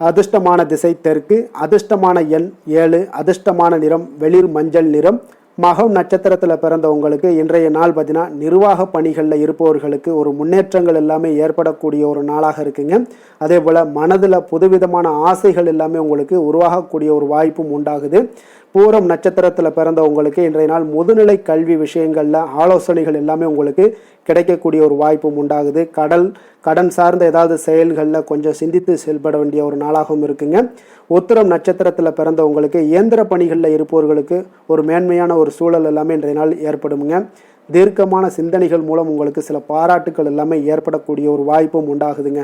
அதிர்ஷ்டமான திசை தெற்கு, அதிர்ஷ்டமான எண் 7, அதிர்ஷ்டமான நிறம் வெளிர் மஞ்சள் நிறம். மகம் நட்சத்திரத்தில் பிறந்தவங்களுக்கு இன்றைய நாள் பார்த்தீங்கன்னா நிர்வாக பணிகளில் இருப்பவர்களுக்கு ஒரு முன்னேற்றங்கள் எல்லாமே ஏற்படக்கூடிய ஒரு நாளாக இருக்குங்க. அதே போல் மனதில் புதுவிதமான ஆசைகள் எல்லாமே உங்களுக்கு உருவாகக்கூடிய ஒரு வாய்ப்பும் உண்டாகுது. பூரம் நட்சத்திரத்தில் பிறந்தவங்களுக்கு இன்றைய நாள் முதுநிலை கல்வி விஷயங்களில் ஆலோசனைகள் எல்லாமே உங்களுக்கு கிடைக்கக்கூடிய ஒரு வாய்ப்பும் உண்டாகுது. கடன் சார்ந்த ஏதாவது செயல்களில் கொஞ்சம் சிந்தித்து செயல்பட வேண்டிய ஒரு நாளாகவும் இருக்குங்க. உத்திரம் நட்சத்திரத்தில் பிறந்தவங்களுக்கு இயந்திர பணிகளில் இருப்பவர்களுக்கு ஒரு மேன்மையான ஒரு சூழல் எல்லாமே இன்றைய நாள் ஏற்படுமுங்க. தீர்க்கமான சிந்தனைகள் மூலம் உங்களுக்கு சில பாராட்டுக்கள் எல்லாமே ஏற்படக்கூடிய ஒரு வாய்ப்பும் உண்டாகுதுங்க.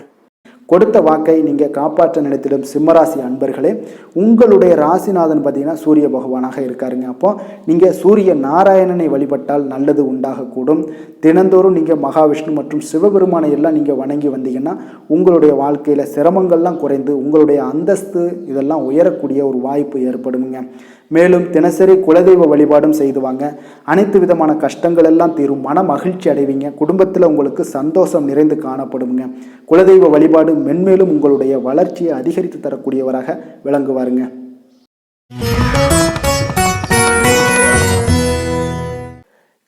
கொடுத்த வாக்கை நீங்கள் காப்பாற்ற நினைத்திடும் சிம்மராசி அன்பர்களே, உங்களுடைய ராசிநாதன் பார்த்தீங்கன்னா சூரிய பகவானாக இருக்காருங்க. அப்போ நீங்கள் சூரிய நாராயணனை வழிபட்டால் நல்லது உண்டாகக்கூடும். தினந்தோறும் நீங்கள் மகாவிஷ்ணு மற்றும் சிவபெருமானை எல்லாம் நீங்கள் வணங்கி வந்தீங்கன்னா உங்களுடைய வாழ்க்கையில் சிரமங்கள்லாம் குறைந்து உங்களுடைய அந்தஸ்து இதெல்லாம் உயரக்கூடிய ஒரு வாய்ப்பு ஏற்படுங்க. மேலும் தினசரி குலதெய்வ வழிபாடும் செய்துவாங்க. அனைத்து விதமான கஷ்டங்கள் எல்லாம் தீரும். மன மகிழ்ச்சி அடைவீங்க. குடும்பத்தில் உங்களுக்கு சந்தோஷம் நிறைந்து காணப்படுங்க. குலதெய்வ வழிபாடு மென்மேலும் உங்களுடைய வளர்ச்சியை அதிகரித்து தரக்கூடியவராக விளங்குவாருங்க.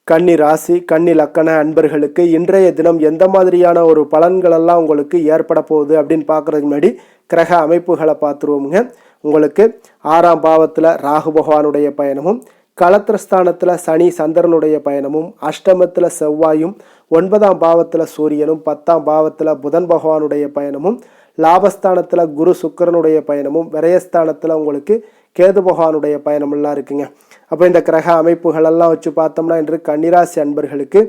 கன்னி ராசி, கன்னி லக்கண அன்பர்களுக்கு இன்றைய தினம் எந்த மாதிரியான ஒரு பலன்களெல்லாம் உங்களுக்கு ஏற்பட போகுது அப்படின்னு பார்க்குறதுக்கு முன்னாடி கிரக அமைப்புகளை பார்த்துருவோமுங்க. உங்களுக்கு 6ஆம் பாவத்தில் ராகு பகவானுடைய பயணமும், களத்திரஸ்தானத்தில் சனி சந்திரனுடைய பயணமும், அஷ்டமத்தில் செவ்வாயும், 9ஆம் பாவத்தில் சூரியனும், 10ஆம் பாவத்தில் புதன் பகவானுடைய பயணமும், லாபஸ்தானத்தில் குரு சுக்கிரனுடைய பயணமும், விரயஸ்தானத்தில் உங்களுக்கு கேது பகவானுடைய பயணமெல்லாம் இருக்குங்க. அப்போ இந்த கிரக அமைப்புகளெல்லாம் வச்சு பார்த்தோம்னா இன்று கன்னிராசி அன்பர்களுக்கு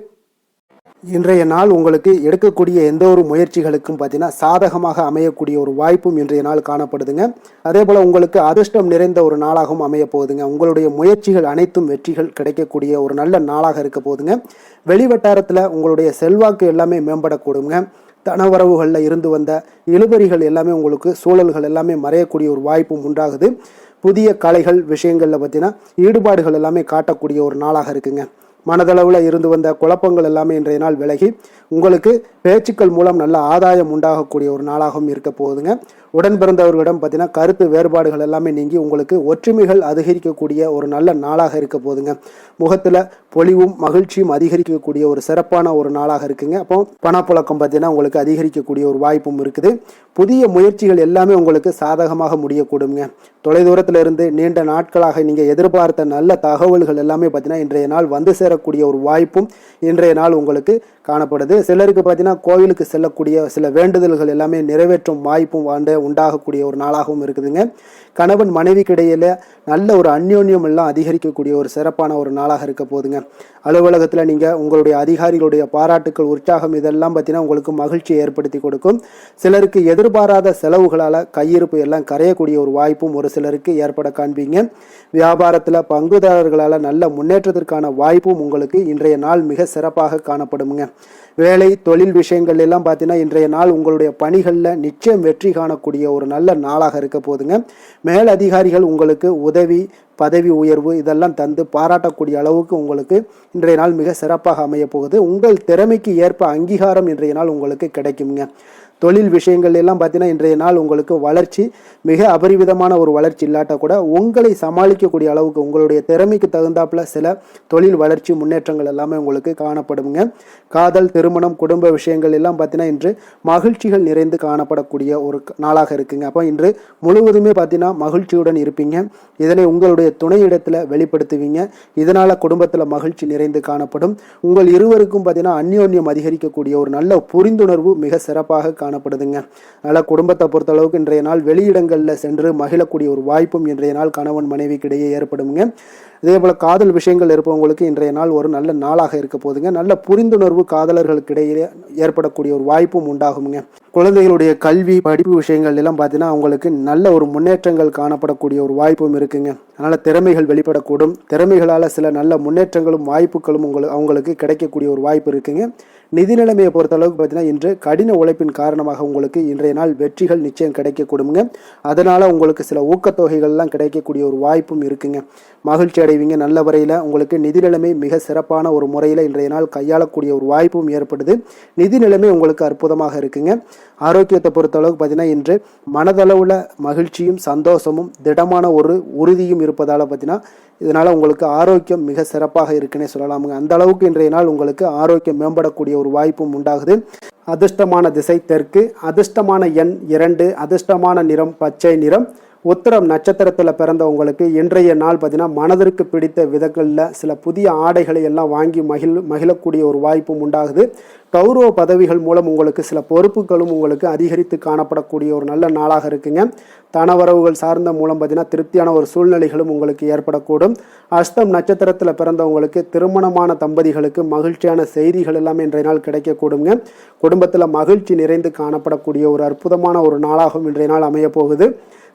இன்றைய நாள் உங்களுக்கு எடுக்கக்கூடிய எந்த ஒரு முயற்சிகளுக்கும் பார்த்தீங்கன்னா சாதகமாக அமையக்கூடிய ஒரு வாய்ப்பும் இன்றைய நாள் காணப்படுதுங்க. அதே போல் உங்களுக்கு அதிர்ஷ்டம் நிறைந்த ஒரு நாளாகவும் அமைய போகுதுங்க. உங்களுடைய முயற்சிகள் அனைத்தும் வெற்றிகள் கிடைக்கக்கூடிய ஒரு நல்ல நாளாக இருக்க போகுதுங்க. வெளிவட்டாரத்தில் உங்களுடைய செல்வாக்கு எல்லாமே மேம்படக்கூடுங்க. தனவரவுகளில் இருந்து வந்த இழுபறிகள் எல்லாமே உங்களுக்கு சூழல்கள் எல்லாமே மறையக்கூடிய ஒரு வாய்ப்பும் உண்டாகுது. புதிய கலைகள் விஷயங்களில் பார்த்தீங்கன்னா ஈடுபாடுகள் எல்லாமே காட்டக்கூடிய ஒரு நாளாக இருக்குங்க. மனதளவில் இருந்து வந்த குழப்பங்கள் எல்லாமே இன்றைய நாள் விலகி உங்களுக்கு பேச்சுக்கள் மூலம் நல்ல ஆதாயம் உண்டாகக்கூடிய ஒரு நாளாகவும் இருக்க போகுதுங்க. உடன் பிறந்தவர்களிடம் பார்த்தீங்கன்னா கருத்து வேறுபாடுகள் எல்லாமே நீங்கி உங்களுக்கு ஒற்றுமைகள் அதிகரிக்கக்கூடிய ஒரு நல்ல நாளாக இருக்க போகுதுங்க. முகத்தில் பொலிவும் மகிழ்ச்சியும் அதிகரிக்கக்கூடிய ஒரு சிறப்பான ஒரு நாளாக இருக்குங்க. அப்போ பணப்புழக்கம் பார்த்தீங்கன்னா உங்களுக்கு அதிகரிக்கக்கூடிய ஒரு வாய்ப்பும் இருக்குது. புதிய முயற்சிகள் எல்லாமே உங்களுக்கு சாதகமாக முடியக்கூடுங்க. தொலைதூரத்தில் இருந்து நீண்ட நாட்களாக நீங்கள் எதிர்பார்த்த நல்ல தகவல்கள் எல்லாமே பார்த்தீங்கன்னா இன்றைய நாள் வந்து சேரக்கூடிய ஒரு வாய்ப்பும் இன்றைய நாள் உங்களுக்கு காணப்படுது. சிலருக்கு பார்த்தீங்கன்னா கோவிலுக்கு செல்லக்கூடிய சில வேண்டுதல்கள் எல்லாமே நிறைவேற்றும் வாய்ப்பும் உண்டாகக்கூடிய ஒரு நாளாகவும் இருக்குதுங்க. கணவன் மனைவிக்கு இடையில நல்ல ஒரு அந்யோன்யம் எல்லாம் அதிகரிக்கக்கூடிய ஒரு சிறப்பான ஒரு நாளாக இருக்க போகுதுங்க. அலுவலகத்தில் நீங்கள் உங்களுடைய அதிகாரிகளுடைய பாராட்டுக்கள் உற்சாகம் இதெல்லாம் பார்த்தீங்கன்னா உங்களுக்கு மகிழ்ச்சியை ஏற்படுத்தி கொடுக்கும். சிலருக்கு எதிர்பாராத செலவுகளால் கையிருப்பு எல்லாம் கரையக்கூடிய ஒரு வாய்ப்பும் ஒரு சிலருக்கு ஏற்பட காண்பீங்க. வியாபாரத்தில் பங்குதாரர்களால் நல்ல முன்னேற்றத்திற்கான வாய்ப்பும் உங்களுக்கு இன்றைய நாள் மிக சிறப்பாக காணப்படுங்க. வேலை தொழில் விஷயங்கள் எல்லாம் பார்த்தீங்கன்னா இன்றைய நாள் உங்களுடைய பணிகளில் நிச்சயம் வெற்றி காணக்கூடிய ஒரு நல்ல நாளாக இருக்க போதுங்க. மேல் அதிகாரிகள் உங்களுக்கு உதவி பதவி உயர்வு இதெல்லாம் தந்து பாராட்டக்கூடிய அளவுக்கு உங்களுக்கு இன்றைய நாள் மிக சிறப்பாக அமைய போகுது. உங்கள் திறமைக்கு ஏற்ப அங்கீகாரம் இன்றைய நாள் உங்களுக்கு கிடைக்குங்க. தொழில் விஷயங்கள் எல்லாம் பார்த்தீங்கன்னா இன்றைய நாள் உங்களுக்கு வளர்ச்சி மிக அபரிவிதமான ஒரு வளர்ச்சி இல்லாட்ட கூட உங்களை சமாளிக்கக்கூடிய அளவுக்கு உங்களுடைய திறமைக்கு தகுந்தாப்புல சில தொழில் வளர்ச்சி முன்னேற்றங்கள் எல்லாமே உங்களுக்கு காணப்படுங்க. காதல் திருமணம் குடும்ப விஷயங்கள் எல்லாம் பார்த்தீங்கன்னா இன்று மகிழ்ச்சிகள் நிறைந்து காணப்படக்கூடிய ஒரு நாளாக இருக்குங்க. அப்போ இன்று முழுவதுமே பார்த்தீங்கன்னா மகிழ்ச்சியுடன் இருப்பீங்க. இதனை உங்களுடைய துணையிடத்தில் வெளிப்படுத்துவீங்க. இதனால் குடும்பத்தில் மகிழ்ச்சி நிறைந்து காணப்படும். உங்கள் இருவருக்கும் பார்த்தீங்கன்னா அந்யோன்யம் அதிகரிக்கக்கூடிய ஒரு நல்ல புரிந்துணர்வு மிக சிறப்பாக காணப்படுதுங்க. அதனால் குடும்பத்தை பொறுத்தளவுக்கு இன்றைய நாள் வெளியிடங்களில் சென்று மகிழக்கூடிய ஒரு வாய்ப்பும் இன்றைய நாள் கணவன் மனைவிக்கு இடையே ஏற்படுங்க. இதே போல் காதல் விஷயங்கள் இருப்பவங்களுக்கு இன்றைய நாள் ஒரு நல்ல நாளாக இருக்க போதுங்க. நல்ல புரிந்துணர்வு காதலர்களுக்கு இடையே ஏற்படக்கூடிய ஒரு வாய்ப்பும் உண்டாகுங்க. குழந்தைகளுடைய கல்வி படிப்பு விஷயங்கள் எல்லாம் பார்த்தீங்கன்னா அவங்களுக்கு நல்ல ஒரு முன்னேற்றங்கள் காணப்படக்கூடிய ஒரு வாய்ப்பும் இருக்குங்க. அதனால் திறமைகள் வெளிப்படக்கூடும். திறமைகளால் சில நல்ல முன்னேற்றங்களும் வாய்ப்புகளும் அவங்களுக்கு கிடைக்கக்கூடிய ஒரு வாய்ப்பு இருக்குங்க. நிதி நிலைமையை பொறுத்தளவுக்கு பார்த்தீங்கன்னா இன்று கடின உழைப்பின் காரணமாக உங்களுக்கு இன்றைய நாள் வெற்றிகள் நிச்சயம் கிடைக்கக்கூடுங்க. அதனால் உங்களுக்கு சில ஊக்கத்தொகைகள்லாம் கிடைக்கக்கூடிய ஒரு வாய்ப்பும் இருக்குங்க. மகிழ்ச்சி அடைவீங்க. நல்ல வரையில் உங்களுக்கு நிதி நிலைமை மிக சிறப்பான ஒரு முறையில் இன்றைய நாள் கையாளக்கூடிய ஒரு வாய்ப்பும் ஏற்படுது. நிதி நிலைமை உங்களுக்கு அற்புதமாக இருக்குங்க. ஆரோக்கியத்தை பொறுத்தளவுக்கு பார்த்தீங்கன்னா இன்று மனதளவில் மகிழ்ச்சியும் சந்தோஷமும் திடமான ஒரு உறுதியும் இருப்பதால் பார்த்தீங்கன்னா இதனால் உங்களுக்கு ஆரோக்கியம் மிக சிறப்பாக இருக்குன்னே சொல்லலாமுங்க. அந்த அளவுக்கு இன்றைய நாள் உங்களுக்கு ஆரோக்கியம் மேம்படக்கூடிய ஒரு வாய்ப்பும் உண்டாகுது. அதிர்ஷ்டமான திசை தெற்கு, அதிர்ஷ்டமான எண் 2, அதிர்ஷ்டமான நிறம் பச்சை நிறம். உத்திரம் நட்சத்திரத்தில் பிறந்தவங்களுக்கு இன்றைய நாள் பார்த்தீங்கன்னா மனதிற்கு பிடித்த விதங்களில் சில புதிய ஆடைகளை எல்லாம் வாங்கி மகிழக்கூடிய ஒரு வாய்ப்பும் உண்டாகுது. கௌரவ பதவிகள் மூலம் உங்களுக்கு சில பொறுப்புகளும் உங்களுக்கு அதிகரித்து காணப்படக்கூடிய ஒரு நல்ல நாளாக இருக்குங்க. தனவரவுகள் சார்ந்த மூலம் பார்த்தீங்கன்னா திருப்தியான ஒரு சூழ்நிலைகளும் உங்களுக்கு ஏற்படக்கூடும். அஸ்தம் நட்சத்திரத்தில் பிறந்தவங்களுக்கு திருமணமான தம்பதிகளுக்கு மகிழ்ச்சியான செய்திகள் எல்லாமே இன்றைய நாள் கிடைக்கக்கூடுங்க. குடும்பத்தில் மகிழ்ச்சி நிறைந்து காணப்படக்கூடிய ஒரு அற்புதமான ஒரு நாளாகவும் இன்றைய நாள் அமைய போகுது.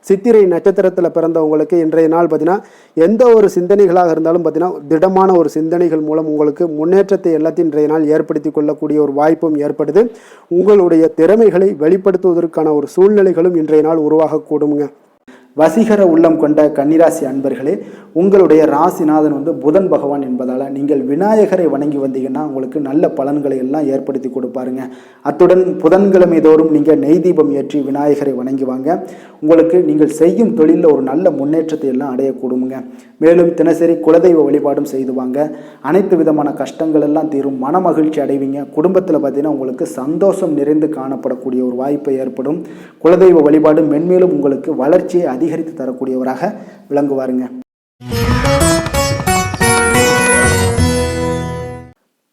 சித்திரை நட்சத்திரத்தில் பிறந்தவங்களுக்கு இன்றைய நாள் பார்த்தீங்கன்னா எந்த ஒரு சிந்தனைகளாக இருந்தாலும் பார்த்தீங்கன்னா திடமான ஒரு சிந்தனைகள் மூலம் உங்களுக்கு முன்னேற்றத்தை எல்லாத்தையும் இன்றைய நாள் ஏற்படுத்தி கொள்ளக்கூடிய ஒரு வாய்ப்பும் ஏற்படுது. உங்களுடைய திறமைகளை வெளிப்படுத்துவதற்கான ஒரு சூழ்நிலைகளும் இன்றைய நாள் உருவாகக்கூடுங்க. வசீகர உள்ளம் கொண்ட கன்னிராசி அன்பர்களே, உங்களுடைய ராசிநாதன் புதன் பகவான் என்பதால் நீங்கள் விநாயகரை வணங்கி வந்தீங்கன்னா உங்களுக்கு நல்ல பலன்களை எல்லாம் ஏற்படுத்தி கொடுப்பாருங்க. அத்துடன் புதன்கிழமை தோறும் நீங்கள் நெய் தீபம் ஏற்றி விநாயகரை வணங்கி வாங்க. உங்களுக்கு நீங்கள் செய்யும் தொழிலில் ஒரு நல்ல முன்னேற்றத்தை எல்லாம் அடையக்கூடுங்க. மேலும் தினசரி குலதெய்வ வழிபாடும் செய்து வாங்க. அனைத்து விதமான கஷ்டங்கள் எல்லாம் தீரும். மன மகிழ்ச்சி அடைவீங்க. குடும்பத்தில் பார்த்தீங்கன்னா உங்களுக்கு சந்தோஷம் நிறைந்து காணப்படக்கூடிய ஒரு வாய்ப்பு ஏற்படும். குலதெய்வ வழிபாடு மென்மேலும் உங்களுக்கு வளர்ச்சியை அதிகரித்து தரக்கூடியவராக விளங்குவாருங்க.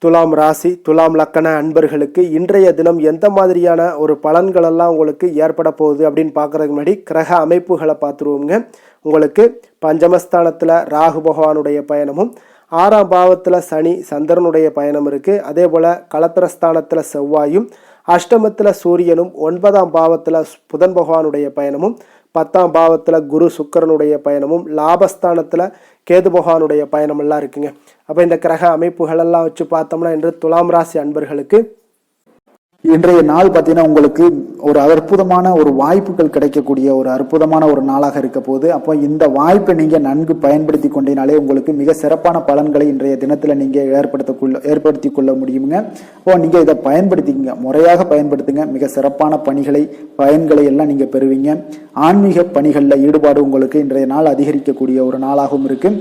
துலாம் ராசி துலாம் லக்கண அன்பர்களுக்கு இன்றைய தினம் எந்த மாதிரியான ஒரு பலன்கள் எல்லாம் உங்களுக்கு ஏற்பட போகுது அப்படின்னு பார்க்கறதுக்கு முன்னாடி கிரக அமைப்புகளை பார்த்துருவோங்க. உங்களுக்கு பஞ்சமஸ்தானத்தில் ராகு பகவானுடைய பயணமும் 6ஆம் பாவத்தில் சனி சந்திரனுடைய பயணம் இருக்குது. அதே போல் களத்திரஸ்தானத்தில் செவ்வாயும், அஷ்டமத்தில் சூரியனும், 9ஆம் பாவத்தில் புதன் பகவானுடைய பயணமும், 10ஆம் பாவத்தில் குரு சுக்கிரனுடைய பயணமும், லாபஸ்தானத்தில் கேது பகவானுடைய பயணம் எல்லாம் இருக்குங்க. அப்போ இந்த கிரக அமைப்புகளெல்லாம் வச்சு பார்த்தோம்னா இன்று துலாம் ராசி அன்பர்களுக்கு இன்றைய நாள் பார்த்தீங்கன்னா உங்களுக்கு ஒரு அற்புதமான ஒரு வாய்ப்புகள் கிடைக்கக்கூடிய ஒரு அற்புதமான ஒரு நாளாக இருக்க போகுது. அப்போ இந்த வாய்ப்பை நீங்கள் நன்கு பயன்படுத்தி கொண்டீனாலே உங்களுக்கு மிக சிறப்பான பலன்களை இன்றைய தினத்தில் நீங்கள் ஏற்படுத்தி கொள்ள முடியுங்க. அப்போ நீங்கள் இதை பயன்படுத்திங்க, முறையாக பயன்படுத்துங்க. மிக சிறப்பான பயன்களை எல்லாம் நீங்கள் பெறுவீங்க. ஆன்மீக பணிகளில் ஈடுபாடு உங்களுக்கு இன்றைய நாள் அதிகரிக்கக்கூடிய ஒரு நாளாகவும் இருக்கு.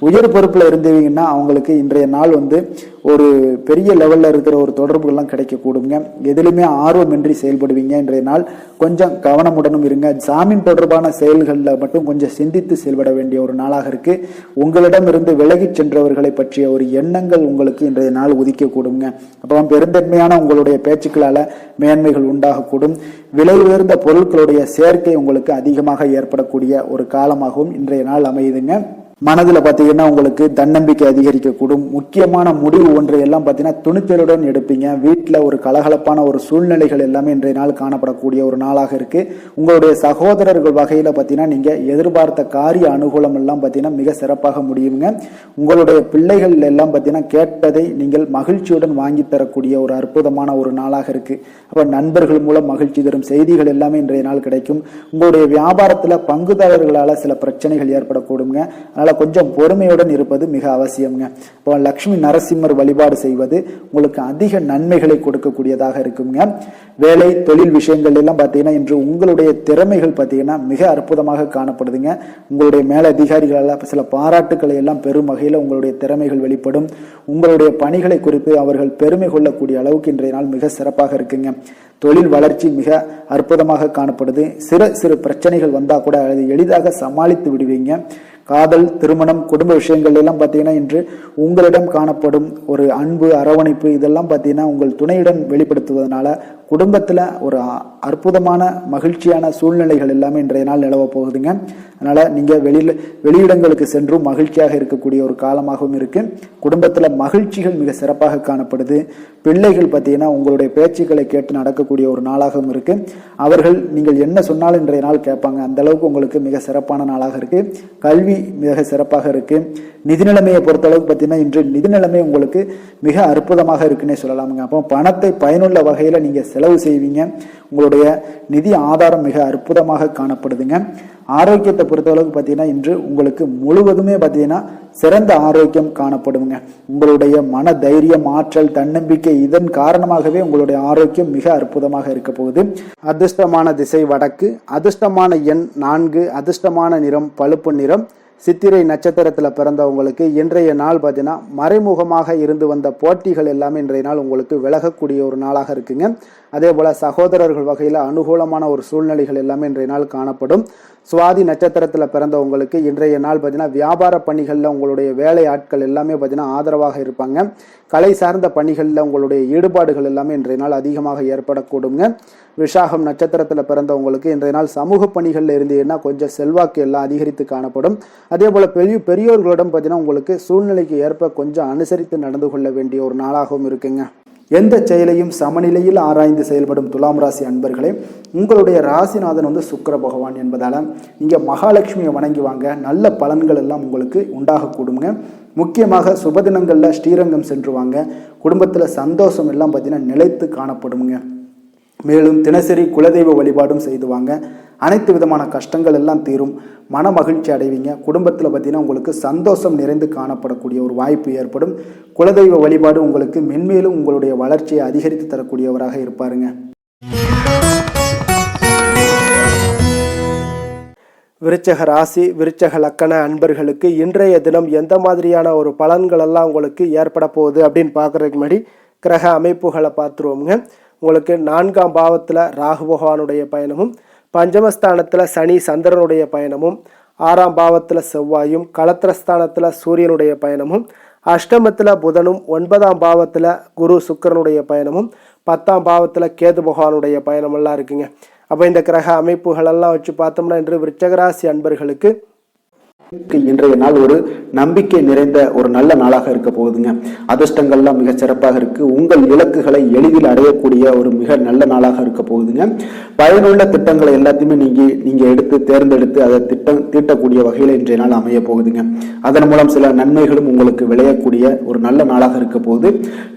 உயர் பொறுப்பில் இருந்தீங்கன்னா அவங்களுக்கு இன்றைய நாள் ஒரு பெரிய லெவலில் இருக்கிற ஒரு தொடர்புகள்லாம் கிடைக்கக்கூடுங்க. எதிலுமே ஆர்வமின்றி செயல்படுவீங்க. இன்றைய நாள் கொஞ்சம் கவனமுடனும் இருங்க. ஜாமீன் தொடர்பான செயல்களில் மட்டும் கொஞ்சம் சிந்தித்து செயல்பட வேண்டிய ஒரு நாளாக இருக்கு. உங்களிடமிருந்து விலகி சென்றவர்களை பற்றிய ஒரு எண்ணங்கள் உங்களுக்கு இன்றைய நாள் உதிக்கக்கூடுங்க. அப்போ பெருந்தன்மையான உங்களுடைய பேச்சுக்களால் மேன்மைகள் உண்டாகக்கூடும். விலை உயர்ந்த பொருட்களுடைய சேர்க்கை உங்களுக்கு அதிகமாக ஏற்படக்கூடிய ஒரு காலமாகவும் இன்றைய நாள் அமையுதுங்க. மனதில் பார்த்தீங்கன்னா உங்களுக்கு தன்னம்பிக்கை அதிகரிக்கக்கூடும். முக்கியமான முடிவு ஒன்றை எல்லாம் பார்த்தீங்கன்னா துணிச்சலுடன் எடுப்பீங்க. வீட்டில் ஒரு கலகலப்பான ஒரு சூழ்நிலைகள் எல்லாமே இன்றைய நாள் காணப்படக்கூடிய ஒரு நாளாக இருக்கு. உங்களுடைய சகோதரர்கள் வகையில் பார்த்தீங்கன்னா நீங்கள் எதிர்பார்த்த காரிய அனுகூலம் எல்லாம் பார்த்தீங்கன்னா மிக சிறப்பாக முடியுங்க. உங்களுடைய பிள்ளைகள் எல்லாம் பார்த்தீங்கன்னா கேட்டதை நீங்கள் மகிழ்ச்சியுடன் வாங்கி தரக்கூடிய ஒரு அற்புதமான ஒரு நாளாக இருக்கு. அப்போ நண்பர்கள் மூலம் மகிழ்ச்சி தரும் செய்திகள் எல்லாமே இன்றைய நாள் கிடைக்கும். உங்களுடைய வியாபாரத்தில் பங்குதாரர்களால் சில பிரச்சனைகள் ஏற்படக்கூடுங்க. கொஞ்சம் பொறுமையுடன் இருப்பது மிக அவசியம்ங்க. இப்போ லட்சுமி நரசிம்மர் வழிபாடு செய்வது உங்களுக்கு அதிக நன்மைகளை கொடுக்கக்கூடியதாக இருக்குங்க. வேலை தொழில் விஷயங்கள் எல்லாம் பார்த்தீங்கன்னா இன்று உங்களுடைய திறமைகள் பார்த்தீங்கன்னா மிக அற்புதமாக காணப்படுதுங்க. உங்களுடைய மேலதிகாரிகளால் சில பாராட்டுக்களை எல்லாம் பெரும் வகையில் உங்களுடைய திறமைகள் வெளிப்படும். உங்களுடைய பணிகளை குறித்து அவர்கள் பெருமை கொள்ளக்கூடிய அளவுக்கு இன்றைய நாள் மிக சிறப்பாக இருக்குங்க. தொழில் வளர்ச்சி மிக அற்புதமாக காணப்படுது. சிறு பிரச்சனைகள் வந்தால் கூட அதை எளிதாக சமாளித்து விடுவீங்க. காதல், திருமணம், குடும்ப விஷயங்கள் எல்லாம் பார்த்தீங்கன்னா இன்று உங்களிடம் காணப்படும் ஒரு அன்பு, அரவணைப்பு இதெல்லாம் பார்த்தீங்கன்னா உங்கள் துணையுடன் வெளிப்படுத்துவதனால குடும்பத்தில் ஒரு அற்புதமான மகிழ்ச்சியான சூழ்நிலைகள் எல்லாமே இன்றைய நாள் நிலவ போகுதுங்க. அதனால நீங்கள் வெளியிடங்களுக்கு சென்றும் மகிழ்ச்சியாக இருக்கக்கூடிய ஒரு காலமாகவும் இருக்கு. குடும்பத்தில் மகிழ்ச்சிகள் மிக சிறப்பாக காணப்படுது. பிள்ளைகள் பார்த்தீங்கன்னா உங்களுடைய பேச்சுக்களை கேட்டு நடக்கக்கூடிய ஒரு நாளாகவும் இருக்கு. அவர்கள் நீங்கள் என்ன சொன்னாலும் இன்றைய நாள் கேட்பாங்க. அந்த அளவுக்கு உங்களுக்கு மிக சிறப்பான நாளாக இருக்கு. கல்வி மிக சிறப்பாக இருக்கு. நிதி நிலைமையை பொறுத்தளவுக்கு பார்த்தீங்கன்னா இன்று நிதி நிலைமை உங்களுக்கு மிக அற்புதமாக இருக்குன்னே சொல்லலாமுங்க. அப்போ பணத்தை பயனுள்ள வகையில் நீங்கள் செலவு செய்வீங்க. உங்களுடைய நிதி ஆதாரம் மிக அற்புதமாக காணப்படுதுங்க. ஆரோக்கியத்தை பொறுத்தளவுக்கு பார்த்தீங்கன்னா இன்று உங்களுக்கு முழுவதுமே பார்த்தீங்கன்னா சிறந்த ஆரோக்கியம் காணப்படுங்க. உங்களுடைய மன தைரியம், ஆற்றல், தன்னம்பிக்கை இதன் காரணமாகவே உங்களுடைய ஆரோக்கியம் மிக அற்புதமாக இருக்க போகுது. அதிர்ஷ்டமான திசை வடக்கு, அதிர்ஷ்டமான எண் 4, அதிர்ஷ்டமான நிறம் பழுப்பு நிறம். சித்திரை நட்சத்திரத்தில் பிறந்தவங்களுக்கு இன்றைய நாள் பார்த்தீங்கன்னா மறைமுகமாக இருந்து வந்த போட்டிகள் எல்லாமே இன்றைய நாள் உங்களுக்கு விலகக்கூடிய ஒரு நாளாக இருக்குங்க. அதே போல் சகோதரர்கள் வகையில் அனுகூலமான ஒரு சூழ்நிலைகள் எல்லாமே இன்றைய நாள் காணப்படும். சுவாதி நட்சத்திரத்தில் பிறந்தவங்களுக்கு இன்றைய நாள் பார்த்தீங்கன்னா வியாபார பணிகளில் உங்களுடைய வேலை ஆட்கள் எல்லாமே பார்த்தீங்கன்னா ஆதரவாக இருப்பாங்க. கலை சார்ந்த பணிகளில் உங்களுடைய ஈடுபாடுகள் எல்லாமே இன்றைய நாள் அதிகமாக ஏற்படக்கூடுங்க. விஷாகம் நட்சத்திரத்தில் பிறந்தவங்களுக்கு இன்றைய நாள் சமூக பணிகளில் இருந்தீங்கன்னா கொஞ்சம் செல்வாக்கு எல்லாம் அதிகரித்து காணப்படும். அதே போல் பெரியோர்களிடம் பார்த்தீங்கன்னா உங்களுக்கு சூழ்நிலைக்கு ஏற்ப கொஞ்சம் அனுசரித்து நடந்து கொள்ள வேண்டிய ஒரு நாளாகவும் இருக்குங்க. எந்த செயலையும் சமநிலையில் ஆராய்ந்து செயல்படும் துலாம் ராசி அன்பர்களே, உங்களுடைய ராசிநாதன் சுக்கிர பகவான் என்பதால் நீங்கள் மகாலட்சுமியை வணங்கி வாங்க. நல்ல பலன்கள் எல்லாம் உங்களுக்கு உண்டாகக்கூடுங்க. முக்கியமாக சுபதினங்களில் ஸ்ரீரங்கம் சென்று வாங்க. குடும்பத்தில் சந்தோஷம் எல்லாம் பார்த்தீங்கன்னா நிலைத்து காணப்படுங்க. மேலும் தினசரி குலதெய்வ வழிபாடும் செய்துவாங்க. அனைத்து விதமான கஷ்டங்கள் எல்லாம் தீரும். மன மகிழ்ச்சி அடைவீங்க. குடும்பத்தில் பார்த்தீங்கன்னா உங்களுக்கு சந்தோஷம் நிறைந்து காணப்படக்கூடிய ஒரு வாய்ப்பு ஏற்படும். குலதெய்வ வழிபாடு உங்களுக்கு மென்மேலும் உங்களுடைய வளர்ச்சியை அதிகரித்து தரக்கூடியவராக இருப்பாருங்க. விருச்சக ராசி விருச்சக லக்கண அன்பர்களுக்கு இன்றைய தினம் எந்த மாதிரியான ஒரு பலன்கள் எல்லாம் உங்களுக்கு ஏற்பட போகுது அப்படின்னு பார்க்குறதுக்கு முன்னாடி கிரக அமைப்புகளை பார்த்துருவோமுங்க. உங்களுக்கு 4ஆம் பாவத்தில் ராகு பகவானுடைய பயணமும் பஞ்சமஸ்தானத்தில் சனி சந்திரனுடைய பயணமும், 6ஆம் பாவத்தில் செவ்வாயும், களத்திரஸ்தானத்தில் சூரியனுடைய பயணமும், அஷ்டமத்தில் புதனும், 9ஆம் பாவத்தில் குரு சுக்கிரனுடைய பயணமும், 10ஆம் பாவத்தில் கேது பகவானுடைய பயணமெல்லாம் இருக்குங்க. அப்போ இந்த கிரக அமைப்புகளெல்லாம் வச்சு பார்த்தோம்னா இன்று விருச்சகராசி அன்பர்களுக்கு இன்றைய நாள் ஒரு நம்பிக்கை நிறைந்த ஒரு நல்ல நாளாக இருக்க போகுதுங்க. அதிர்ஷ்டங்கள்லாம் மிக சிறப்பாக இருக்கு. உங்கள் இலக்குகளை எளிதில் அடையக்கூடிய ஒரு மிக நல்ல நாளாக இருக்க போகுதுங்க. பயனுள்ள திட்டங்களை எல்லாத்தையுமே நீங்க எடுத்து தேர்ந்தெடுத்து அதை தீட்டக்கூடிய வகையில் இன்றைய நாள் அமைய போகுதுங்க. அதன் மூலம் சில நன்மைகளும் உங்களுக்கு விளையக்கூடிய ஒரு நல்ல நாளாக இருக்க போகுது.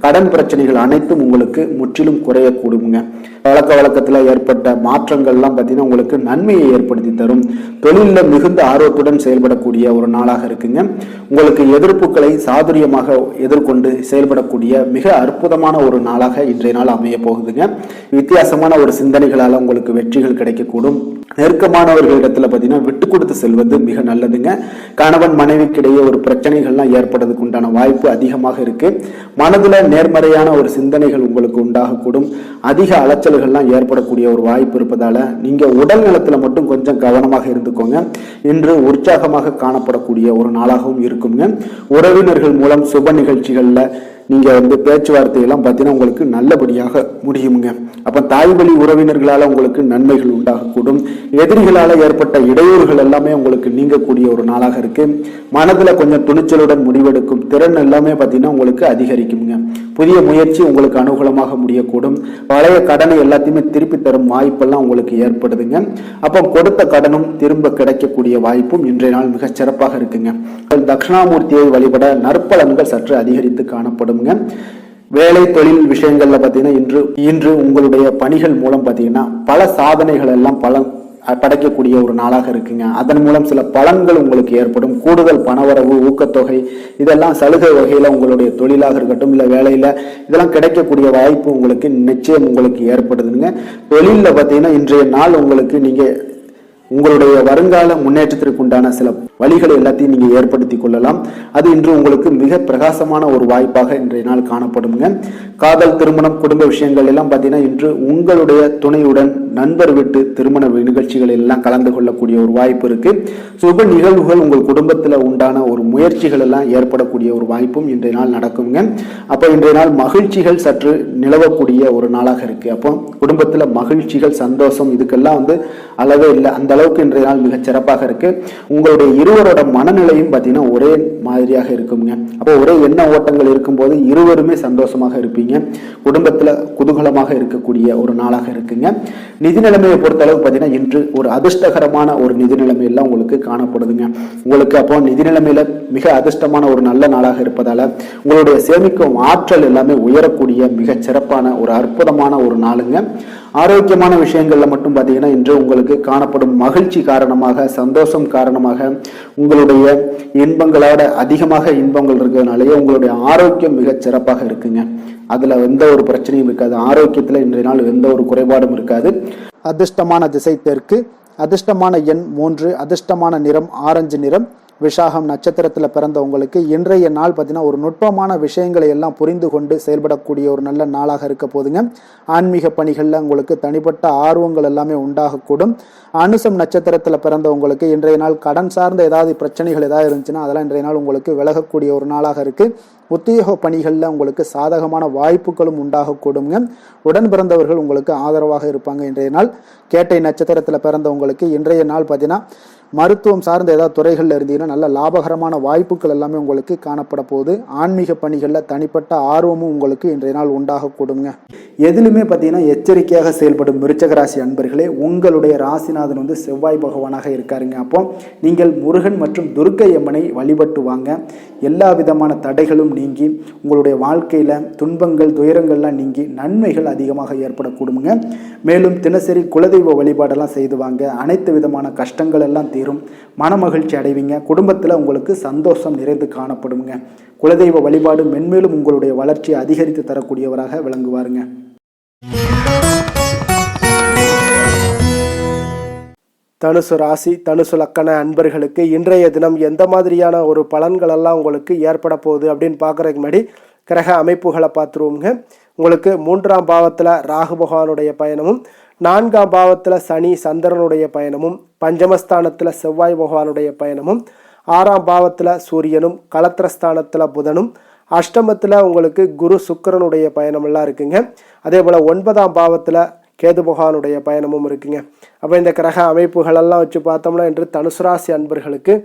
கடன் பிரச்சனைகள் அனைத்தும் உங்களுக்கு முற்றிலும் குறையக்கூடுங்க. பழக்க வழக்கத்தில் ஏற்பட்ட மாற்றங்கள்லாம் பார்த்தீங்கன்னா உங்களுக்கு நன்மையை ஏற்படுத்தி தரும். தொழிலில் மிகுந்த ஆர்வத்துடன் செயல்படக்கூடிய ஒரு நாளாக இருக்குங்க. உங்களுக்கு எதிர்ப்புகளை சாதுரியமாக எதிர்கொண்டு செயல்படக்கூடிய மிக அற்புதமான ஒரு நாளாக இன்றைய நாள் அமைய போகுதுங்க. வித்தியாசமான ஒரு சிந்தனைகளால் உங்களுக்கு வெற்றிகள் கிடைக்கக்கூடும். நெருக்கமானவர்களிடத்துல பார்த்தீங்கன்னா விட்டு கொடுத்து செல்வது மிக நல்லதுங்க. கணவன் மனைவிக்கிடையே ஒரு பிரச்சனைகள்லாம் ஏற்படுறதுக்கு உண்டான வாய்ப்பு அதிகமாக இருக்கு. மனதுல நேர்மறையான ஒரு சிந்தனைகள் உங்களுக்கு உண்டாகக்கூடும். அதிக அலைச்சல்கள்லாம் ஏற்படக்கூடிய ஒரு வாய்ப்பு இருப்பதால நீங்க உடல் நலத்துல மட்டும் கொஞ்சம் கவனமாக இருந்துக்கோங்க. இன்று உற்சாகமாக காணப்படக்கூடிய ஒரு நாளாகவும் இருக்குங்க. உறவினர்கள் மூலம் சுப நிகழ்ச்சிகள்ல நீங்க பேச்சுவார்த்தை எல்லாம் பார்த்தீங்கன்னா உங்களுக்கு நல்லபடியாக முடியுங்க. அப்ப தாய் வழி உறவினர்களால உங்களுக்கு நன்மைகள் உண்டாகக்கூடும். எதிரிகளால ஏற்பட்ட இடையூறுகள் எல்லாமே உங்களுக்கு நீங்கக்கூடிய ஒரு நாளாக இருக்கு. மனதுல கொஞ்சம் துணிச்சலுடன் முடிவெடுக்கும் திறன் எல்லாமே பார்த்தீங்கன்னா உங்களுக்கு அதிகரிக்குங்க. புதிய முயற்சி உங்களுக்கு அனுகூலமாக முடியக்கூடும். பழைய கடனை எல்லாத்தையுமே திருப்பி தரும் வாய்ப்பெல்லாம் உங்களுக்கு ஏற்படுதுங்க. அப்போ கொடுத்த கடனும் திரும்ப கிடைக்கக்கூடிய வாய்ப்பும் இன்றைய நாள் மிக சிறப்பாக இருக்குங்க. தட்சிணாமூர்த்தியை வழிபட நற்பலன்கள் சற்று அதிகரித்து காணப்படும். வேலை தொழில் விஷயங்கள்ல பாத்தீங்கன்னா இன்று உங்களுடைய பணிகள் மூலம் பாத்தீங்கன்னா பல சாதனைகள் எல்லாம் படைக்கக்கூடிய ஒரு நாளாக இருக்குங்க. அதன் மூலம் சில பலன்கள் உங்களுக்கு ஏற்படும். கூடுதல் பணவரவு, ஊக்கத்தொகை இதெல்லாம் சலுகை வகையில உங்களுடைய தொழிலாக இருக்கட்டும் இல்ல வேலையில இதெல்லாம் கிடைக்கக்கூடிய வாய்ப்பு உங்களுக்கு நிச்சயம் உங்களுக்கு ஏற்படுதுங்க. தொழில பாத்தீங்கன்னா இன்றைய நாள் உங்களுக்கு நீங்க உங்களுடைய வருங்கால முன்னேற்றத்திற்கு உண்டான சில வழிகளை எல்லாத்தையும் நீங்க ஏற்படுத்தி கொள்ளலாம். அது இன்று உங்களுக்கு மிக பிரகாசமான ஒரு வாய்ப்பாக இன்றைய நாள் காணப்படுங்க. காதல், திருமணம், குடும்ப விஷயங்கள் எல்லாம் பார்த்தீங்கன்னா இன்று உங்களுடைய துணையுடன் நண்பர் வீட்டு திருமண நிகழ்ச்சிகள் எல்லாம் கலந்து கொள்ளக்கூடிய ஒரு வாய்ப்பு இருக்கு. சுப நிகழ்வுகள் உங்கள் குடும்பத்தில் உண்டான ஒரு முயற்சிகள் எல்லாம் ஏற்படக்கூடிய ஒரு வாய்ப்பும் இன்றைய நாள் நடக்குங்க. அப்போ இன்றைய நாள் மகிழ்ச்சிகள் சற்று நிலவக்கூடிய ஒரு நாளாக இருக்கு. அப்போ குடும்பத்தில் மகிழ்ச்சிகள், சந்தோஷம் இதுக்கெல்லாம் அளவே இல்லை. அந்த அளவுக்கு இன்றைய நாள் மிக சிறப்பாக இருக்கு. உங்களுடைய இருவரோட மனநிலையும் பார்த்தீங்கன்னா ஒரே மாதிரியாக இருக்குங்க. அப்போ ஒரே எண்ண ஓட்டங்கள் இருக்கும்போது இருவருமே சந்தோஷமாக இருப்பீங்க. குடும்பத்துல குதூகலமாக இருக்கக்கூடிய ஒரு நாளாக இருக்குங்க. நிதி நிலைமையை பொறுத்த அளவு பார்த்தீங்கன்னா இன்று ஒரு அதிர்ஷ்டகரமான ஒரு நிதி நிலைமை எல்லாம் உங்களுக்கு காணப்படுதுங்க. உங்களுக்கு அப்போ நிதி நிலைமையில மிக அதிர்ஷ்டமான ஒரு நல்ல நாளாக இருப்பதால உங்களுடைய சேமிக்கும் ஆற்றல் எல்லாமே உயரக்கூடிய மிக சிறப்பான ஒரு அற்புதமான ஒரு நாளுங்க. ஆரோக்கியமான விஷயங்கள்ல மட்டும் பார்த்தீங்கன்னா இன்று உங்களுக்கு காணப்படும் மகிழ்ச்சி காரணமாக, சந்தோஷம் காரணமாக உங்களுடைய இன்பங்களோட அதிகமாக இன்பங்கள் இருக்கிறதுனாலேயே உங்களுடைய ஆரோக்கியம் மிக சிறப்பாக இருக்குங்க. அதுல எந்த ஒரு பிரச்சனையும் இருக்காது. ஆரோக்கியத்துல இன்றைய நாள் எந்த ஒரு குறைபாடும் இருக்காது. அதிர்ஷ்டமான திசை தெற்கு, அதிர்ஷ்டமான எண் 3, அதிர்ஷ்டமான நிறம் ஆரஞ்சு நிறம். விஷாகம் நட்சத்திரத்துல பிறந்த உங்களுக்கு இன்றைய நாள் பார்த்தீங்கன்னா ஒரு நுட்பமான விஷயங்களை எல்லாம் புரிந்து கொண்டு செயல்படக்கூடிய ஒரு நல்ல நாளாக இருக்க போதுங்க. ஆன்மீக பணிகள்ல உங்களுக்கு தனிப்பட்ட ஆர்வங்கள் எல்லாமே உண்டாகக்கூடும். அனுசம் நட்சத்திரத்துல பிறந்த உங்களுக்கு இன்றைய நாள் கடன் சார்ந்த ஏதாவது பிரச்சனைகள் ஏதாவது இருந்துச்சுன்னா அதெல்லாம் இன்றைய நாள் உங்களுக்கு விலகக்கூடிய ஒரு நாளாக இருக்கு. உத்தியோக பணிகளில் உங்களுக்கு சாதகமான வாய்ப்புகளும் உண்டாகக்கூடுங்க. உடன் பிறந்தவர்கள் உங்களுக்கு ஆதரவாக இருப்பாங்க. இன்றைய நாள் கேட்டை நட்சத்திரத்தில் பிறந்தவங்களுக்கு இன்றைய நாள் பார்த்தீங்கன்னா மருத்துவம் சார்ந்த ஏதாவது துறைகளில் இருந்தீங்கன்னா நல்ல லாபகரமான வாய்ப்புகள் எல்லாமே உங்களுக்கு காணப்பட போகுது. ஆன்மீக பணிகளில் தனிப்பட்ட ஆர்வமும் உங்களுக்கு இன்றைய நாள் உண்டாகக்கூடுங்க. எதிலுமே பார்த்தீங்கன்னா எச்சரிக்கையாக செயல்படும் விருச்சக ராசி அன்பர்களே, உங்களுடைய ராசிநாதன் செவ்வாய் பகவானாக இருக்காருங்க. அப்போ நீங்கள் முருகன் மற்றும் துர்க்கை அம்மனை வழிபட்டு வாங்க. எல்லா விதமான தடைகளும் நீங்கி உங்களுடைய வாழ்க்கையில துன்பங்கள், துயரங்கள்லாம் நீங்கி நன்மைகள் அதிகமாக ஏற்படக்கூடுங்க. மேலும் தினசரி குலதெய்வ வழிபாடெல்லாம் செய்து வாங்க. அனைத்து விதமான கஷ்டங்கள் எல்லாம் தீரும். மன மகிழ்ச்சி அடைவீங்க. குடும்பத்தில் உங்களுக்கு சந்தோஷம் நிறைந்து காணப்படுங்க. குலதெய்வ வழிபாடு மென்மேலும் உங்களுடைய வளர்ச்சியை அதிகரித்து தரக்கூடியவராக விளங்குவாருங்க. தனுசு ராசி, தனுசு லக்கண அன்பர்களுக்கு இன்றைய தினம் எந்த மாதிரியான ஒரு பலன்கள் எல்லாம் உங்களுக்கு ஏற்பட போகுது அப்படின்னு பார்க்குறதுக்கு முன்னாடி கிரக அமைப்புகளை பார்த்துருவோங்க. உங்களுக்கு 3ஆம் பாவத்தில் ராகு பகவானுடைய பயணமும், 4ஆம் பாவத்தில் சனி சந்திரனுடைய பயணமும், பஞ்சமஸ்தானத்தில் செவ்வாய் பகவானுடைய பயணமும், 6ஆம் பாவத்தில் சூரியனும், களத்திரஸ்தானத்தில் புதனும், அஷ்டமத்தில் உங்களுக்கு குரு சுக்கிரனுடைய பயணமெல்லாம் இருக்குங்க. அதே போல் 9ஆம் பாவத்தில் கேது பகவானுடைய பயணமும் இருக்குங்க. அப்போ இந்த கிரக அமைப்புகளெல்லாம் வச்சு பார்த்தோம்னா இன்று தனுசு ராசி அன்பர்களுக்கு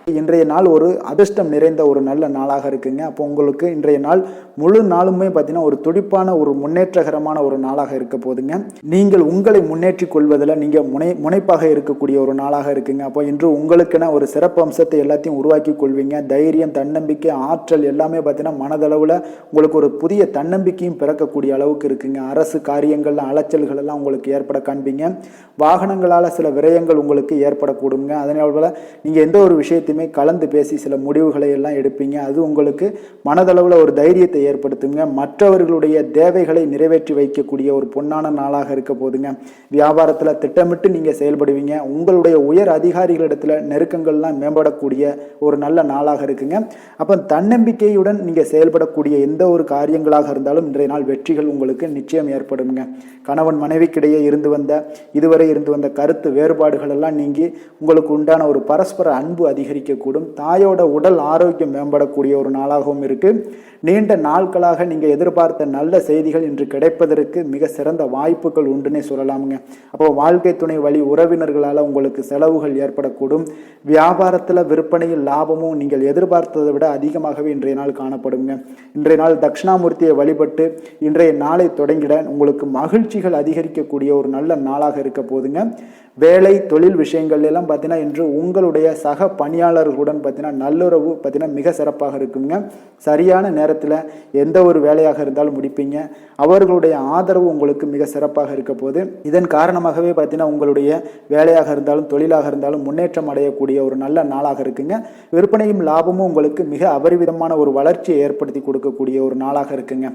இன்றைய நாள் ஒரு அதிர்ஷ்டம் நிறைந்த ஒரு நல்ல நாளாக இருக்குங்க. அப்போ உங்களுக்கு இன்றைய நாள் முழு நாளுமே பார்த்தீங்கன்னா ஒரு துடிப்பான ஒரு முன்னேற்றகரமான ஒரு நாளாக இருக்க போதுங்க. நீங்கள் உங்களை முன்னேற்றி கொள்வதில் நீங்கள் முனைப்பாக இருக்கக்கூடிய ஒரு நாளாக இருக்குங்க. அப்போ இன்று உங்களுக்கென ஒரு சிறப்பு அம்சத்தை எல்லாத்தையும் உருவாக்கி கொள்வீங்க. தைரியம், தன்னம்பிக்கை, ஆற்றல் எல்லாமே பார்த்தீங்கன்னா மனதளவில் உங்களுக்கு ஒரு புதிய தன்னம்பிக்கையும் பிறக்கக்கூடிய அளவுக்கு இருக்குங்க. அரசு காரியங்கள்ல அலைச்சல்கள் எல்லாம் உங்களுக்கு ஏற்பட காண்பீங்க. வாகனங்களால் சில விரயங்கள் உங்களுக்கு ஏற்படக்கூடுங்க. அதனால நீங்கள் எந்த ஒரு விஷயத்தையும் கலந்து பேசி சில முடிவுகளை எல்லாம் எடுப்பீங்க. அது உங்களுக்கு மனதளவில் ஒரு தைரியத்தை ஏற்படுத்துங்க. மற்றவர்களுடைய தேவைகளை நிறைவேற்றி வைக்கக்கூடிய ஒரு பொன்னான நாளாக இருக்க போதுங்க. வியாபாரத்தில் திட்டமிட்டு நீங்க செயல்படுவீங்க. உங்களுடைய உயர் அதிகாரிகளிடத்துல நெருக்கங்கள்லாம் மேம்படக்கூடிய ஒரு நல்ல நாளாக இருக்குங்க. அப்ப தன்னம்பிக்கையுடன் நீங்க செயல்படக்கூடிய எந்த ஒரு காரியங்களாக இருந்தாலும் இன்றைய நாள் வெற்றிகள் உங்களுக்கு நிச்சயம் ஏற்படுங்க. கணவன் மனைவிக்கிடையே இதுவரை இருந்து வந்த கருத்து வேறுபாடுகள் எல்லாம் நீங்கி உங்களுக்கு உண்டான ஒரு பரஸ்பர அன்பு அதிகரிக்கக்கூடும். தாயோட உடல் ஆரோக்கியம் மேம்படக்கூடிய ஒரு நாளாகவும் இருக்கு. நீண்ட நாட்களாக நீங்க எதிர்பார்த்த நல்ல செய்திகள் இன்று கிடைப்பதற்கு மிக சிறந்த வாய்ப்புகள் உண்டுன்னே சொல்லலாமுங்க. அப்போ வாழ்க்கை துணை வழி உறவினர்களால் உங்களுக்கு செலவுகள் ஏற்படக்கூடும். வியாபாரத்தில் விற்பனையில் லாபமும் நீங்கள் எதிர்பார்த்ததை விட அதிகமாகவே இன்றைய நாள் காணப்படுங்க. இன்றைய நாள் தட்சிணாமூர்த்தியை வழிபட்டு இன்றைய நாளை தொடங்கிட உங்களுக்கு மகிழ்ச்சிகள் அதிகரிக்கக்கூடிய ஒரு நல்ல நாளாக இருக்க போதுங்க. வேலை தொழில் விஷயங்கள் எல்லாம் பார்த்தீங்கன்னா இன்று உங்களுடைய சக பணியாளர்களுடன் பார்த்தீங்கன்னா நல்லுறவு பார்த்தீங்கன்னா மிக சிறப்பாக இருக்குங்க. சரியான நேரத்தில் எந்த ஒரு வேலையாக இருந்தாலும் முடிப்பீங்க. அவர்களுடைய ஆதரவு உங்களுக்கு மிக சிறப்பாக இருக்க போது. இதன் காரணமாகவே பார்த்தீங்கன்னா உங்களுடைய வேலையாக இருந்தாலும் தொழிலாக இருந்தாலும் முன்னேற்றம் அடையக்கூடிய ஒரு நல்ல நாளாக இருக்குங்க. விற்பனையும் லாபமும் உங்களுக்கு மிக அபரிவிதமான ஒரு வளர்ச்சியை ஏற்படுத்தி கொடுக்கக்கூடிய ஒரு நாளாக இருக்குங்க.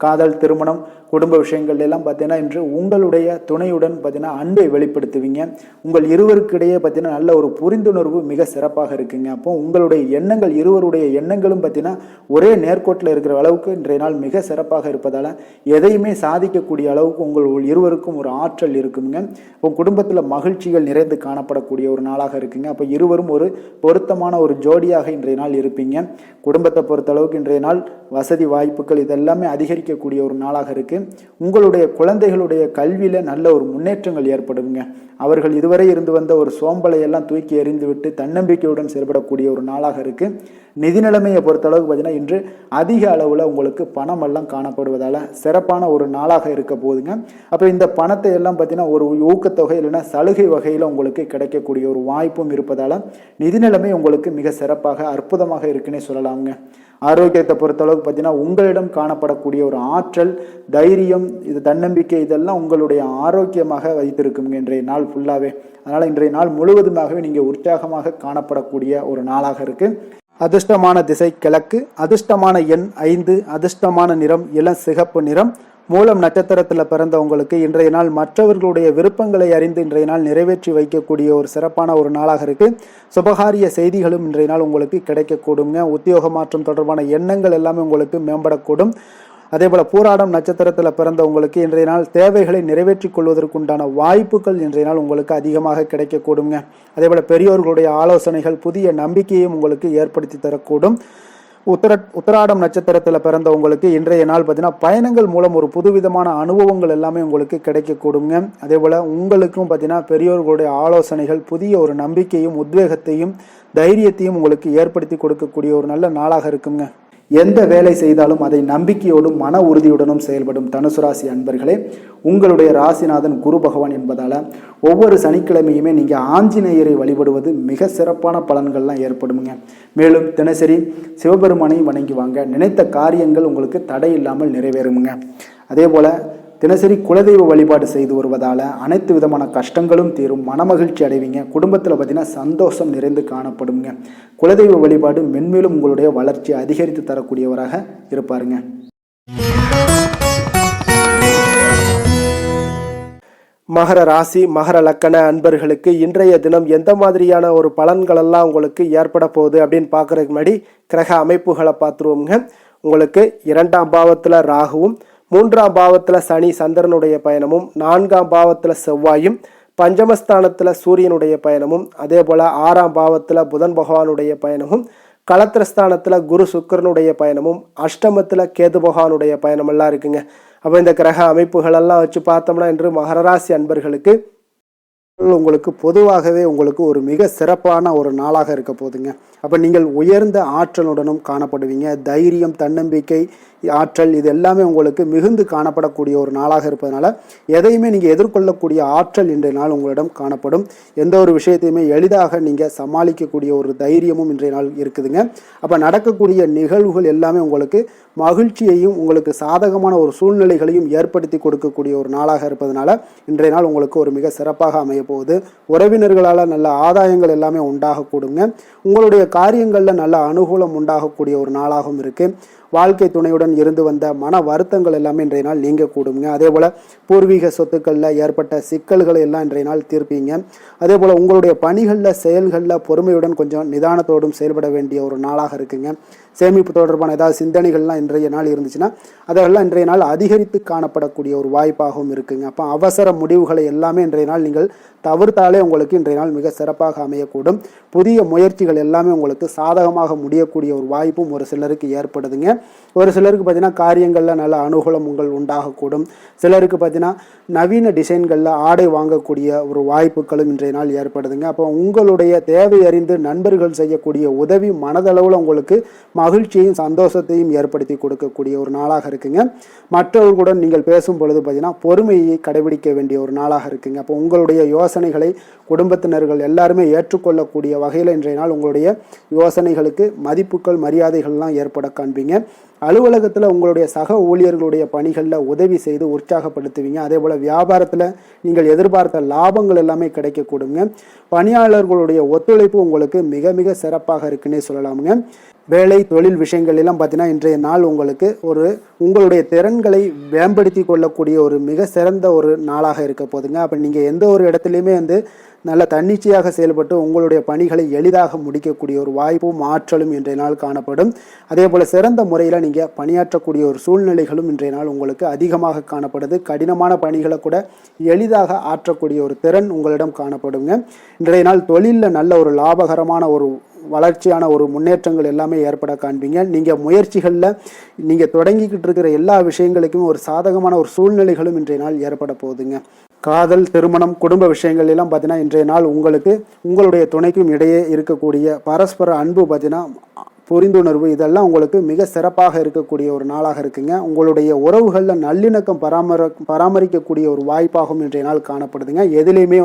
காதல், திருமணம், குடும்ப விஷயங்கள் எல்லாம் பார்த்தீங்கன்னா இன்று உங்களுடைய துணையுடன் பார்த்தீங்கன்னா அன்பை வெளிப்படுத்துவீங்க. உங்கள் இருவருக்கிடையே பார்த்தீங்கன்னா நல்ல ஒரு புரிந்துணர்வு மிக சிறப்பாக இருக்குங்க. அப்போ உங்களுடைய எண்ணங்கள், இருவருடைய எண்ணங்களும் பார்த்தீங்கன்னா ஒரே நேர்கோட்டில் இருக்கிற அளவுக்கு இன்றைய நாள் மிக சிறப்பாக இருப்பதால் எதையுமே சாதிக்கக்கூடிய அளவுக்கு உங்கள் இருவருக்கும் ஒரு ஆற்றல் இருக்குங்க. இப்போ குடும்பத்தில் மகிழ்ச்சிகள் நிறைந்து காணப்படக்கூடிய ஒரு நாளாக இருக்குங்க. அப்போ இருவரும் ஒரு பொருத்தமான ஒரு ஜோடியாக இன்றைய நாள் இருப்பீங்க. குடும்பத்தை பொறுத்த அளவுக்கு இன்றைய நாள் வசதி வாய்ப்புகள் இதெல்லாமே அதிகரிக்கக்கூடிய ஒரு நாளாக இருக்கு. உங்களுடைய குழந்தைகளுடைய கல்வியில நல்ல ஒரு முன்னேற்றங்கள் ஏற்படுங்க. அவர்கள் இதுவரை இருந்து வந்த ஒரு சோம்பலை எல்லாம் தூக்கி எறிந்துவிட்டு தன்னம்பிக்கையுடன் செயல்படக்கூடிய ஒரு நாளாக இருக்கு. நிதி நிலைமையை பொறுத்த அளவுக்கு பார்த்தீங்கன்னா இன்று அதிக அளவில் உங்களுக்கு பணம் எல்லாம் காணப்படுவதால சிறப்பான ஒரு நாளாக இருக்க போதுங்க. அப்போ இந்த பணத்தை எல்லாம் பார்த்தீங்கன்னா ஒரு ஊக்கத்தொகை இல்லைன்னா சலுகை வகையில் உங்களுக்கு கிடைக்கக்கூடிய ஒரு வாய்ப்பும் இருப்பதால நிதி நிலைமை உங்களுக்கு மிக சிறப்பாக அற்புதமாக இருக்குன்னே சொல்லலாமுங்க. ஆரோக்கியத்தை பொறுத்தளவுக்கு பார்த்தீங்கன்னா உங்களிடம் காணப்படக்கூடிய ஒரு ஆற்றல், தைரியம், இது தன்னம்பிக்கை இதெல்லாம் உங்களுடைய ஆரோக்கியமாக வைத்திருக்குங்க இன்றைய நாள் ஃபுல்லாகவே. அதனால் இன்றைய நாள் முழுவதுமாகவே நீங்கள் உற்சாகமாக காணப்படக்கூடிய ஒரு நாளாக இருக்கு. அதிர்ஷ்டமான திசை கிழக்கு, அதிர்ஷ்டமான எண் 5, அதிர்ஷ்டமான நிறம் இளம் சிகப்பு நிறம். மூலம் நட்சத்திரத்தில் பிறந்தவங்களுக்கு இன்றைய நாள் மற்றவர்களுடைய விருப்பங்களை அறிந்து இன்றைய நாள் நிறைவேற்றி வைக்கக்கூடிய ஒரு சிறப்பான ஒரு நாளாக இருக்கு. சுபகாரிய செய்திகளும் இன்றைய நாள் உங்களுக்கு கிடைக்கக்கூடுங்க. உத்தியோக மாற்றம் தொடர்பான எண்ணங்கள் எல்லாமே உங்களுக்கு மேம்படக்கூடும். அதே போல பூராடம் நட்சத்திரத்தில் பிறந்தவங்களுக்கு இன்றைய நாள் தேவைகளை நிறைவேற்றிக் கொள்வதற்குண்டான வாய்ப்புகள் இன்றைய நாள் உங்களுக்கு அதிகமாக கிடைக்கக்கூடுங்க. அதே போல பெரியோர்களுடைய ஆலோசனைகள் புதிய நம்பிக்கையும் உங்களுக்கு ஏற்படுத்தி தரக்கூடும். உத்தராடம் நட்சத்திரத்தில் பிறந்தவங்களுக்கு இன்றைய நாள் பார்த்தீங்கன்னா பயணங்கள் மூலம் ஒரு புதுவிதமான அனுபவங்கள் எல்லாமே உங்களுக்கு கிடைக்கக்கூடுங்க. அதே போல் உங்களுக்கும் பார்த்தீங்கன்னா பெரியோர்களுடைய ஆலோசனைகள் புதிய ஒரு நம்பிக்கையும் உத்வேகத்தையும் தைரியத்தையும் உங்களுக்கு ஏற்படுத்தி கொடுக்கக்கூடிய ஒரு நல்ல நாளாக இருக்குங்க. எந்த வேலை செய்தாலும் அதை நம்பிக்கையோடும் மன உறுதியுடனும் செயல்படும் தனுசு ராசி அன்பர்களே, உங்களுடைய ராசிநாதன் குரு பகவான் என்பதால் ஒவ்வொரு சனிக்கிழமையுமே நீங்கள் ஆஞ்சநேயரை வழிபடுவது மிக சிறப்பான பலன்கள்லாம் ஏற்படுங்க. மேலும் தினசரி சிவபெருமானை வணங்கி வாங்க, நினைத்த காரியங்கள் உங்களுக்கு தடை இல்லாமல் நிறைவேறுமுங்க. அதே போல் தினசரி குலதெய்வ வழிபாடு செய்து வருவதால் அனைத்து விதமான கஷ்டங்களும் தீரும், மனமகிழ்ச்சி அடைவீங்க. குடும்பத்தில் பார்த்தீங்கன்னா சந்தோஷம் நிறைந்து காணப்படுங்க. குலதெய்வ வழிபாடு மென்மேலும் உங்களுடைய வளர்ச்சி அதிகரித்து தரக்கூடியவராக இருப்பாருங்க. மகர ராசி மகர லக்கண அன்பர்களுக்கு இன்றைய தினம் எந்த மாதிரியான ஒரு பலன்களெல்லாம் உங்களுக்கு ஏற்பட போகுது அப்படின்னு பார்க்குறதுக்கு முன்னாடி கிரக அமைப்புகளை பார்த்துருவோங்க. உங்களுக்கு 2ஆம் பாவத்தில் ராகுவும் மூன்றாம் பாவத்தில் சனி சந்திரனுடைய பயணமும், 4ஆம் பாவத்தில் செவ்வாயும், பஞ்சமஸ்தானத்தில் சூரியனுடைய பயணமும், அதே போல் 6ஆம் பாவத்தில் புதன் பகவானுடைய பயணமும், களத்திரஸ்தானத்தில் குரு சுக்கிரனுடைய பயணமும், அஷ்டமத்தில் கேது பகவானுடைய பயணமெல்லாம் இருக்குங்க. அப்போ இந்த கிரக அமைப்புகளெல்லாம் வச்சு பார்த்தோம்னா இன்று மகர ராசி அன்பர்களுக்கு உங்களுக்கு பொதுவாகவே உங்களுக்கு ஒரு மிக சிறப்பான ஒரு நாளாக இருக்க போகுதுங்க. அப்போ நீங்கள் உயர்ந்த ஆற்றலுடனும் காணப்படுவீங்க. தைரியம், தன்னம்பிக்கை, ஆற்றல் இது எல்லாமே உங்களுக்கு மிகுந்து காணப்படக்கூடிய ஒரு நாளாக இருப்பதனால எதையுமே நீங்கள் எதிர்கொள்ளக்கூடிய ஆற்றல் இன்றைய நாள் உங்களிடம் காணப்படும். எந்த ஒரு விஷயத்தையுமே எளிதாக நீங்கள் சமாளிக்கக்கூடிய ஒரு தைரியமும் இன்றைய நாள் இருக்குதுங்க. அப்போ நடக்கக்கூடிய நிகழ்வுகள் எல்லாமே உங்களுக்கு மகிழ்ச்சியையும் உங்களுக்கு சாதகமான ஒரு சூழ்நிலைகளையும் ஏற்படுத்தி கொடுக்கக்கூடிய ஒரு நாளாக இருப்பதனால இன்றைய நாள் உங்களுக்கு ஒரு மிக சிறப்பாக அமைய போகுது. உறவினர்களால் நல்ல ஆதாயங்கள் எல்லாமே உண்டாகக்கூடுங்க. உங்களுடைய காரியங்களில் நல்ல அனுகூலம் உண்டாகக்கூடிய ஒரு நாளாகவும் இருக்குது. வாழ்க்கை துணையுடன் இருந்து வந்த மன வருத்தங்கள் எல்லாமே இன்றைய நாள் நீங்க கூடுங்க. அதே போல் பூர்வீக சொத்துக்களில் ஏற்பட்ட சிக்கல்களை எல்லாம் இன்றைய நாள் தீர்ப்பீங்க. அதே போல் உங்களுடைய பணிகளில் செயல்களில் பொறுமையுடன் கொஞ்சம் நிதானத்தோடும் செயல்பட வேண்டிய ஒரு நாளாக இருக்குங்க. சேமிப்பு தொடர்பான ஏதாவது சிந்தனைகள்லாம் இன்றைய நாள் இருந்துச்சுன்னா அதெல்லாம் இன்றைய நாள் அதிகரித்து காணப்படக்கூடிய ஒரு வாய்ப்பாகவும் இருக்குங்க. அப்போ அவசர முடிவுகளை எல்லாமே இன்றைய நாள் நீங்கள் தவிர்த்தாலே உங்களுக்கு இன்றைய நாள் மிக சிறப்பாக அமையக்கூடும். புதிய முயற்சிகள் எல்லாமே உங்களுக்கு சாதகமாக முடியக்கூடிய ஒரு வாய்ப்பும் ஒரு சிலருக்கு ஏற்படுதுங்க. ஒரு சிலருக்கு பார்த்தீங்கன்னா காரியங்களில் நல்ல அனுகூலம் உங்கள் உண்டாகக்கூடும். சிலருக்கு பார்த்தீங்கன்னா நவீன டிசைன்களில் ஆடை வாங்கக்கூடிய ஒரு வாய்ப்புகளும் இன்றைய நாள் ஏற்படுதுங்க. அப்போ உங்களுடைய தேவை அறிந்து நண்பர்கள் செய்யக்கூடிய உதவி மனதளவில் உங்களுக்கு மகிழ்ச்சியையும் சந்தோஷத்தையும் ஏற்படுத்தி கொடுக்கக்கூடிய ஒரு நாளாக இருக்குங்க. மற்றவர்களுடன் நீங்கள் பேசும் பொழுது பார்த்தீங்கன்னா பொறுமையை கடைபிடிக்க வேண்டிய ஒரு நாளாக இருக்குங்க. அப்போ உங்களுடைய யோசனைகளை குடும்பத்தினர்கள் எல்லாருமே ஏற்றுக்கொள்ளக்கூடிய வகையில் இன்றைய நாள் உங்களுடைய யோசனைகளுக்கு மதிப்புகள் மரியாதைகள்லாம் ஏற்பட காண்பீங்க. அலுவலகத்தில் உங்களுடைய சக ஊழியர்களுடைய பணிகளில் உதவி செய்து உற்சாகப்படுத்துவீங்க. அதே போல் வியாபாரத்தில் நீங்கள் எதிர்பார்த்த லாபங்கள் எல்லாமே கிடைக்கக்கூடுங்க. பணியாளர்களுடைய ஒத்துழைப்பு உங்களுக்கு மிக மிக சிறப்பாக இருக்குன்னே சொல்லலாமுங்க. வேலை தொழில் விஷயங்கள் எல்லாம் பார்த்தீங்கன்னா இன்றைய நாள் உங்களுக்கு உங்களுடைய திறன்களை மேம்படுத்தி கொள்ளக்கூடிய ஒரு மிக சிறந்த ஒரு நாளாக இருக்க போதுங்க. அப்போ நீங்கள் எந்த ஒரு இடத்துலையுமே நல்ல தன்னிச்சையாக செயல்பட்டு உங்களுடைய பணிகளை எளிதாக முடிக்கக்கூடிய ஒரு வாய்ப்பும் ஆற்றலும் இன்றைய நாள் காணப்படும். அதே போல் சிறந்த முறையில் நீங்கள் பணியாற்றக்கூடிய ஒரு சூழ்நிலைகளும் இன்றைய நாள் உங்களுக்கு அதிகமாக காணப்படுது. கடினமான பணிகளை கூட எளிதாக ஆற்றக்கூடிய ஒரு திறன் உங்களிடம் காணப்படுங்க. இன்றைய நாள் தொழிலில் நல்ல ஒரு லாபகரமான ஒரு வளர்ச்சியான ஒரு முன்னேற்றங்கள் எல்லாமே ஏற்பட காண்பீங்க. நீங்கள் முயற்சிகளில் நீங்கள் தொடங்கிக்கிட்டு இருக்கிற எல்லா விஷயங்களுக்கும் ஒரு சாதகமான ஒரு சூழ்நிலைகளும் இன்றைய நாள் ஏற்பட போகுதுங்க. காதல், திருமணம், குடும்ப விஷயங்கள் எல்லாம் பார்த்தீங்கன்னா இன்றைய நாள் உங்களுக்கு உங்களுடைய துணைக்கும் இடையே இருக்கக்கூடிய பரஸ்பர அன்பு பார்த்தீங்கன்னா புரிந்துணர்வு இதெல்லாம் உங்களுக்கு மிக சிறப்பாக இருக்கக்கூடிய ஒரு நாளாக இருக்குங்க. உங்களுடைய உறவுகளில் நல்லிணக்கம் பராமரிக்கக்கூடிய ஒரு வாய்ப்பாகவும் இன்றைய நாள் காணப்படுதுங்க. எதிலையுமே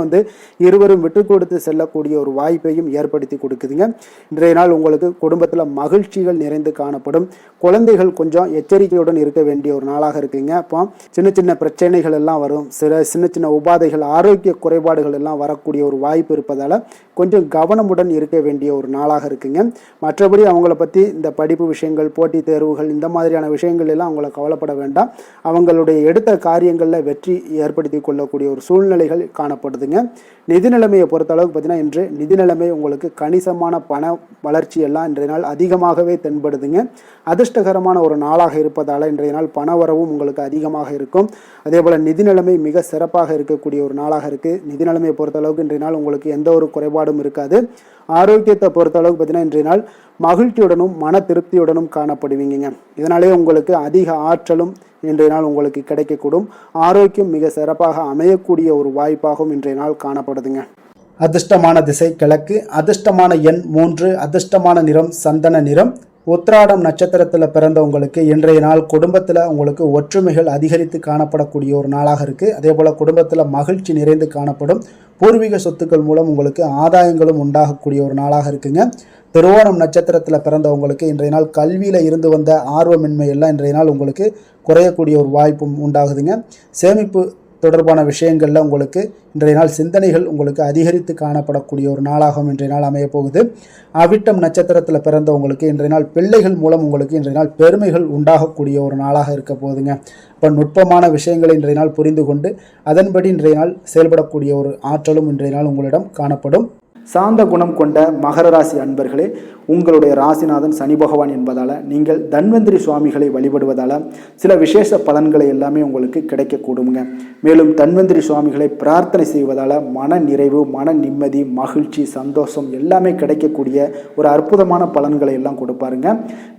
இருவரும் விட்டு கொடுத்து செல்லக்கூடிய ஒரு வாய்ப்பையும் ஏற்படுத்தி கொடுக்குதுங்க. இன்றைய நாள் உங்களுக்கு குடும்பத்தில் மகிழ்ச்சிகள் நிறைந்து காணப்படும். குழந்தைகள் கொஞ்சம் எச்சரிக்கையுடன் இருக்க வேண்டிய ஒரு நாளாக இருக்குங்க. அப்போ சின்ன சின்ன பிரச்சனைகள் எல்லாம் வரும். சின்ன சின்ன உபாதைகள், ஆரோக்கிய குறைபாடுகள் எல்லாம் வரக்கூடிய ஒரு வாய்ப்பு இருப்பதால் கொஞ்சம் கவனமுடன் இருக்க வேண்டிய ஒரு நாளாக இருக்குங்க. மற்றபடி அவங்கள பற்றி இந்த படிப்பு விஷயங்கள், போட்டித் தேர்வுகள் இந்த மாதிரியான விஷயங்கள் எல்லாம் அவங்கள கவலைப்பட வேண்டாம். அவங்களுடைய எடுத்த காரியங்களில் வெற்றி ஏற்படுத்தி கொள்ளக்கூடிய ஒரு சூழ்நிலைகள் காணப்படுதுங்க. நிதி நிலைமையை பொறுத்த அளவுக்கு பார்த்தீங்கன்னா இன்று நிதி நிலைமை உங்களுக்கு கணிசமான பண வளர்ச்சி எல்லாம் இன்றைய நாள் அதிகமாகவே தென்படுதுங்க. அதிர்ஷ்டகரமான ஒரு நாளாக இருப்பதால் இன்றைய நாள் பண வரவும் உங்களுக்கு அதிகமாக இருக்கும். அதே போல் நிதி நிலைமை மிக சிறப்பாக இருக்கக்கூடிய ஒரு நாளாக இருக்குது. நிதி நிலைமையை பொறுத்த அளவுக்கு இன்றைய நாள் உங்களுக்கு எந்த ஒரு குறைபாடும் இருக்காது. ஆரோக்கியத்தை பொறுத்த அளவுக்கு பார்த்தீங்கன்னா இன்றைய நாள் மகிழ்ச்சியுடனும் மன திருப்தியுடனும் காணப்படுவீங்க. இதனாலே உங்களுக்கு அதிக ஆற்றலும் இன்றைய நாள் உங்களுக்கு கிடைக்கக்கூடும். ஆரோக்கியம் மிக சிறப்பாக அமையக்கூடிய ஒரு வாய்ப்பாகவும் இன்றைய நாள் காணப்படுதுங்க. அதிர்ஷ்டமான திசை கிழக்கு, அதிர்ஷ்டமான எண் 3, அதிர்ஷ்டமான நிறம் சந்தன நிறம். உத்திராடம் நட்சத்திரத்தில் பிறந்தவங்களுக்கு இன்றைய நாள் குடும்பத்தில் உங்களுக்கு ஒற்றுமைகள் அதிகரித்து காணப்படக்கூடிய ஒரு நாளாக இருக்குது. அதே போல் குடும்பத்தில் மகிழ்ச்சி நிறைந்து காணப்படும். பூர்வீக சொத்துக்கள் மூலம் உங்களுக்கு ஆதாயங்களும் உண்டாகக்கூடிய ஒரு நாளாக இருக்குங்க. திருவோணம் நட்சத்திரத்தில் பிறந்தவங்களுக்கு இன்றைய நாள் கல்வியில் இருந்து வந்த ஆர்வமின்மை எல்லாம் இன்றைய நாள் உங்களுக்கு குறையக்கூடிய ஒரு வாய்ப்பும் உண்டாகுதுங்க. சேமிப்பு தொடர்பான விஷயங்களில் உங்களுக்கு இன்றைய நாள் சிந்தனைகள் உங்களுக்கு அதிகரித்து காணப்படக்கூடிய ஒரு நாளாகவும் இன்றைய நாள் அமைய போகுது. அவிட்டம் நட்சத்திரத்தில் பிறந்தவங்களுக்கு இன்றைய நாள் பிள்ளைகள் மூலம் உங்களுக்கு இன்றைய நாள் பெருமைகள் உண்டாகக்கூடிய ஒரு நாளாக இருக்க போகுதுங்க. இப்போ நுட்பமான விஷயங்களை இன்றைய நாள் புரிந்து கொண்டு அதன்படி இன்றைய நாள் செயல்படக்கூடிய ஒரு ஆற்றலும் இன்றைய நாள் உங்களிடம் காணப்படும். சாந்த குணம் கொண்ட மகர ராசி அன்பர்களே, உங்களுடைய ராசிநாதன் சனி பகவான் என்பதால் நீங்கள் தன்வந்திரி சுவாமிகளை வழிபடுவதால் சில விசேஷ பலன்களை எல்லாமே உங்களுக்கு கிடைக்கக்கூடுங்க. மேலும் தன்வந்திரி சுவாமிகளை பிரார்த்தனை செய்வதால் மன நிறைவு, மன நிம்மதி, மகிழ்ச்சி, சந்தோஷம் எல்லாமே கிடைக்கக்கூடிய ஒரு அற்புதமான பலன்களை எல்லாம் கொடுப்பாருங்க.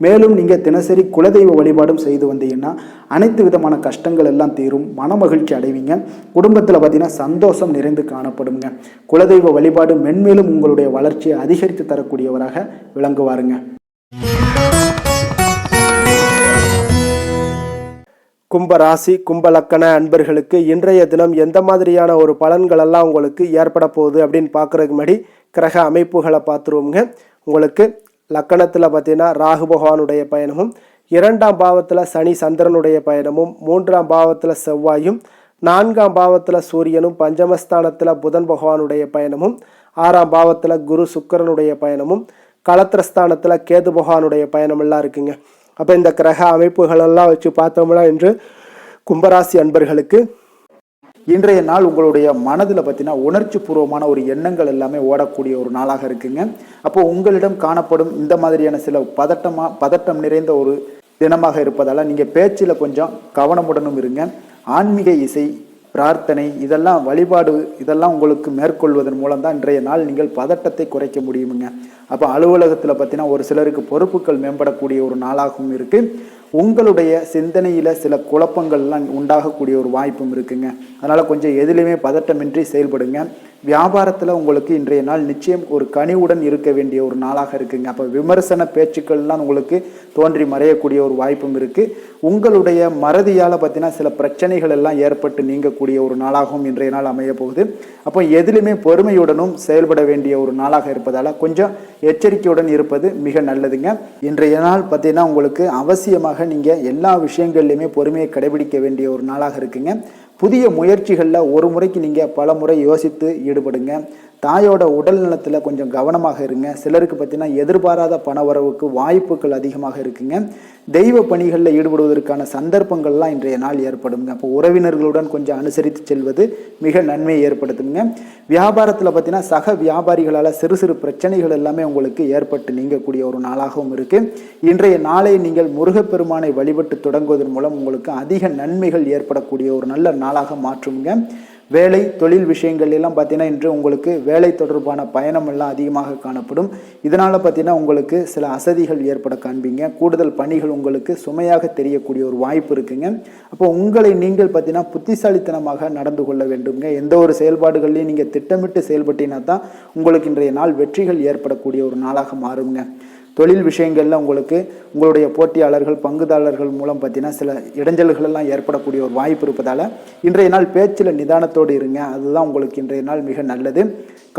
மேலும் நீங்கள் தினசரி குலதெய்வ வழிபாடும் செய்து வந்தீங்கன்னா அனைத்து விதமான கஷ்டங்கள் எல்லாம் தீரும், மன மகிழ்ச்சி அடைவீங்க. குடும்பத்தில் பார்த்தீங்கன்னா சந்தோஷம் நிறைந்து காணப்படுங்க. குலதெய்வ வழிபாடு மென்மேலும் உங்களுடைய வளர்ச்சியை அதிகரித்து தரக்கூடியவராக விளங்குவாருங்க. கும்பராசி கும்பலக்கண அன்பர்களுக்கு இன்றைய தினம் எந்த மாதிரியான ஒரு பலன்கள் எல்லாம் உங்களுக்கு ஏற்பட போகுது அப்படின்னு பார்க்குறதுக்கு முன்னாடி கிரக அமைப்புகளை பார்த்துருவோங்க. உங்களுக்கு லக்கணத்தில் பார்த்தீங்கன்னா ராகு பகவானுடைய பயணமும், 2ஆம் பாவத்தில் சனி சந்திரனுடைய பயணமும், 3ஆம் பாவத்தில் செவ்வாயும், 4ஆம் பாவத்தில் சூரியனும், பஞ்சமஸ்தானத்தில் புதன் பகவானுடைய பயணமும், 6ஆம் பாவத்தில் குரு சுக்கிரனுடைய பயணமும், களத்திரஸ்தானத்தில் கேது பகவானுடைய பயணம் எல்லாம் இருக்குங்க. அப்போ இந்த கிரக அமைப்புகளெல்லாம் வச்சு பார்த்தோம்னா இன்று கும்பராசி அன்பர்களுக்கு இன்றைய நாள் உங்களுடைய மனதில் பார்த்தீங்கன்னா உணர்ச்சி பூர்வமான ஒரு எண்ணங்கள் எல்லாமே ஓடக்கூடிய ஒரு நாளாக இருக்குங்க. அப்போ உங்களிடம் காணப்படும் இந்த மாதிரியான சில பதட்டம் நிறைந்த ஒரு தினமாக இருப்பதால் நீங்கள் பேச்சில் கொஞ்சம் கவனமுடனும் இருங்க. ஆன்மீக இசை, பிரார்த்தனை, இதெல்லாம் வழிபாடு, இதெல்லாம் உங்களுக்கு மேற்கொள்வதன் மூலம் தான் இன்றைய நாள் நீங்கள் பதட்டத்தை குறைக்க முடியுமுங்க. அப்போ அலுவலகத்தில் பார்த்தீங்கன்னா ஒரு சிலருக்கு பொறுப்புகள் மேம்படக்கூடிய ஒரு நாளாகவும் இருக்குது. உங்களுடைய சிந்தனையில் சில குழப்பங்கள்லாம் உண்டாகக்கூடிய ஒரு வாய்ப்பும் இருக்குங்க. அதனால் கொஞ்சம் எதிலுமே பதட்டமின்றி செயல்படுங்க. வியாபாரத்தில் உங்களுக்கு இன்றைய நாள் நிச்சயம் ஒரு கனிவுடன் இருக்க வேண்டிய ஒரு நாளாக இருக்குங்க. அப்போ விமர்சன பேச்சுக்கள்லாம் உங்களுக்கு தோன்றி மறையக்கூடிய ஒரு வாய்ப்பும் இருக்குது. உங்களுடைய மறதியால் பார்த்தீங்கன்னா சில பிரச்சனைகள் எல்லாம் ஏற்பட்டு நீங்கக்கூடிய ஒரு நாளாகவும் இன்றைய நாள் அமைய போகுது. அப்போ எதிலுமே பொறுமையுடனும் செயல்பட வேண்டிய ஒரு நாளாக இருப்பதால் கொஞ்சம் எச்சரிக்கையுடன் இருப்பது மிக நல்லதுங்க. இன்றைய நாள் பார்த்தீங்கன்னா உங்களுக்கு அவசியமாக நீங்கள் எல்லா விஷயங்கள்லையுமே பொறுமையை கடைபிடிக்க வேண்டிய ஒரு நாளாக இருக்குங்க. புதிய முயற்சிகளில் ஒரு முறைக்கு நீங்கள் பல முறை யோசித்து ஈடுபடுங்க. தாயோட உடல் நலத்தில் கொஞ்சம் கவனமாக இருங்க. சிலருக்கு பார்த்தீங்கன்னா எதிர்பாராத பணவரவுக்கு வாய்ப்புகள் அதிகமாக இருக்குங்க. தெய்வ பணிகளில் ஈடுபடுவதற்கான சந்தர்ப்பங்கள்லாம் இன்றைய நாள் ஏற்படுங்க. அப்போ உறவினர்களுடன் கொஞ்சம் அனுசரித்து செல்வது மிக நன்மையை ஏற்படுத்துங்க. வியாபாரத்தில் பார்த்தீங்கன்னா சக வியாபாரிகளால் சிறு சிறு பிரச்சனைகள் எல்லாமே உங்களுக்கு ஏற்பட்டு நீங்கக்கூடிய ஒரு நாளாகவும் இருக்குது. இன்றைய நாளை நீங்கள் முருகப்பெருமானை வழிபட்டு தொடங்குவதன் மூலம் உங்களுக்கு அதிக நன்மைகள் ஏற்படக்கூடிய ஒரு நல்ல நாளாக மாற்றுங்க. வேலை தொழில் விஷயங்கள் எல்லாம் பார்த்தீங்கன்னா இன்று உங்களுக்கு வேலை தொடர்பான பயணம் எல்லாம் அதிகமாக காணப்படும். இதனால் பார்த்தீங்கன்னா உங்களுக்கு சில அசதிகள் ஏற்பட காண்பீங்க. கூடுதல் பணிகள் உங்களுக்கு சுமையாக தெரியக்கூடிய ஒரு வாய்ப்பு இருக்குங்க. அப்போ உங்களை நீங்கள் பார்த்தீங்கன்னா புத்திசாலித்தனமாக நடந்து கொள்ள வேண்டுங்க. எந்த ஒரு செயல்பாடுகள்லையும் நீங்கள் திட்டமிட்டு செயல்பட்டீங்கன்னா தான் உங்களுக்கு இன்றைய நாள் வெற்றிகள் ஏற்படக்கூடிய ஒரு நாளாக மாறுங்க. தொழில் விஷயங்களில் உங்களுக்கு உங்களுடைய போட்டியாளர்கள், பங்குதாரர்கள் மூலம் பார்த்தீங்கன்னா சில இடைஞ்சல்கள் எல்லாம் ஏற்படக்கூடிய ஒரு வாய்ப்பு இருப்பதால் இன்றைய நாள் பேச்சில் நிதானத்தோடு இருங்க. அதுதான் உங்களுக்கு இன்றைய நாள் மிக நல்லது.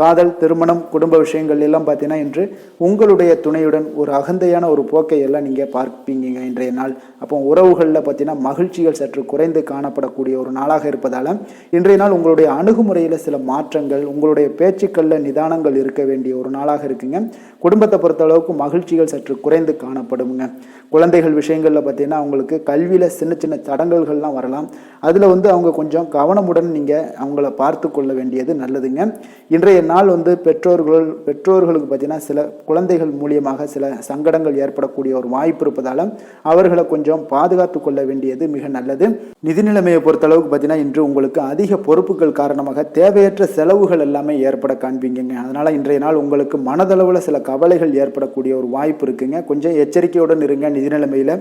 காதல், திருமணம், குடும்ப விஷயங்கள் எல்லாம் பார்த்தீங்கன்னா இன்று உங்களுடைய துணையுடன் ஒரு அகந்தையான ஒரு போக்கை எல்லாம் நீங்கள் பார்ப்பீங்க இன்றைய நாள். அப்போ உறவுகளில் பார்த்தீங்கன்னா மகிழ்ச்சிகள் சற்று குறைந்து காணப்படக்கூடிய ஒரு நாளாக இருப்பதால் இன்றைய நாள் உங்களுடைய அணுகுமுறையில் சில மாற்றங்கள், உங்களுடைய பேச்சுக்களில் நிதானங்கள் இருக்க வேண்டிய ஒரு நாளாக இருக்குங்க. குடும்பத்தை பொறுத்தளவுக்கு மகிழ்ச்சிகள் சற்று குறைந்து காணப்படுங்க. குழந்தைகள் விஷயங்களில் பார்த்தீங்கன்னா அவங்களுக்கு கல்வியில் சின்ன சின்ன தடங்கல்கள்லாம் வரலாம். அதில் அவங்க கொஞ்சம் கவனமுடன் நீங்கள் அவங்கள பார்த்து கொள்ள வேண்டியது நல்லதுங்க. இன்றைய நாள் பெற்றோர்களுக்கு பார்த்தீங்கன்னா சில குழந்தைகள் மூலியமாக சில சங்கடங்கள் ஏற்படக்கூடிய ஒரு வாய்ப்பு இருப்பதால் அவர்களை கொஞ்சம் பாதுகாத்து கொள்ள வேண்டியது மிக நல்லது. நிதி நிலைமையை பொறுத்தளவுக்கு பார்த்தீங்கன்னா இன்று உங்களுக்கு அதிக பொறுப்புகள் காரணமாக தேவையற்ற செலவுகள் எல்லாமே ஏற்பட காண்பீங்க. அதனால் இன்றைய நாள் உங்களுக்கு மனதளவில் சில கவலைகள் ஏற்படக்கூடிய ஒரு வாய்ப்பு இருக்குங்க. கொஞ்சம் எச்சரிக்கையுடன் இருங்க. நிதி நிலைமையில்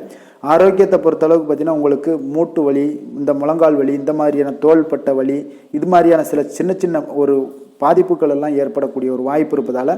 ஆரோக்கியத்தை பொறுத்தளவுக்கு பார்த்தீங்கன்னா உங்களுக்கு மூட்டு வலி, இந்த முழங்கால் வலி, இந்த மாதிரியான தோள்பட்ட வலி, இது மாதிரியான சில சின்ன சின்ன ஒரு பாதிப்புகள் எல்லாம் ஏற்படக்கூடிய ஒரு வாய்ப்பு இருப்பதால்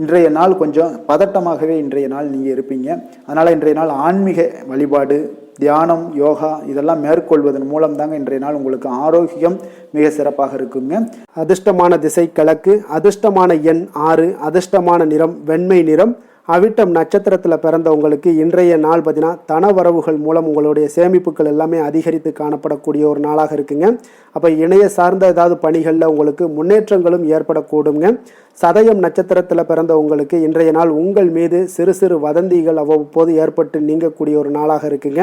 இன்றைய நாள் கொஞ்சம் பதட்டமாகவே இன்றைய நாள் நீங்கள் இருப்பீங்க. அதனால் இன்றைய நாள் ஆன்மீக வழிபாடு, தியானம், யோகா இதெல்லாம் மேற்கொள்வதன் மூலம் தாங்க இன்றைய நாள் உங்களுக்கு ஆரோக்கியம் மிக சிறப்பாக இருக்குங்க. அதிர்ஷ்டமான திசை கிழக்கு, அதிர்ஷ்டமான எண் 6, அதிர்ஷ்டமான நிறம் வெண்மை நிறம், அவிட்டம் நட்சத்திரத்தில் பிறந்தவங்களுக்கு இன்றைய நாள் பார்த்தீங்கன்னா தனவரவுகள் மூலம் உங்களுடைய சேமிப்புகள் எல்லாமே அதிகரித்து காணப்படக்கூடிய ஒரு நாளாக இருக்குங்க. அப்போ இணைய சார்ந்த ஏதாவது பணிகளில் உங்களுக்கு முன்னேற்றங்களும் ஏற்படக்கூடுங்க. சதயம் நட்சத்திரத்தில் பிறந்தவங்களுக்கு இன்றைய நாள் உங்கள் மீது சிறு சிறு வதந்திகள் அவ்வப்போது ஏற்பட்டு நீங்கக்கூடிய ஒரு நாளாக இருக்குங்க.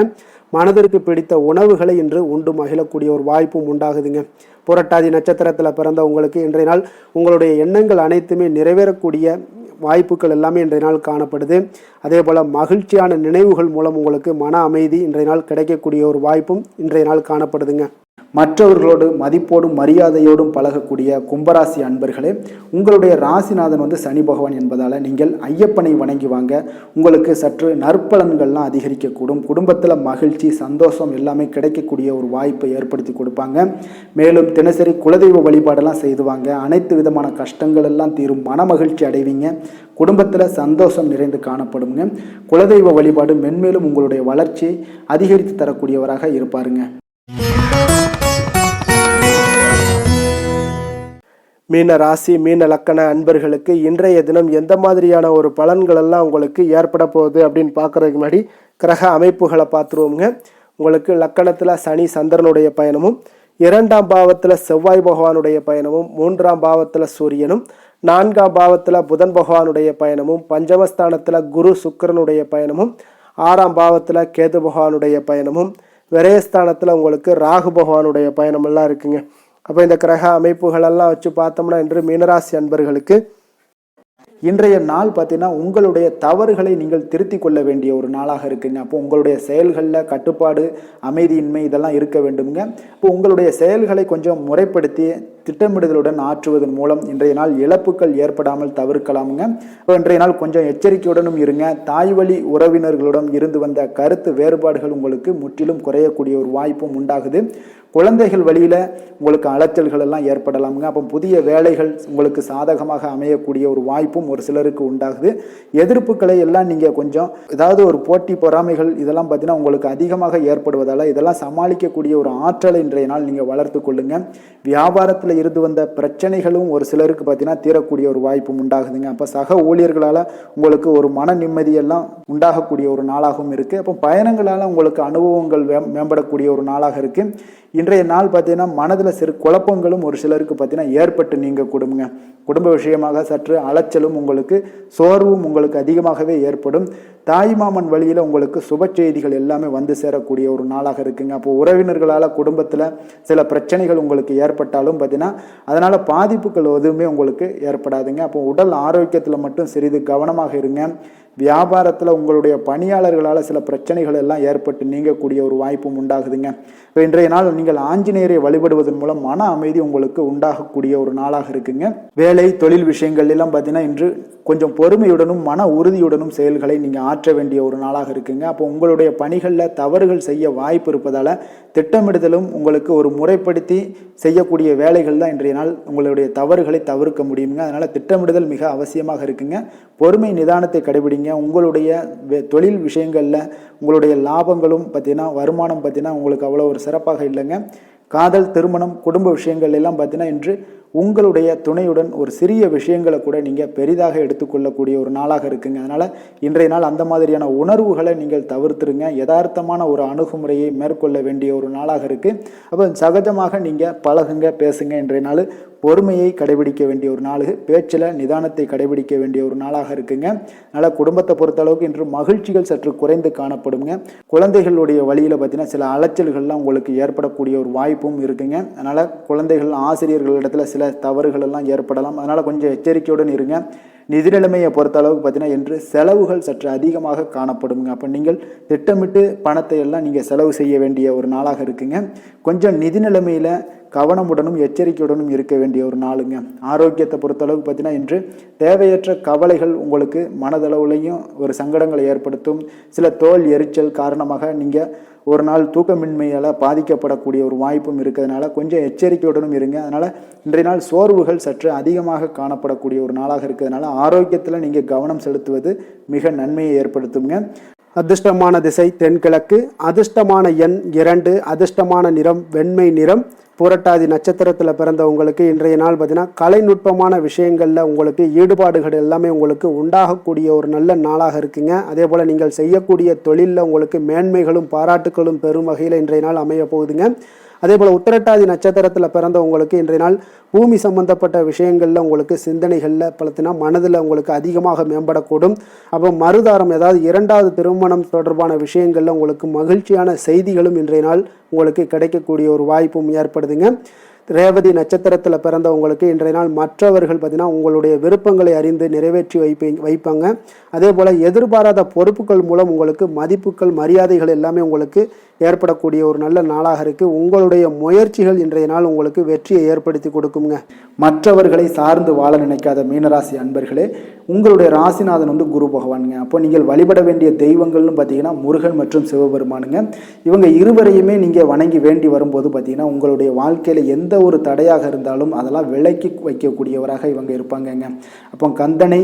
மனதிற்கு பிடித்த உணவுகளை இன்று உண்டு மகிழக்கூடிய ஒரு வாய்ப்பும் உண்டாகுதுங்க. புரட்டாதி நட்சத்திரத்தில் பிறந்தவங்களுக்கு இன்றைய நாள் உங்களுடைய எண்ணங்கள் அனைத்துமே நிறைவேறக்கூடிய வாய்ப்புகள் எல்லாமே இன்றைய நாள் காணப்படுது. அதே போல் மகிழ்ச்சியான நினைவுகள் மூலம் உங்களுக்கு மன அமைதி இன்றைய நாள் கிடைக்கக்கூடிய ஒரு வாய்ப்பும் இன்றைய நாள் காணப்படுதுங்க. மற்றவர்களோடு மதிப்போடும் மரியாதையோடும் பழகக்கூடிய கும்பராசி அன்பர்களே, உங்களுடைய ராசிநாதன் சனி பகவான் என்பதால் நீங்கள் ஐயப்பனை வணங்கி வாங்க. உங்களுக்கு சற்று நற்பலன்கள்லாம் அதிகரிக்கக்கூடும். குடும்பத்தில் மகிழ்ச்சி சந்தோஷம் எல்லாமே கிடைக்கக்கூடிய ஒரு வாய்ப்பை ஏற்படுத்தி கொடுப்பாங்க. மேலும் தினசரி குலதெய்வ வழிபாடெல்லாம் செய்துவாங்க. அனைத்து விதமான கஷ்டங்கள் எல்லாம் தீரும். மன மகிழ்ச்சி அடைவீங்க. குடும்பத்தில் சந்தோஷம் நிறைந்து காணப்படுங்க. குலதெய்வ வழிபாடு மென்மேலும் உங்களுடைய வளர்ச்சியை அதிகரித்து தரக்கூடியவராக இருப்பாருங்க. மீன ராசி மீன லக்கண அன்பர்களுக்கு இன்றைய தினம் எந்த மாதிரியான ஒரு பலன்கள் எல்லாம் உங்களுக்கு ஏற்பட போகுது அப்படின்னு பார்க்கறதுக்கு முன்னாடி கிரக அமைப்புகளை பார்த்துருவோங்க. உங்களுக்கு லக்கணத்தில் சனி சந்திரனுடைய பயணமும், 2ஆம் பாவத்தில் செவ்வாய் பகவானுடைய பயணமும், 3ஆம் பாவத்தில் சூரியனும், 4ஆம் பாவத்தில் புதன் பகவானுடைய பயணமும், பஞ்சமஸ்தானத்தில் குரு சுக்கிரனுடைய பயணமும், 6ஆம் பாவத்தில் கேது பகவானுடைய பயணமும், விரயஸ்தானத்தில் உங்களுக்கு ராகு பகவானுடைய பயணமெல்லாம் இருக்குங்க. அப்போ இந்த கிரக அமைப்புகளெல்லாம் வச்சு பார்த்தோம்னா இன்று மீனராசி அன்பர்களுக்கு இன்றைய நாள் பார்த்தீங்கன்னா உங்களுடைய தவறுகளை நீங்கள் திருத்தி கொள்ள வேண்டிய ஒரு நாளாக இருக்குங்க. அப்போ உங்களுடைய செயல்களில் கட்டுப்பாடு அமைதியின்மை இதெல்லாம் இருக்க வேண்டுங்க. இப்போ உங்களுடைய செயல்களை கொஞ்சம் முறைப்படுத்தி திட்டமிடுதலுடன் ஆற்றுவதன் மூலம் இன்றைய நாள் இழப்புகள் ஏற்படாமல் தவிர்க்கலாமுங்க. இப்போ இன்றைய நாள் கொஞ்சம் எச்சரிக்கையுடனும் இருங்க. தாய் வழி உறவினர்களுடன் இருந்து வந்த கருத்து வேறுபாடுகள் உங்களுக்கு முற்றிலும் குறையக்கூடிய ஒரு வாய்ப்பும் உண்டாகுது. குழந்தைகள் வழியில் உங்களுக்கு அலைச்சல்கள் எல்லாம் ஏற்படலாமுங்க. அப்போ புதிய வேலைகள் உங்களுக்கு சாதகமாக அமையக்கூடிய ஒரு வாய்ப்பும் ஒரு சிலருக்கு உண்டாகுது. எதிர்ப்புகளை எல்லாம் நீங்கள் கொஞ்சம் ஏதாவது ஒரு போட்டி பொறாமைகள் இதெல்லாம் பார்த்தீங்கன்னா உங்களுக்கு அதிகமாக ஏற்படுவதால் இதெல்லாம் சமாளிக்கக்கூடிய ஒரு ஆற்றலை இன்றைய நாள் நீங்கள் வளர்த்து கொள்ளுங்க. வியாபாரத்தில் இருந்து வந்த பிரச்சனைகளும் ஒரு சிலருக்கு பார்த்தீங்கன்னா தீரக்கூடிய ஒரு வாய்ப்பும் உண்டாகுதுங்க. அப்போ சக ஊழியர்களால் உங்களுக்கு ஒரு மன நிம்மதியெல்லாம் உண்டாகக்கூடிய ஒரு நாளாகவும் இருக்குது. அப்போ பயணங்களால் உங்களுக்கு அனுபவங்கள் மேம்படக்கூடிய ஒரு நாளாக இருக்குது. இன்றைய நாள் பார்த்தீங்கன்னா மனதில் சிறு குழப்பங்களும் ஒரு சிலருக்கு பார்த்தீங்கன்னா ஏற்பட்டு நீங்க கொடுங்க. குடும்ப விஷயமாக சற்று அலைச்சலும் உங்களுக்கு சோர்வும் உங்களுக்கு அதிகமாகவே ஏற்படும். தாய்மாமன் வழியில் உங்களுக்கு சுப செய்திகள் எல்லாமே வந்து சேரக்கூடிய ஒரு நாளாக இருக்குங்க. அப்போ உறவினர்களால் குடும்பத்தில் சில பிரச்சனைகள் உங்களுக்கு ஏற்பட்டாலும் பார்த்தீங்கன்னா அதனால் பாதிப்புகள் எதுவுமே உங்களுக்கு ஏற்படாதுங்க. அப்போ உடல் ஆரோக்கியத்தில் மட்டும் சிறிது கவனமாக இருங்க. வியாபாரத்தில் உங்களுடைய பணியாளர்களால் சில பிரச்சனைகள் எல்லாம் ஏற்பட்டு நீங்கக்கூடிய ஒரு வாய்ப்பும் உண்டாகுதுங்க. இப்போ இன்றைய நாள் நீங்கள் ஆஞ்சநேயரை வழிபடுவதன் மூலம் மன அமைதி உங்களுக்கு உண்டாகக்கூடிய ஒரு நாளாக இருக்குங்க. வேலை தொழில் விஷயங்கள் எல்லாம் பார்த்தீங்கன்னா இன்று கொஞ்சம் பொறுமையுடனும் மன உறுதியுடனும் செயல்களை நீங்கள் ஆற்ற வேண்டிய ஒரு நாளாக இருக்குங்க. அப்போ உங்களுடைய பணிகளில் தவறுகள் செய்ய வாய்ப்பு இருப்பதால் திட்டமிடுதலும் உங்களுக்கு ஒரு முறைப்படுத்தி செய்யக்கூடிய வேலைகள் தான் இன்றைய நாள் உங்களுடைய தவறுகளை தவிர்க்க முடியுங்க. அதனால் திட்டமிடுதல் மிக அவசியமாக இருக்குங்க. பொறுமை நிதானத்தை கடைபிடிங்க. உங்களுடைய தொழில் விஷயங்களில் உங்களுடைய லாபங்களும் பார்த்தீங்கன்னா வருமானம் பார்த்தீங்கன்னா உங்களுக்கு அவ்வளோ ஒரு சிறப்பாக இல்லைங்க. காதல் திருமணம் குடும்ப விஷயங்கள் எல்லாம் பார்த்தீங்கன்னா இன்று உங்களுடைய துணையுடன் ஒரு சிறிய விஷயங்களை கூட நீங்கள் பெரிதாக எடுத்துக்கொள்ளக்கூடிய ஒரு நாளாக இருக்குங்க. அதனால் இன்றைய நாள் அந்த மாதிரியான உணர்வுகளை நீங்கள் தவிர்த்துருங்க. யதார்த்தமான ஒரு அணுகுமுறையை மேற்கொள்ள வேண்டிய ஒரு நாளாக இருக்குது. அப்போ சகஜமாக நீங்கள் பழகுங்க, பேசுங்க. இன்றைய நாள் பொறுமையை கடைபிடிக்க வேண்டிய ஒரு நாள், பேச்சில் நிதானத்தை கடைபிடிக்க வேண்டிய ஒரு நாளாக இருக்குங்க. அதனால் குடும்பத்தை பொறுத்தளவுக்கு இன்று மகிழ்ச்சிகள் சற்று குறைந்து காணப்படுங்க. குழந்தைகளுடைய வழியில் பார்த்தீங்கன்னா சில அலைச்சல்கள்லாம் உங்களுக்கு ஏற்படக்கூடிய ஒரு வாய்ப்பும் இருக்குங்க. அதனால் குழந்தைகள் ஆசிரியர்களிடத்தில் சில தவறுகள் எல்லாம் ஏற்படலாம். அதனால் கொஞ்சம் எச்சரிக்கையுடன் இருங்க. நிதி நிலைமையை பொறுத்த அளவுக்கு பார்த்தீங்கன்னா இன்று செலவுகள் சற்று அதிகமாக காணப்படுங்க. அப்போ நீங்கள் திட்டமிட்டு பணத்தை எல்லாம் நீங்கள் செலவு செய்ய வேண்டிய ஒரு நாளாக இருக்குங்க. கொஞ்சம் நிதி நிலைமையில் கவனமுடனும் எச்சரிக்கையுடனும் இருக்க வேண்டிய ஒரு நாளுங்க. ஆரோக்கியத்தை பொறுத்தளவுக்கு பார்த்தீங்கன்னா இன்று தேவையற்ற கவலைகள் உங்களுக்கு மனதளவுலையும் ஒரு சங்கடங்களை ஏற்படுத்தும். சில தோல் எரிச்சல் காரணமாக நீங்கள் ஒரு நாள் தூக்கமின்மையால் பாதிக்கப்படக்கூடிய ஒரு வாய்ப்பும் இருக்கிறதுனால கொஞ்சம் எச்சரிக்கையுடனும் இருங்க. அதனால் இன்றைய நாள் சோர்வுகள் சற்று அதிகமாக காணப்படக்கூடிய ஒரு நாளாக இருக்கிறதுனால ஆரோக்கியத்தில் நீங்கள் கவனம் செலுத்துவது மிக நன்மையை ஏற்படுத்துங்க. அதிர்ஷ்டமான திசை தென்கிழக்கு, அதிர்ஷ்டமான எண் 2, அதிர்ஷ்டமான நிறம் வெண்மை நிறம், பூரட்டாதி நட்சத்திரத்தில் பிறந்தவங்களுக்கு இன்றைய நாள் பார்த்தீங்கன்னா கலைநுட்பமான விஷயங்களில் உங்களுக்கு ஈடுபாடுகள் எல்லாமே உங்களுக்கு உண்டாகக்கூடிய ஒரு நல்ல நாளாக இருக்குங்க. அதே போல் நீங்கள் செய்யக்கூடிய தொழிலில் உங்களுக்கு மேன்மைகளும் பாராட்டுகளும் பெரும் வகையில் இன்றைய நாள் அமைய போகுதுங்க. அதே போல் உத்திரட்டாதி நட்சத்திரத்தில் பிறந்தவங்களுக்கு இன்றைய நாள் பூமி சம்பந்தப்பட்ட விஷயங்களில் உங்களுக்கு சிந்தனைகளில் பார்த்தீங்கன்னா மனதில் உங்களுக்கு அதிகமாக மேம்படக்கூடும். அப்போ மறுதாரம் ஏதாவது இரண்டாவது திருமணம் தொடர்பான விஷயங்களில் உங்களுக்கு மகிழ்ச்சியான செய்திகளும் இன்றைய நாள் உங்களுக்கு கிடைக்கக்கூடிய ஒரு வாய்ப்பும் ஏற்படுதுங்க. ரேவதி நட்சத்திரத்தில் பிறந்தவங்களுக்கு இன்றைய நாள் மற்றவர்கள் பார்த்தீங்கன்னா உங்களுடைய விருப்பங்களை அறிந்து நிறைவேற்றி வைப்பாங்க. அதே போல் எதிர்பாராத பொறுப்புகள் மூலம் உங்களுக்கு மதிப்புகள் மரியாதைகள் எல்லாமே உங்களுக்கு ஏற்படக்கூடிய ஒரு நல்ல நாளாக இருக்குது. உங்களுடைய முயற்சிகள் இன்றைய நாள் உங்களுக்கு வெற்றியை ஏற்படுத்தி கொடுக்குங்க. மற்றவர்களை சார்ந்து வாழ நினைக்காத மீனராசி அன்பர்களே, உங்களுடைய ராசிநாதன் குரு பகவானுங்க. அப்போ நீங்கள் வழிபட வேண்டிய தெய்வங்கள்னு பார்த்தீங்கன்னா முருகன் மற்றும் சிவபெருமானுங்க. இவங்க இருவரையுமே நீங்கள் வணங்கி வேண்டி வரும்போது பார்த்தீங்கன்னா உங்களுடைய வாழ்க்கையில் எந்த ஒரு தடையாக இருந்தாலும் அதெல்லாம் விலக்கி வைக்கக்கூடியவராக இவங்க இருப்பாங்கங்க. அப்போ கந்தனை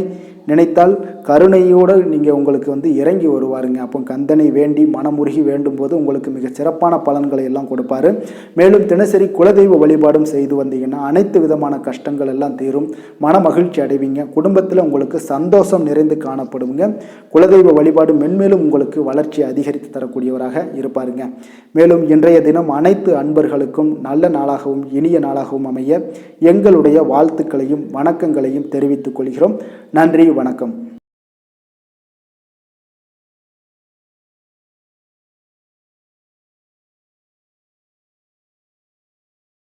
நினைத்தால் கருணையோடு நீங்கள் உங்களுக்கு இறங்கி வருவாருங்க. அப்போ கந்தனை வேண்டி மனமுருகி வேண்டும் போது உங்களுக்கு மிக சிறப்பான பலன்களை எல்லாம் கொடுப்பாரு. மேலும் தினசரி குலதெய்வ வழிபாடும் செய்து வந்தீங்கன்னா அனைத்து விதமான கஷ்டங்கள் எல்லாம் தீரும், மன மகிழ்ச்சி அடைவீங்க. குடும்பத்தில் உங்களுக்கு சந்தோஷம் நிறைந்து காணப்படுங்க. குலதெய்வ வழிபாடு மென்மேலும் உங்களுக்கு வளர்ச்சி அதிகரித்து தரக்கூடியவராக இருப்பாருங்க. மேலும் இன்றைய தினம் அனைத்து அன்பர்களுக்கும் நல்ல நாளாகவும் இனிய நாளாகவும் அமைய எங்களுடைய வாழ்த்துக்களையும் வணக்கங்களையும் தெரிவித்துக் கொள்கிறோம். நன்றி, வணக்கம்.